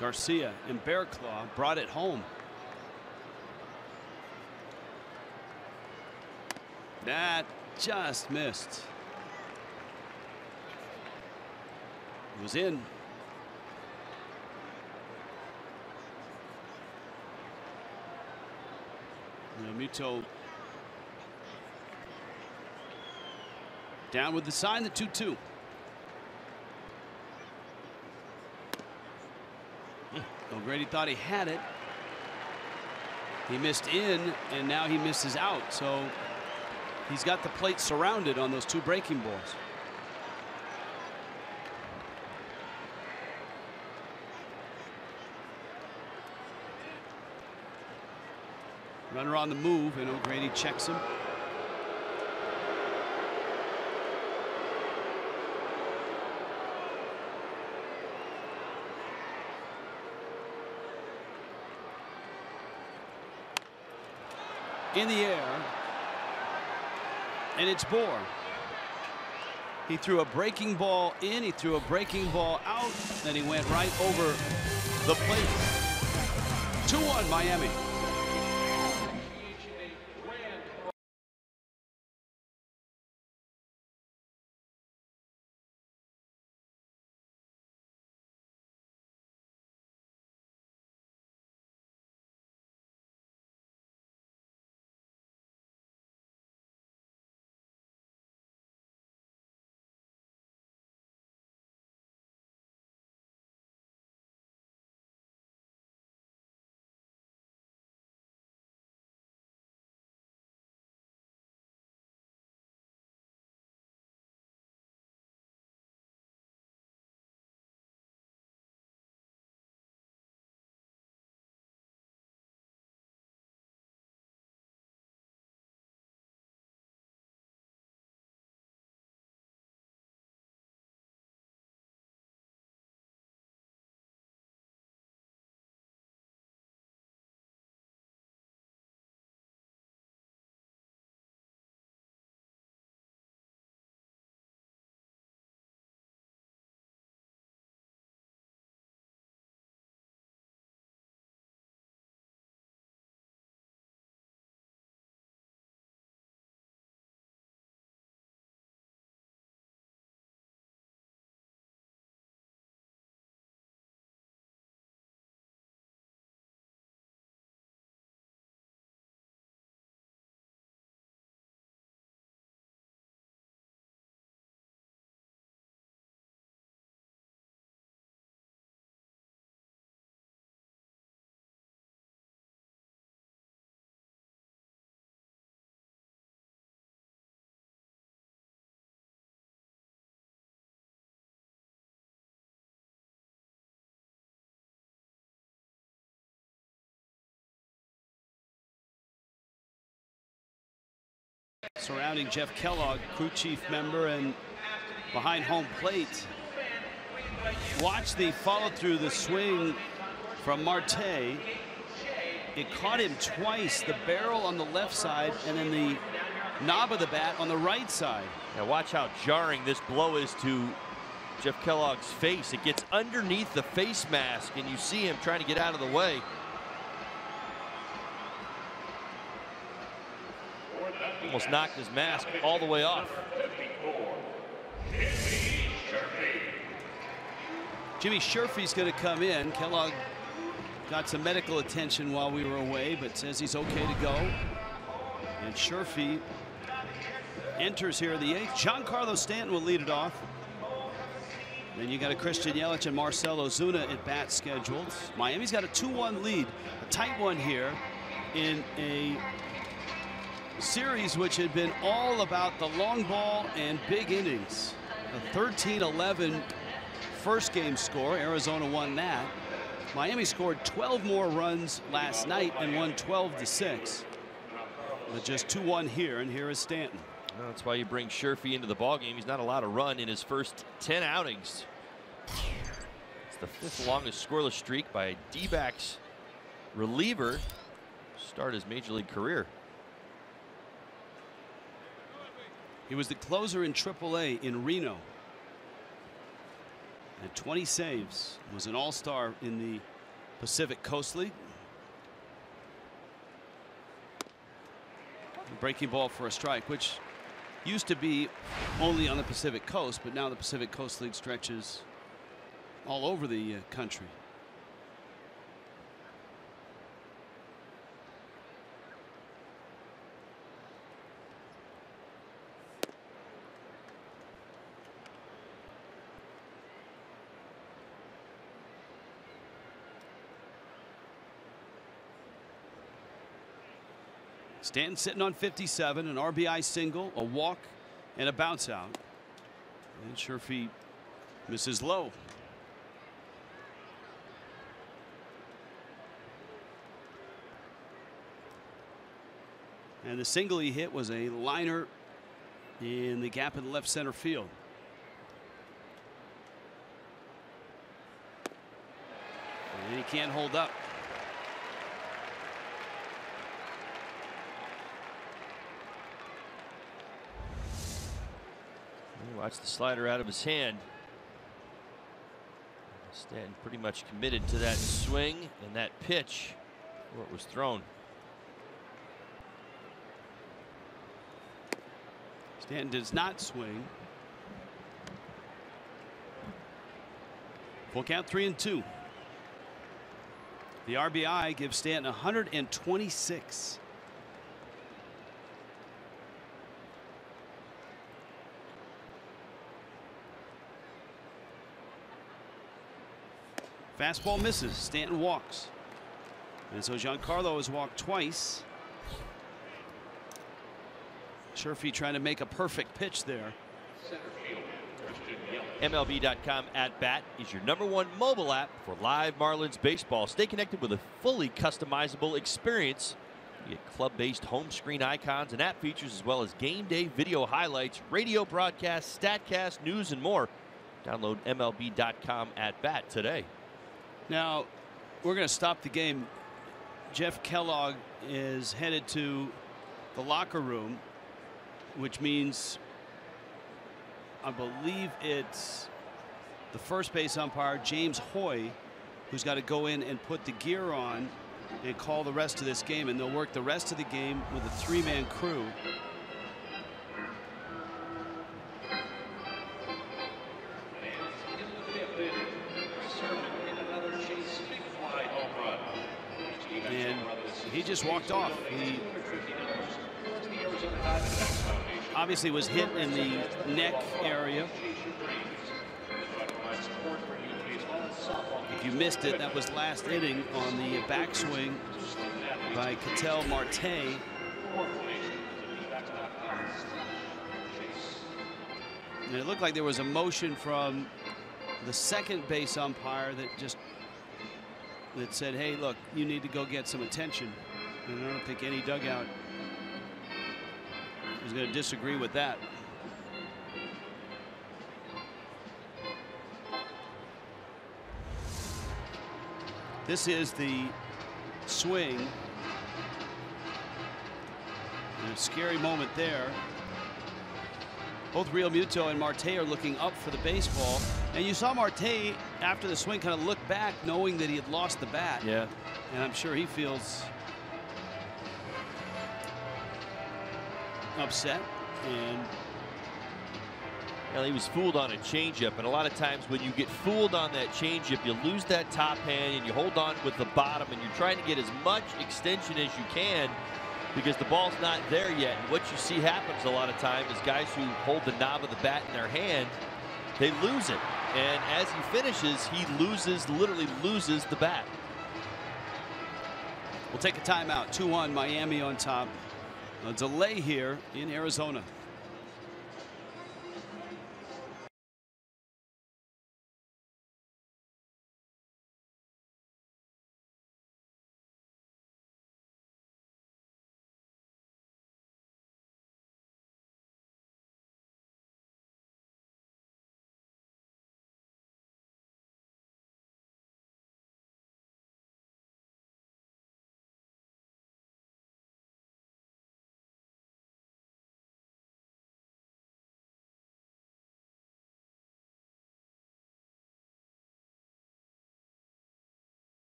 Garcia, and Bearclaw brought it home. That just missed. It was in. Muto down with the sign, the 2-2. O'Grady thought he had it. He missed in, and now he misses out. So he's got the plate surrounded on those 2 breaking balls. Runner on the move, and O'Grady checks him. In the air, and it's Bohr. He threw a breaking ball in, he threw a breaking ball out, then he went right over the plate. 2-1 Miami. surrounding Jeff Kellogg, crew chief member, and behind home plate. Watch the follow through the swing from Marte. It caught him twice, the barrel on the left side and then the knob of the bat on the right side. Now watch how jarring this blow is to Jeff Kellogg's face. It gets underneath the face mask and you see him trying to get out of the way. Almost knocked his mask all the way off. Jimmy Sherfy's going to come in. Kellogg got some medical attention while we were away, but says he's okay to go. And Sherfy enters here in the 8th. Giancarlo Stanton will lead it off. Then you got a Christian Yelich and Marcell Ozuna at bat scheduled. Miami's got a 2-1 lead, a tight one here in a series which had been all about the long ball and big innings. A 13-11 first game score. Arizona won that. Miami scored 12 more runs last night and won 12-6. But just 2-1 here, and here is Stanton. Well, that's why you bring Sherfy into the ballgame. He's not allowed to run in his first 10 outings. It's the 5th longest scoreless streak by a D-backs reliever to start his major league career. He was the closer in AAA in Reno. And 20 saves. Was an all-star in the Pacific Coast League. Breaking ball for a strike, which used to be only on the Pacific Coast, but now the Pacific Coast League stretches all over the country. Stanton sitting on 57, an RBI single, a walk, and a bounce out. And Sherfy misses low. And the single he hit was a liner in the gap in left center field. And he can't hold up. Watch the slider out of his hand. Stanton pretty much committed to that swing and that pitch where it was thrown. Stanton does not swing. Full count, 3-2. The RBI gives Stanton 126. Fastball misses. Stanton walks. And so Giancarlo has walked twice. Sherfy trying to make a perfect pitch there. MLB.com at bat is your #1 mobile app for live Marlins baseball. Stay connected with a fully customizable experience. You get club-based home screen icons and app features, as well as game day video highlights, radio broadcasts, StatCast, news, and more. Download MLB.com at bat today. Now we're going to stop the game. Jeff Kellogg is headed to the locker room, which means I believe it's the first base umpire, James Hoy, who's got to go in and put the gear on and call the rest of this game, and they'll work the rest of the game with a 3-man crew. And he just walked off. He obviously was hit in the neck area. If you missed it, that was last inning on the backswing by Ketel Marte. And it looked like there was a motion from the second base umpire that said, hey, look, you need to go get some attention. And I don't think any dugout Who's going to disagree with that? This is the swing. And a scary moment there. Both Real Muto and Marte are looking up for the baseball. And you saw Marte after the swing kind of look back knowing that he had lost the bat. Yeah. And I'm sure he feels upset. And well, he was fooled on a changeup, and a lot of times when you get fooled on that changeup, you lose that top hand and you hold on with the bottom, and you're trying to get as much extension as you can because the ball's not there yet. And what you see happens a lot of times is guys who hold the knob of the bat in their hand, they lose it. And as he finishes, he literally loses the bat. We'll take a timeout. 2-1, Miami on top. A delay here in Arizona.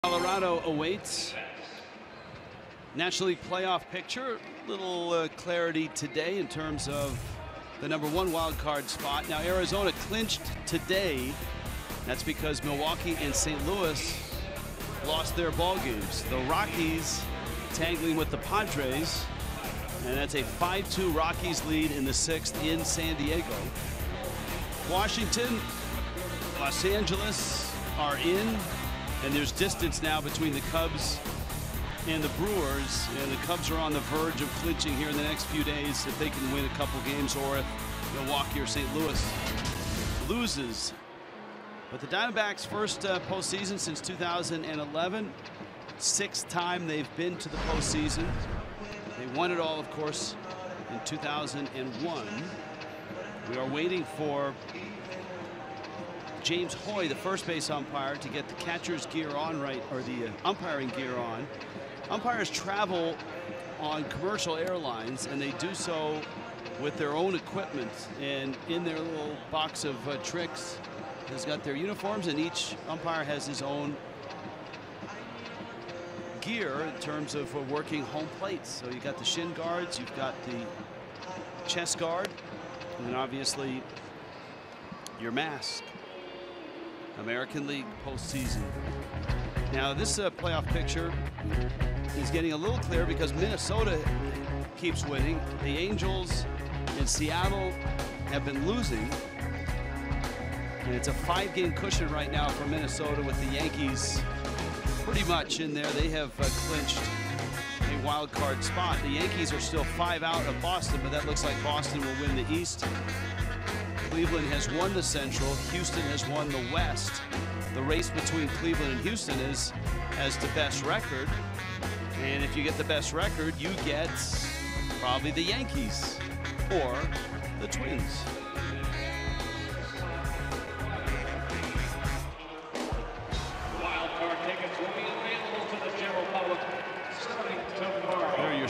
Colorado awaits National League playoff picture. Little clarity today in terms of the #1 wild card spot. Now Arizona clinched today. That's because Milwaukee and St. Louis lost their ball games. The Rockies tangling with the Padres, and that's a 5-2 Rockies lead in the 6th in San Diego. Washington, Los Angeles are in. And there's distance now between the Cubs and the Brewers, and the Cubs are on the verge of clinching here in the next few days if they can win a couple games, or if Milwaukee or St. Louis loses. But the Diamondbacks' first postseason since 2011, 6th time they've been to the postseason. They won it all, of course, in 2001. We are waiting for James Hoy, the first base umpire, to get the catcher's gear on right, or the umpiring gear on. Umpires travel on commercial airlines, and they do so with their own equipment, and in their little box of tricks has got their uniforms, and each umpire has his own gear in terms of working home plates. So you've got the shin guards, you've got the chest guard, and then obviously your mask. American League postseason. Now this playoff picture is getting a little clearer because Minnesota keeps winning. The Angels in Seattle have been losing, and it's a 5-game cushion right now for Minnesota, with the Yankees pretty much in there. They have clinched a wild card spot. The Yankees are still 5 out of Boston, but that looks like Boston will win the East. Cleveland has won the Central. Houston has won the West. The race between Cleveland and Houston has the best record. And if you get the best record, you get probably the Yankees or the Twins.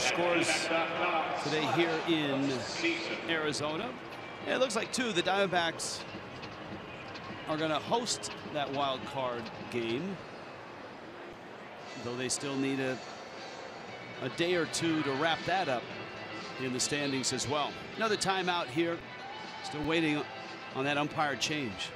scores today here in Arizona. And it looks like, too, the Diamondbacks are going to host that wild card game, though they still need a day or two to wrap that up in the standings as well. Another timeout here. Still waiting on that umpire change.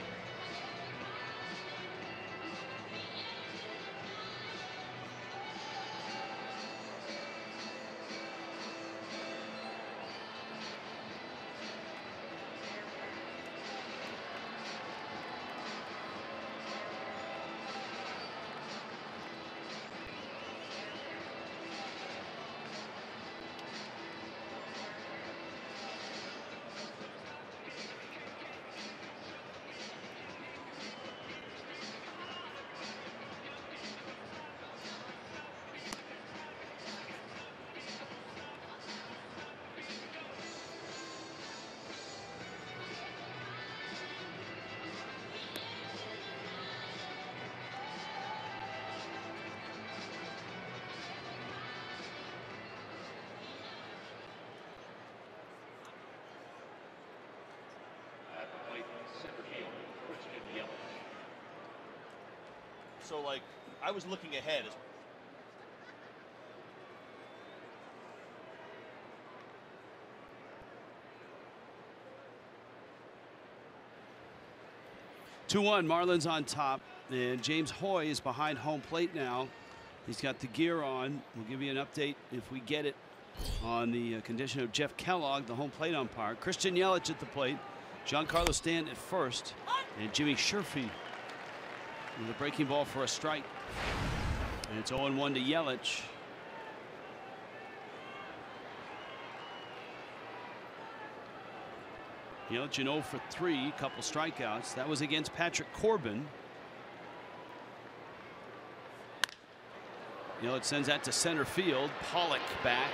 So, like, I was looking ahead. 2-1, Marlins on top, and James Hoy is behind home plate now. He's got the gear on. We'll give you an update if we get it on the condition of Jeff Kellogg, the home plate umpire. Christian Yelich at the plate. Giancarlo Stanton at first, and Jimmy Sherfy with a breaking ball for a strike. And it's 0-1 to Yelich. Yelich in 0 for 3, couple strikeouts. That was against Patrick Corbin. Yelich sends that to center field. Pollock back,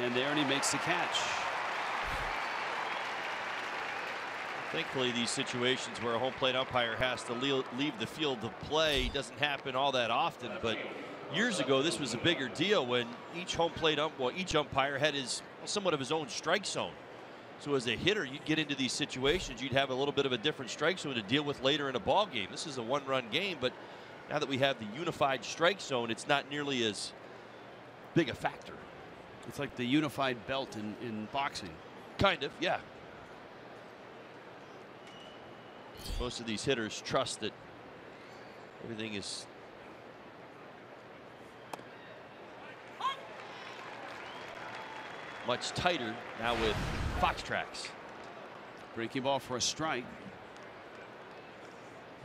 and there, and he makes the catch. Thankfully, these situations where a home plate umpire has to leave the field of play doesn't happen all that often. But years ago, this was a bigger deal when each home plate each umpire had somewhat of his own strike zone. So as a hitter, you'd get into these situations, you'd have a little bit of a different strike zone to deal with later in a ball game. This is a one-run game, but now that we have the unified strike zone, it's not nearly as big a factor. It's like the unified belt in boxing. Kind of, yeah. Most of these hitters trust that everything is much tighter now with Fox tracks. Breaking ball for a strike.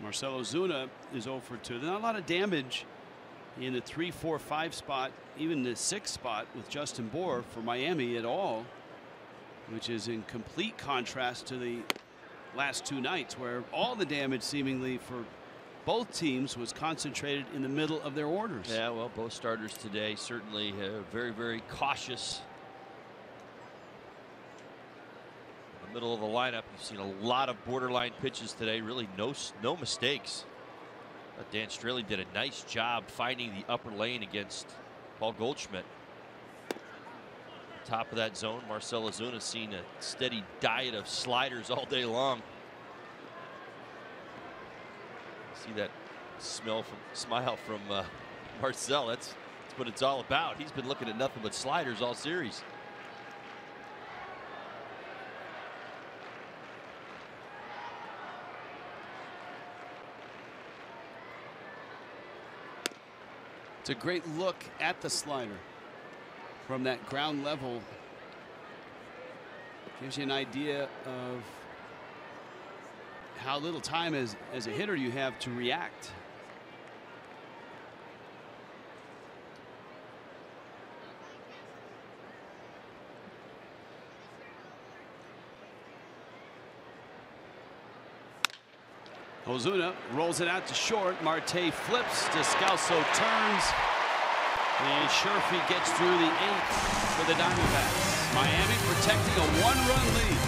Marcell Ozuna is 0 for 2. There's not a lot of damage in the 3, 4, 5 spot, even the 6 spot with Justin Bour for Miami at all, which is in complete contrast to the last 2 nights where all the damage seemingly for both teams was concentrated in the middle of their orders. Yeah, well, both starters today certainly very, very cautious. In the middle of the lineup, you've seen a lot of borderline pitches today. Really no mistakes. Dan Straley did a nice job finding the upper lane against Paul Goldschmidt. Top of that zone, Marcell Ozuna seen a steady diet of sliders all day long. See that smile from Marcell. That's what it's all about. He's been looking at nothing but sliders all series. It's a great look at the slider from that ground level. Gives you an idea of how little time as a hitter you have to react. Ozuna rolls it out to short. Marte flips. Descalso turns. And Sherfy gets through the 8th for the Diamondbacks. Miami protecting a 1-run lead.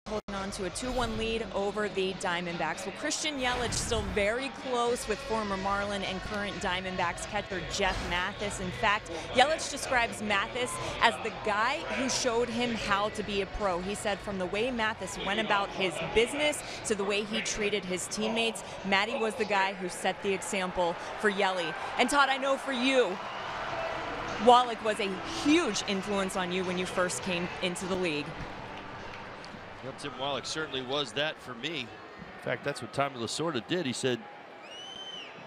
Holding on to a 2-1 lead over the Diamondbacks. Well, Christian Yelich still very close with former Marlin and current Diamondbacks catcher Jeff Mathis. In fact, Yelich describes Mathis as the guy who showed him how to be a pro. He said from the way Mathis went about his business to the way he treated his teammates, Matty was the guy who set the example for Yelly. And Todd, I know for you, Wallach was a huge influence on you when you first came into the league. Well, Tim Wallach certainly was that for me. In fact, that's what Tommy Lasorda did. He said,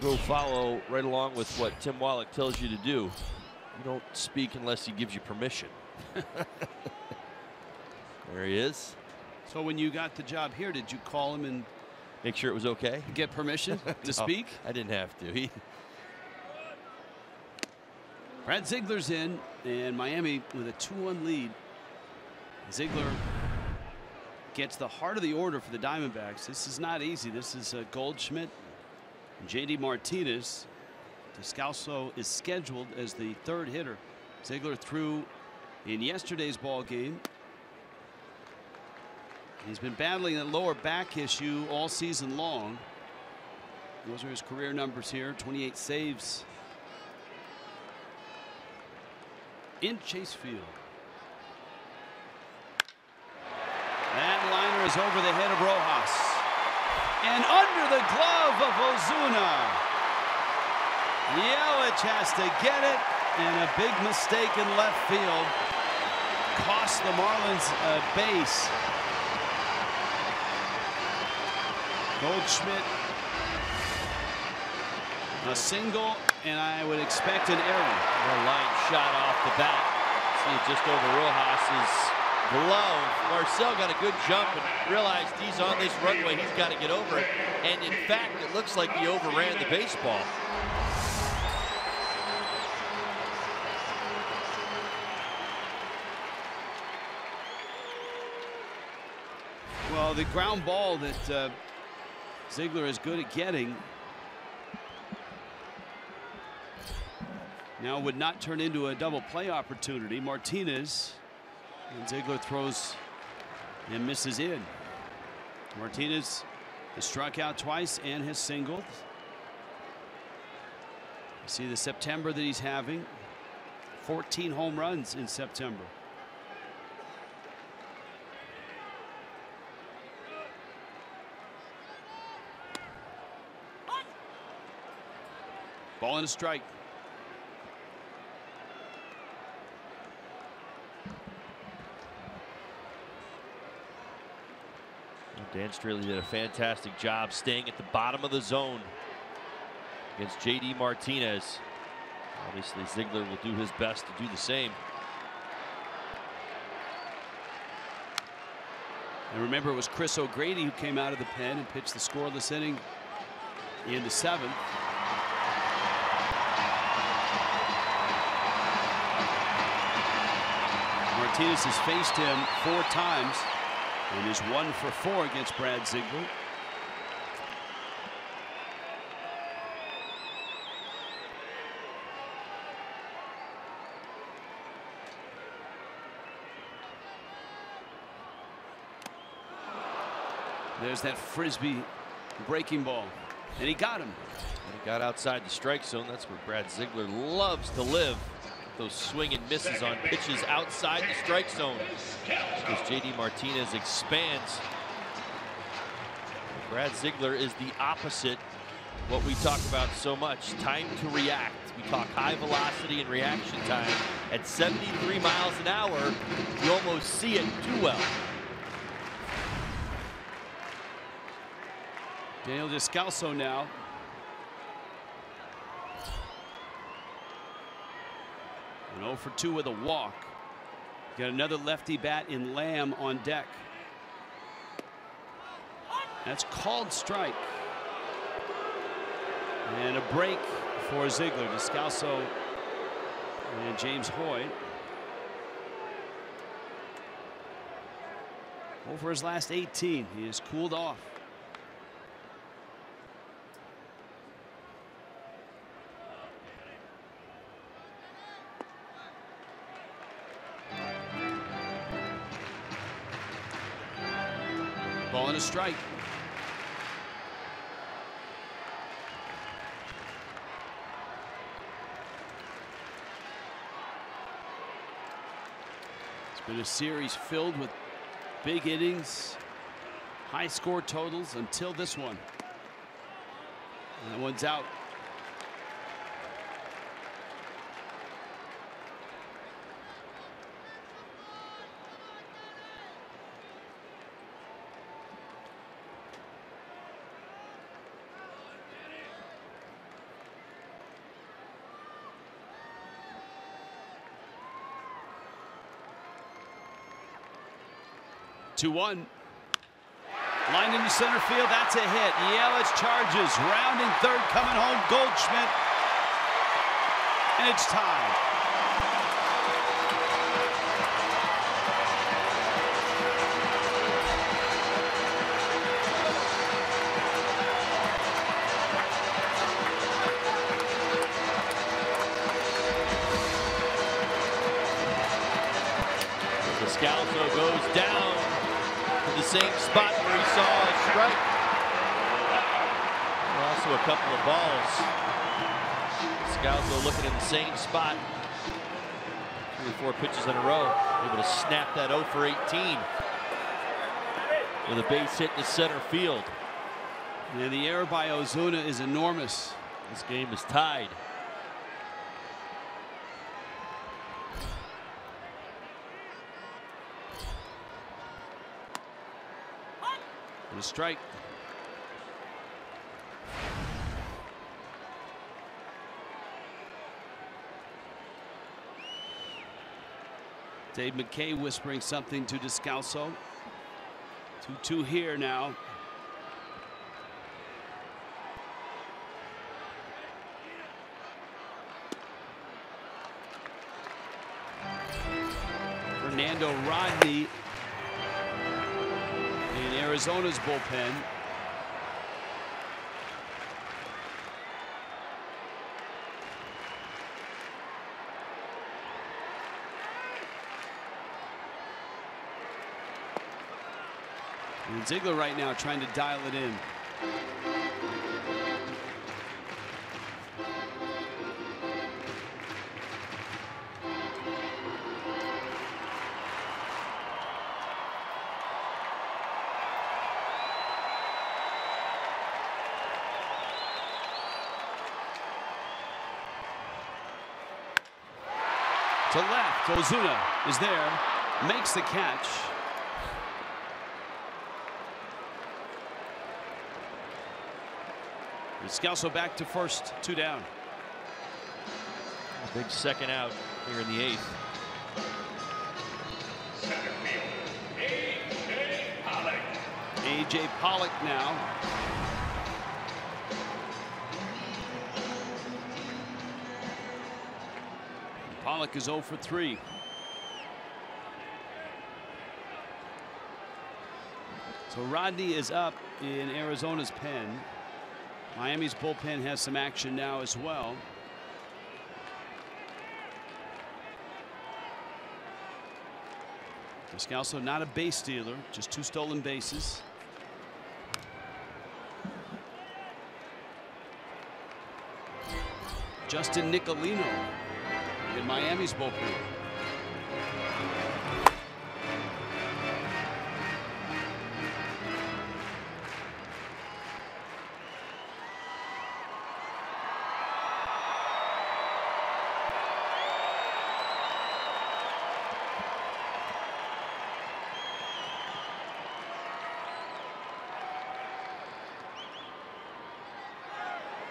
go follow right along with what Tim Wallach tells you to do. You don't speak unless he gives you permission. There he is. So when you got the job here, did you call him and make sure it was okay? Get permission to No, speak? I didn't have to. Brad Ziegler's in, and Miami with a 2-1 lead. Ziegler gets the heart of the order for the Diamondbacks. This is not easy. This is Goldschmidt, JD Martinez. Descalso is scheduled as the third hitter. Ziegler threw in yesterday's ball game. He's been battling a lower back issue all season long. Those are his career numbers here. 28 saves in Chase Field. That liner is over the head of Rojas. And under the glove of Ozuna. Yelich has to get it. And a big mistake in left field cost the Marlins a base. Goldschmidt, a single, and I would expect an error. A line shot off the bat. See it just over Rojas's glove. Marcel got a good jump and realized he's on this runway. He's got to get over it. And in fact, it looks like he overran the baseball. Well, the ground ball that Ziegler is good at getting now would not turn into a double play opportunity. Martinez, and Ziegler throws and misses in. Martinez has struck out twice and has singled. You see the September that he's having. 14 home runs in September. Ball and a strike. Dan Straley did a fantastic job staying at the bottom of the zone against JD Martinez. Obviously, Ziegler will do his best to do the same. And remember, it was Chris O'Grady who came out of the pen and pitched the scoreless inning in the 7th. Martinez has faced him 4 times and is 1 for 4 against Brad Ziegler. There's that frisbee breaking ball, and he got him. When he got outside the strike zone, that's where Brad Ziegler loves to live. Those swing and misses on pitches outside the strike zone. As JD Martinez expands. Brad Ziegler is the opposite of what we talk about so much, time to react. We talk high velocity and reaction time. At 73 miles an hour, you almost see it too well. Daniel Descalso now. An 0 for 2 with a walk. Got another lefty bat in Lamb on deck. That's called strike. And a break for Ziegler. Descalso and James Hoyt. Over his last 18, he has cooled off. Ball and a strike. It's been a series filled with big innings, high score totals until this one. And that one's out. Two-one. Line into center field. That's a hit. Yelich charges. Rounding third. Coming home. Goldschmidt. And it's tied. Descalso goes down to the same spot where he saw a strike. And also a couple of balls. Descalso looking in the same spot. 3 or 4 pitches in a row. Able to snap that 0 for 18 with a base hit to center field. Yeah, the error by Ozuna is enormous. This game is tied. And a strike. Dave McKay whispering something to Descalso. 2-2 here now. Fernando Rodney in Arizona's bullpen. And Ziegler right now trying to dial it in. To left, Ozuna is there, makes the catch. Descalso back to first, 2 down. A big second out here in the 8th. A.J. Pollock now. Pollock is 0 for 3. So Rodney is up in Arizona's pen. Miami's bullpen has some action now as well. Descalso not a base stealer, just 2 stolen bases. Justin Nicolino in Miami's bullpen.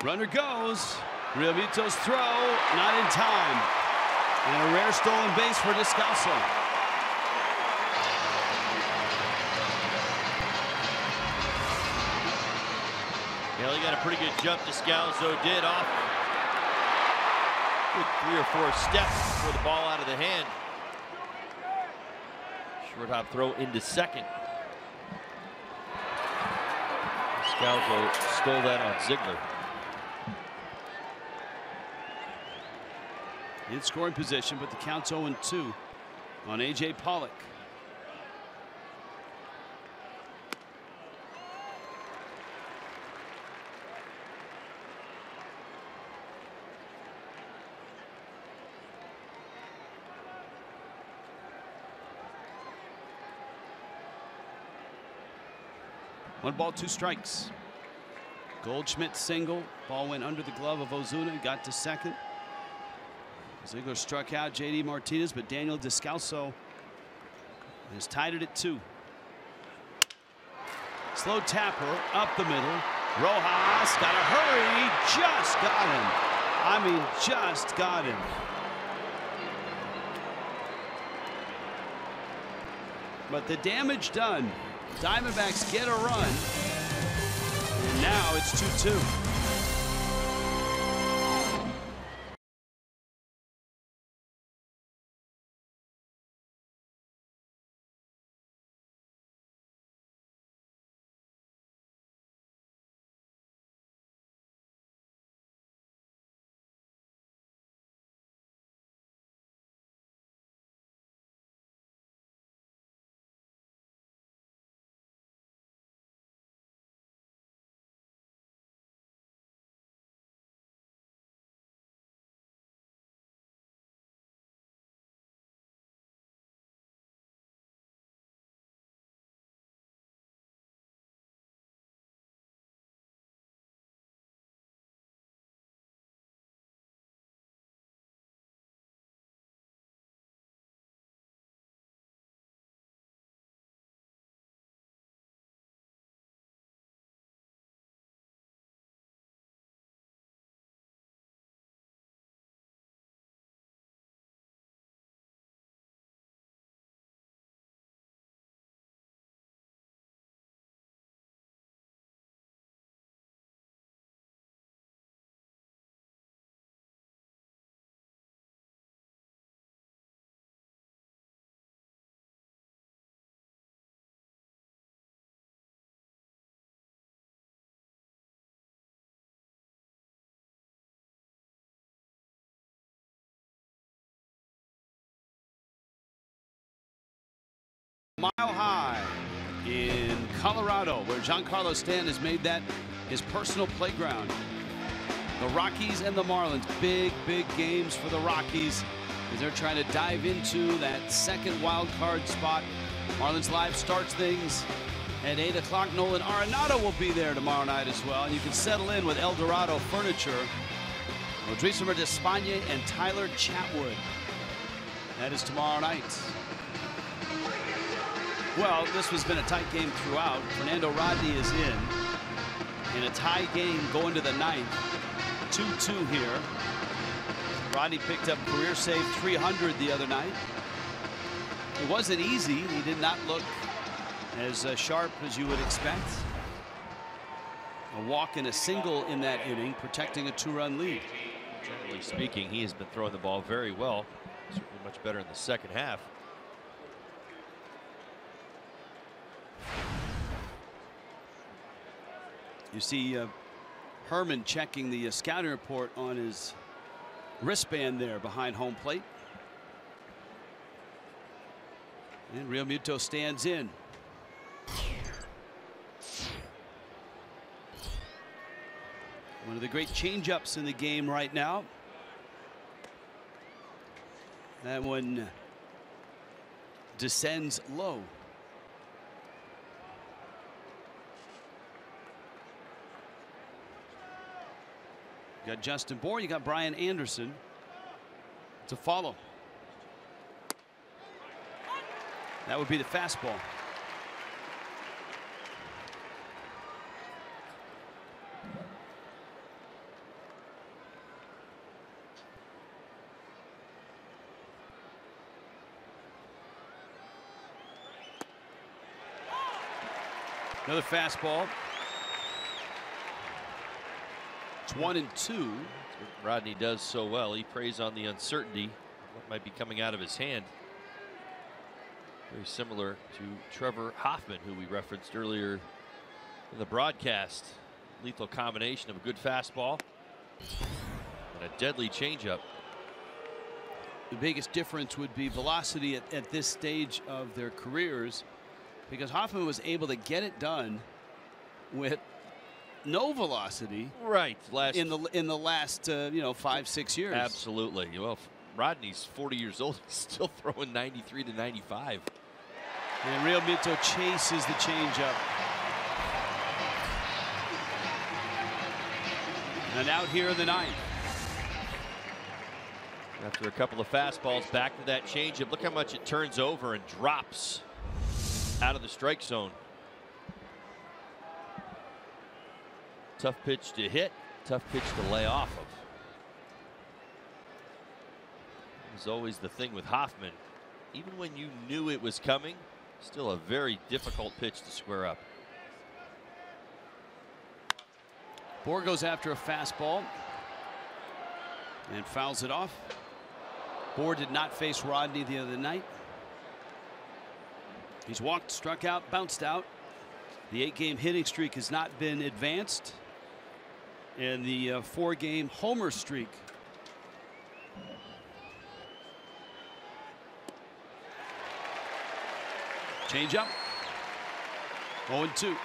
Runner goes. Realmuto's throw, not in time. And a rare stolen base for Descalso. Yeah, he got a pretty good jump. Descalso did off. Good 3 or 4 steps before the ball out of the hand. Short hop throw into second. Descalso stole that on Ziegler. In scoring position, but the count's 0-2 on A.J. Pollock. 1 ball, 2 strikes. Goldschmidt single. Ball went under the glove of Ozuna. Got to second. Ziegler struck out JD Martinez, but Daniel Descalso has tied it at 2. Slow tapper up the middle. Rojas got to hurry. Just got him. I mean, just got him. But the damage done. Diamondbacks get a run. And now it's 2-2. Mile High in Colorado, where Giancarlo Stanton has made that his personal playground. The Rockies and the Marlins, big games for the Rockies as they're trying to dive into that second wild card spot. Marlins Live starts things at 8 o'clock. Nolan Arenado will be there tomorrow night as well, and you can settle in with El Dorado Furniture. Rodrigo Despagne and Tyler Chatwood. That is tomorrow night. Well, this has been a tight game throughout. Fernando Rodney is in a tie game going to the 9th. 2-2 here. Rodney picked up career save 300 the other night. It wasn't easy. He did not look as sharp as you would expect. A walk and a single in that inning, protecting a 2-run lead. Generally speaking, he has been throwing the ball very well. Certainly much better in the second half. You see Herman checking the scouting report on his wristband there behind home plate. And Real Muto stands in. One of the great changeups in the game right now. That one descends low. You got Justin Bour, you got Brian Anderson to follow. That would be the fastball. Another fastball. It's 1-2. Rodney does so well. He preys on the uncertainty of what might be coming out of his hand. Very similar to Trevor Hoffman, who we referenced earlier in the broadcast. Lethal combination of a good fastball and a deadly changeup. The biggest difference would be velocity at this stage of their careers, because Hoffman was able to get it done with no velocity, right? In the last 5-6 years. Absolutely. Well, Rodney's 40 years old, he's still throwing 93 to 95. And Real Muto chases the changeup. And out here in the ninth. After a couple of fastballs, back to that changeup. Look how much it turns over and drops out of the strike zone. Tough pitch to hit, tough pitch to lay off of. It was always the thing with Hoffman. Even when you knew it was coming, still a very difficult pitch to square up. Bohr goes after a fastball and fouls it off. Bohr did not face Rodney the other night. He's walked, struck out, bounced out. The 8-game hitting streak has not been advanced. And the 4-game homer streak. Change up. 0-2.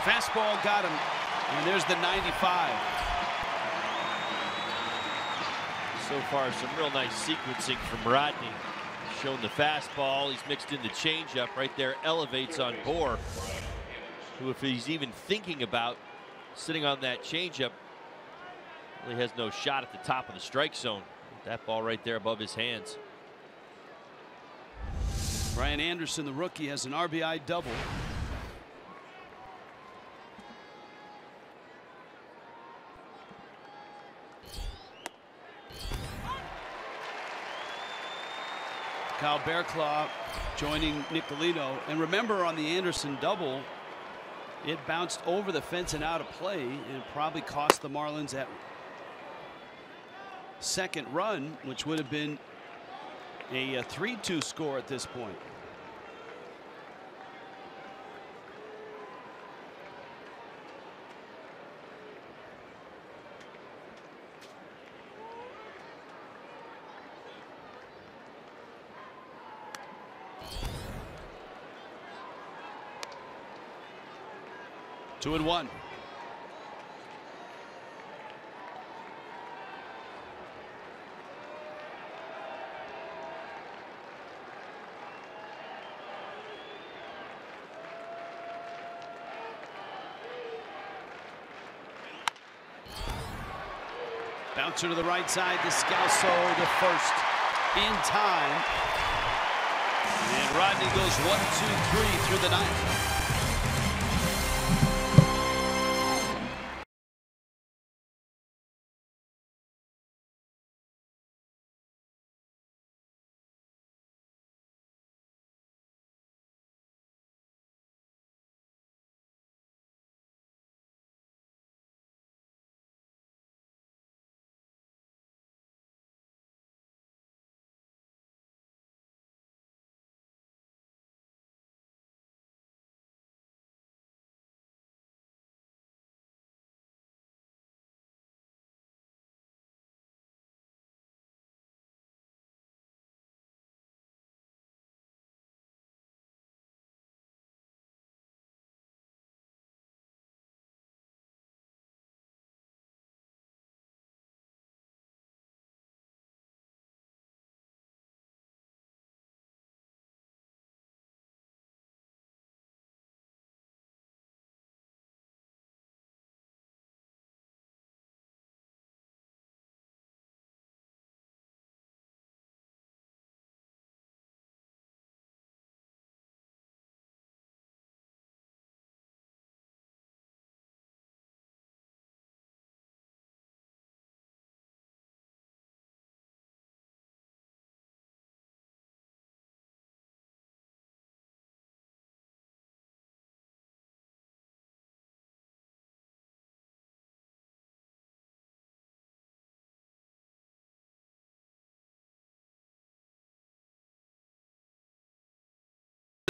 Fastball got him, and there's the 95. So far, some real nice sequencing from Rodney. Shown the fastball, he's mixed in the changeup right there, elevates on Bohr, who, if he's even thinking about sitting on that changeup, really has no shot at the top of the strike zone. That ball right there above his hands. Brian Anderson, the rookie, has an RBI double. Kyle Bearclaw joining Nicolino. And remember, on the Anderson double, it bounced over the fence and out of play, and probably cost the Marlins that second run, which would have been a 3-2 score at this point. Two and one. Bouncer to the right side. Descalso to first in time. And Rodney goes 1-2-3 through the ninth.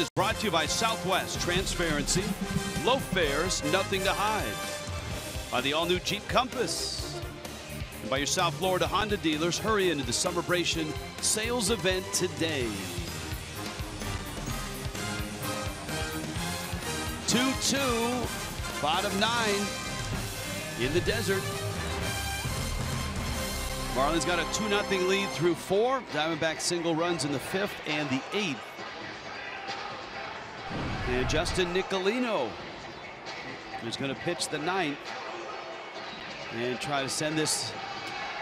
is brought to you by Southwest. Transparency, low fares, nothing to hide. By the all-new Jeep Compass. And by your South Florida Honda dealers. Hurry into the Summerbration sales event today. 2-2, bottom 9 in the desert. Marlins got a 2-0 lead through 4. Diamondbacks single runs in the 5th and the 8th. And Justin Nicolino is going to pitch the 9th and try to send this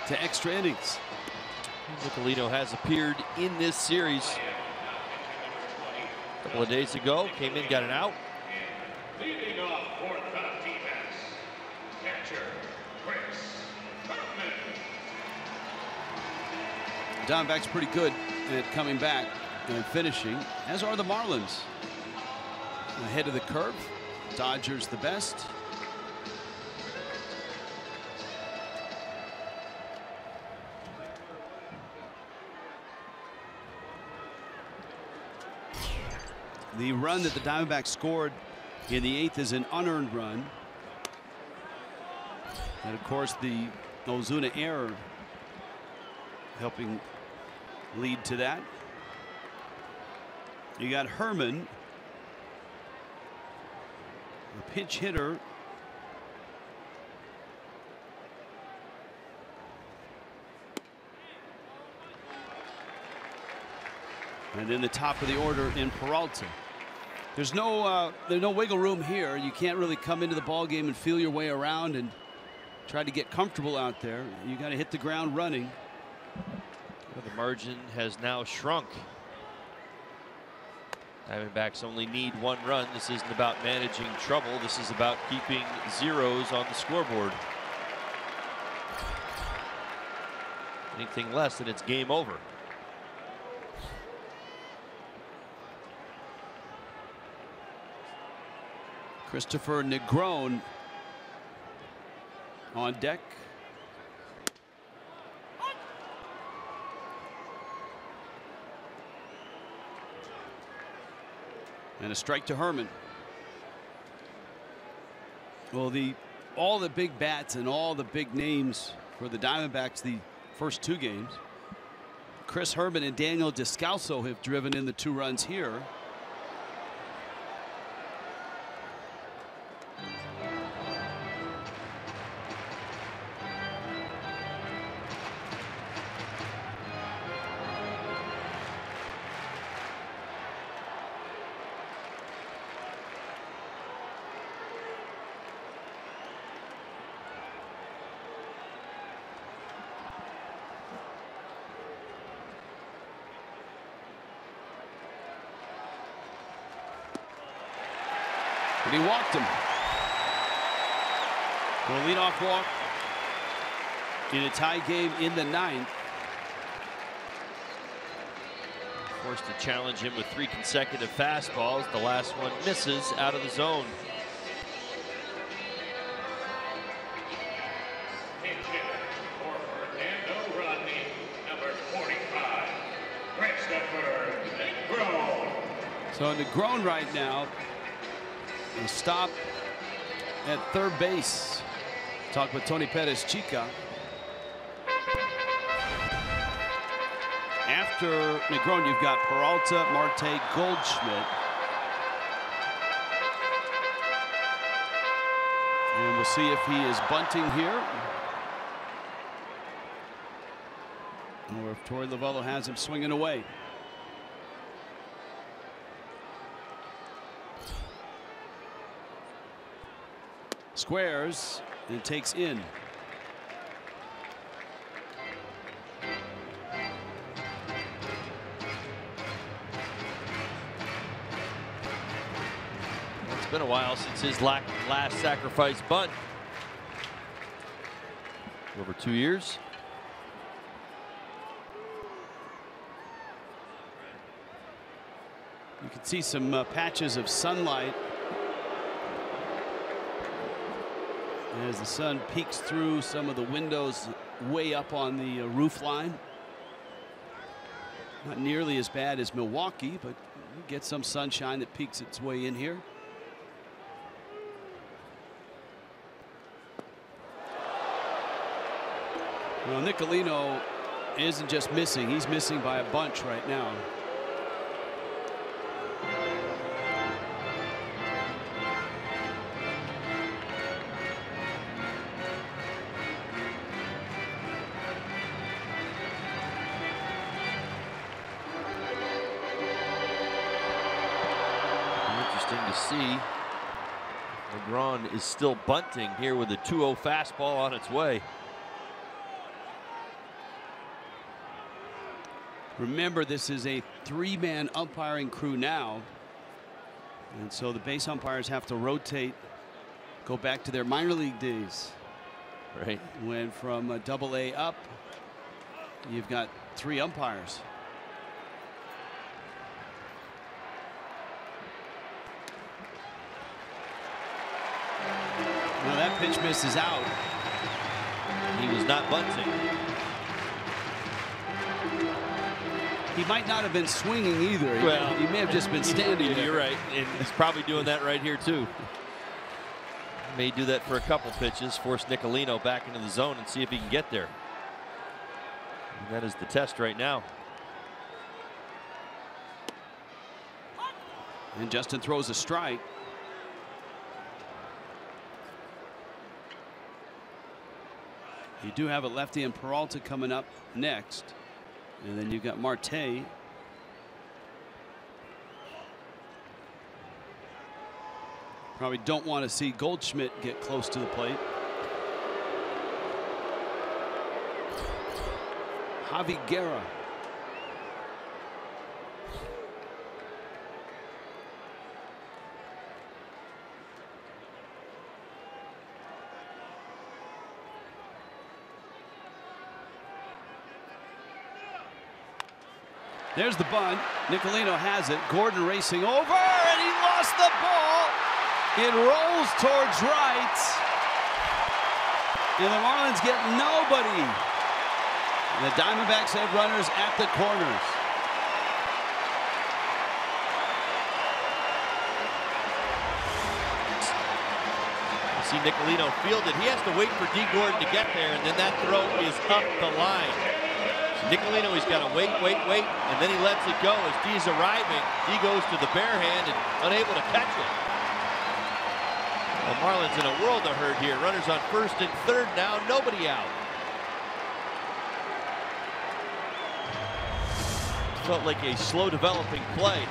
to extra innings. Nicolino has appeared in this series a couple of days ago. Came in, got an out. Leading off for the D-backs, catcher Chris Herman. Diamondbacks pretty good at coming back and finishing, as are the Marlins. Ahead of the curve. Dodgers the best. The run that the Diamondbacks scored in the 8th is an unearned run. And of course the Ozuna error helping lead to that. You got Herman, a pinch hitter. And in the top of the order in Peralta. There's no wiggle room here. You can't really come into the ball game and feel your way around and try to get comfortable out there. You got to hit the ground running. Well, the margin has now shrunk. Diamondbacks only need 1 run. This isn't about managing trouble. This is about keeping zeros on the scoreboard. Anything less than it's game over. Christopher Negron on deck. And a strike to Herman. Well, all the big bats and all the big names for the Diamondbacks the first 2 games. Chris Herman and Daniel Descalso have driven in the 2 runs here. But he walked him. For a leadoff walk in a tie game in the 9th. Forced to challenge him with 3 consecutive fastballs. The last one misses out of the zone. So Negron right now will stop at third base. Talk with Tony Perez Chica. After Negron, you've got Peralta, Marte, Goldschmidt. And we'll see if he is bunting here, or if Torey Lovullo has him swinging away. Squares and takes in. It's been a while since his last sacrifice bunt. Over 2 years. You can see some patches of sunlight as the sun peeks through some of the windows way up on the roof line. Not nearly as bad as Milwaukee, but you get some sunshine that peeks its way in here. Well, Nicolino isn't just missing, he's missing by a bunch right now. Interesting to see. LeGrand is still bunting here with a 2-0 fastball on its way. Remember, this is a 3-man umpiring crew now, and so the base umpires have to rotate, go back to their minor league days. Right. When from AA up, you've got 3 umpires. Now that pitch misses out. He was not bunting. He might not have been swinging either. Well, he may have just been standing there. You're right, and he's probably doing that right here too. May do that for a couple pitches, force Nicolino back into the zone and see if he can get there. And that is the test right now. And Justin throws a strike. You do have a lefty and Peralta coming up next. And then you've got Marte. Probably don't want to see Goldschmidt get close to the plate. Javi Guerra. There's the bunt. Nicolino has it. Gordon racing over, and he lost the ball. It rolls towards right. And the Marlins get nobody. The Diamondbacks have runners at the corners. See Nicolino fielded. He has to wait for D. Gordon to get there, and then that throw is up the line. Nicolino, he's got to wait, and then he lets it go as D's arriving. D goes to the bare hand and unable to catch it. The Marlins in a world of hurt here. Runners on first and third now, nobody out. Felt like a slow developing play.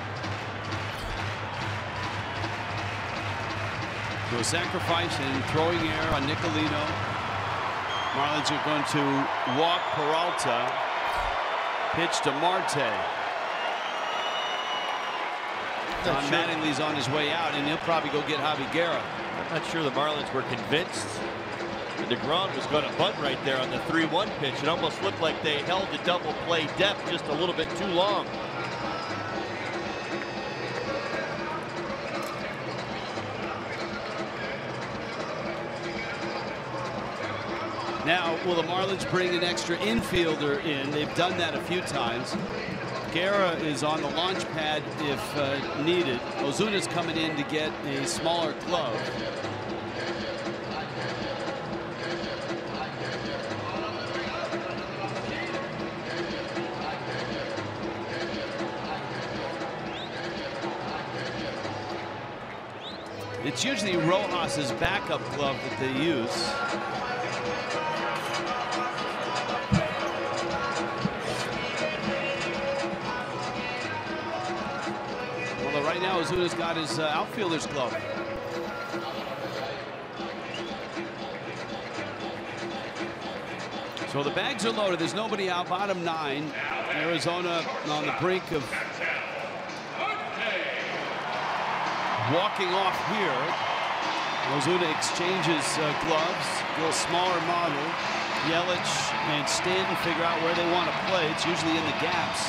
So a sacrifice and throwing error on Nicolino. Marlins are going to walk Peralta. Pitch to Marte. Don Mattingly's on his way out, and he'll probably go get Javi Guerra. I'm not sure the Marlins were convinced that DeGrom was going to bunt right there on the 3-1 pitch. It almost looked like they held the double play depth just a little bit too long. Now, will the Marlins bring an extra infielder in? They've done that a few times. Guerra is on the launch pad if needed. Ozuna's coming in to get a smaller glove. It's usually Rojas's backup glove that they use. Right now, Ozuna's got his outfielder's glove. So the bags are loaded. There's nobody out. Bottom 9. Arizona on the brink of walking off here. Ozuna exchanges gloves. A little smaller model. Yelich and Stanton figure out where they want to play. It's usually in the gaps.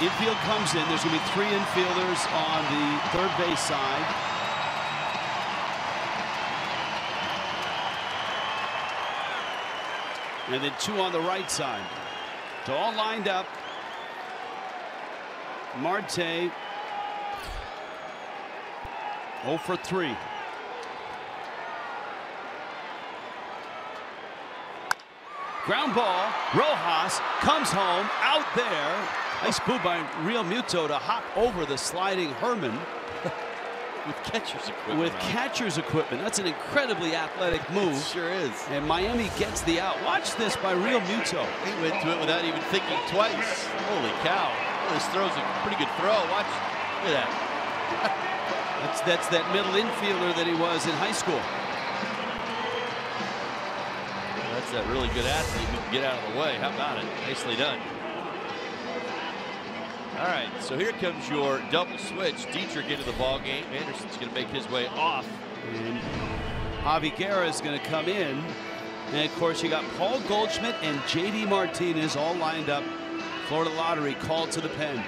Infield comes in. There's going to be 3 infielders on the third base side. And then 2 on the right side. So all lined up. Marte 0 for 3. Ground ball. Rojas comes home out there. Nice move by Real Muto to hop over the sliding Herman. With catcher's equipment. With catcher's equipment. That's an incredibly athletic move. It sure is. And Miami gets the out. Watch this by Real Muto. He went to it without even thinking twice. Holy cow. This throw's a pretty good throw. Watch. Look at that. That's that middle infielder that he was in high school. That's that really good athlete who can get out of the way. How about it? Nicely done. All right, so here comes your double switch. Dietrich into the ball game. Anderson's going to make his way off. And Javi Guerra is going to come in. And of course, you got Paul Goldschmidt and JD Martinez all lined up. Florida Lottery called to the pen.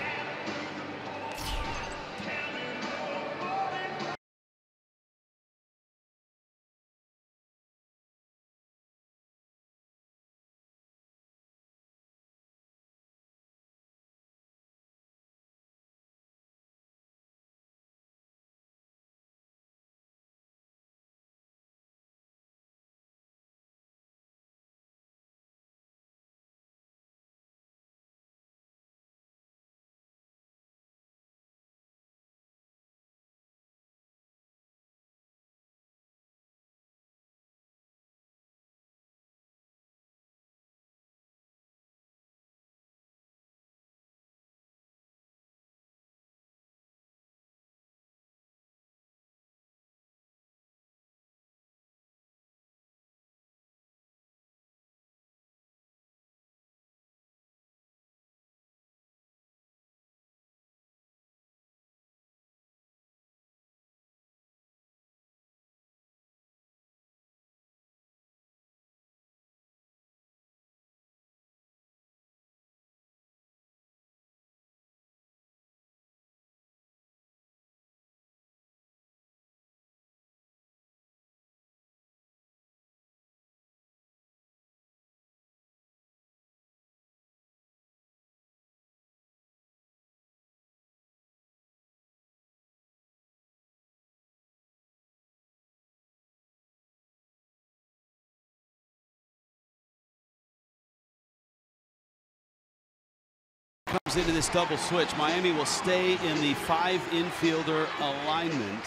Comes into this double switch. Miami will stay in the 5 infielder alignment.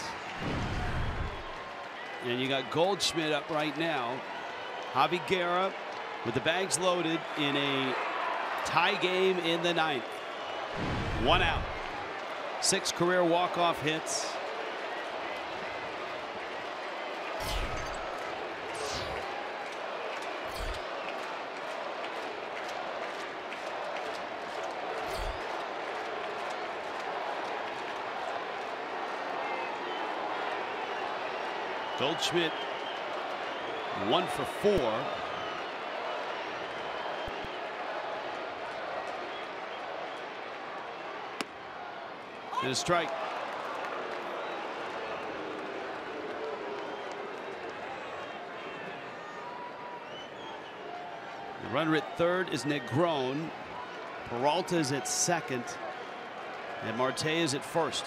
And you got Goldschmidt up right now. Javi Guerra with the bags loaded in a tie game in the 9th. 1 out. 6 career walk-off hits. Goldschmidt 1 for 4. And a strike. The runner at third is Negron. Peralta is at second. And Marte is at first.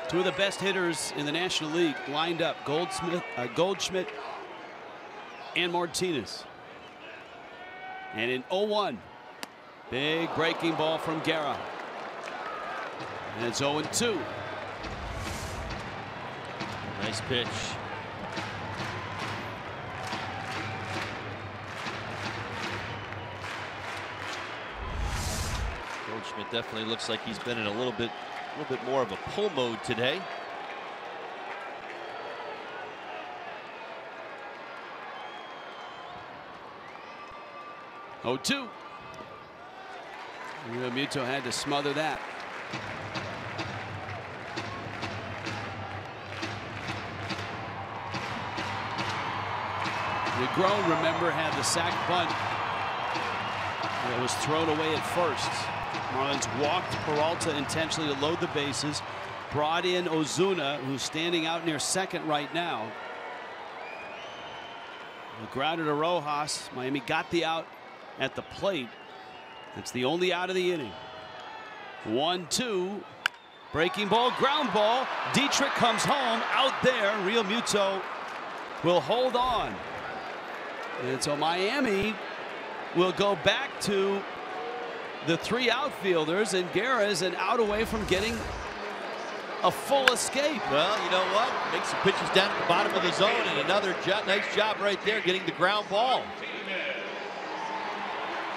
Two of the best hitters in the National League lined up, Goldschmidt and Martinez. And in 0-1, big breaking ball from Guerra. And it's 0-2. Nice pitch. Goldschmidt definitely looks like he's been in a little bit more of a pull mode today. Oh, 2. Real Muto had to smother that. Negron, remember, had the sac bunt It was thrown away at first. Marlins walked Peralta intentionally to load the bases. Brought in Ozuna, who's standing out near second right now. The grounded to Rojas. Miami got the out at the plate. It's the only out of the inning. 1-2. Breaking ball, ground ball. Dietrich comes home out there. Real Muto will hold on. And so Miami will go back to the 3 outfielders, and Guerra is an out away from getting a full escape. Well, you know what? Make some pitches down at the bottom of the zone, and another nice job right there getting the ground ball.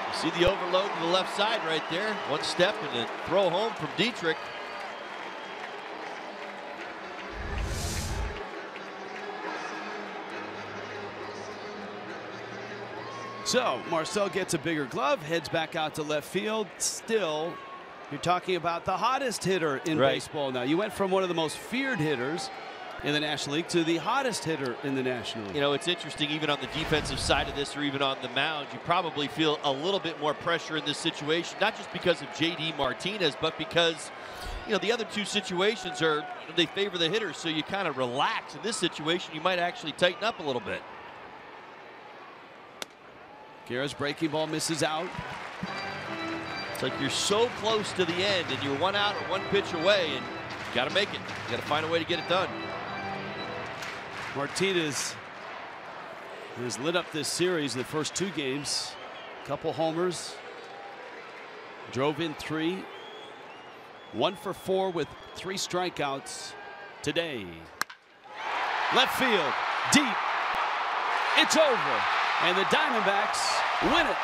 You see the overload to the left side right there. One step and a throw home from Dietrich. So Marcel gets a bigger glove, heads back out to left field. Still, you're talking about the hottest hitter in baseball now. You went from one of the most feared hitters in the National League to the hottest hitter in the National League. You know, it's interesting, even on the defensive side of this or even on the mound, you probably feel a little bit more pressure in this situation, not just because of JD Martinez, but because, you know, the other 2 situations are, they favor the hitters, so you kind of relax. In this situation, you might actually tighten up a little bit. Guerra's breaking ball misses out. It's like you're so close to the end and you're 1 out or 1 pitch away, and you got to make it. You got to find a way to get it done. Martinez has lit up this series in the first 2 games. Couple homers. Drove in 3. 1 for 4 with 3 strikeouts today. Left field, deep. It's over. And the Diamondbacks win it.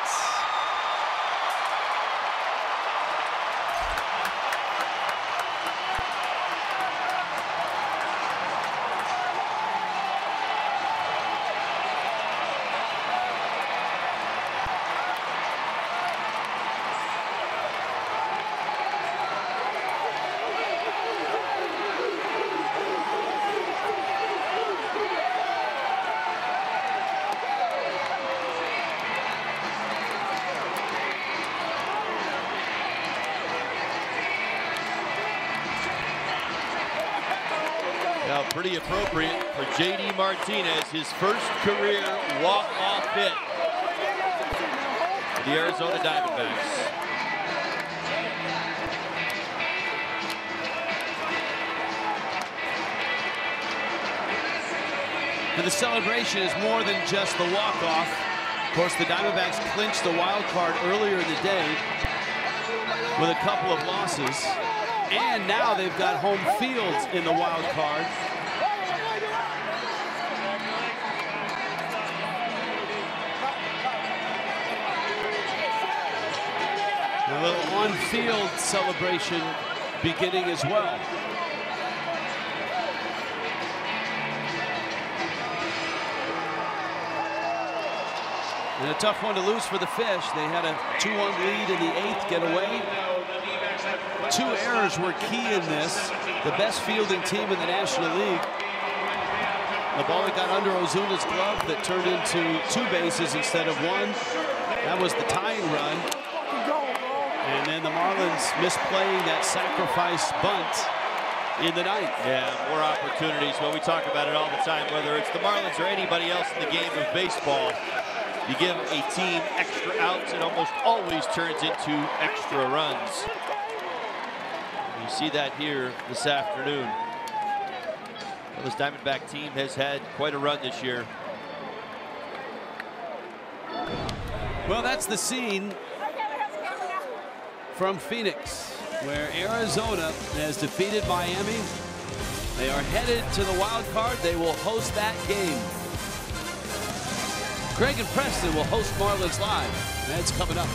Now, pretty appropriate for JD Martinez, his first career walk-off hit for the Arizona Diamondbacks. And the celebration is more than just the walk-off. Of course, the Diamondbacks clinched the wild card earlier in the day with a couple of losses. And now they've got home field in the wild card. A little on-field celebration beginning as well. And a tough one to lose for the Fish. They had a 2-1 lead in the 8th, get away. 2 errors were key in this. The best fielding team in the National League. The ball that got under Ozuna's glove that turned into 2 bases instead of 1. That was the tying run. And then the Marlins misplaying that sacrifice bunt in the 9th. Yeah, more opportunities. Well, we talk about it all the time, whether it's the Marlins or anybody else in the game of baseball. You give a team extra outs, it almost always turns into extra runs. You see that here this afternoon. Well, this Diamondback team has had quite a run this year. Well, that's the scene from Phoenix, where Arizona has defeated Miami. They are headed to the wild card. They will host that game. Greg and Preston will host Marlins Live. That's coming up.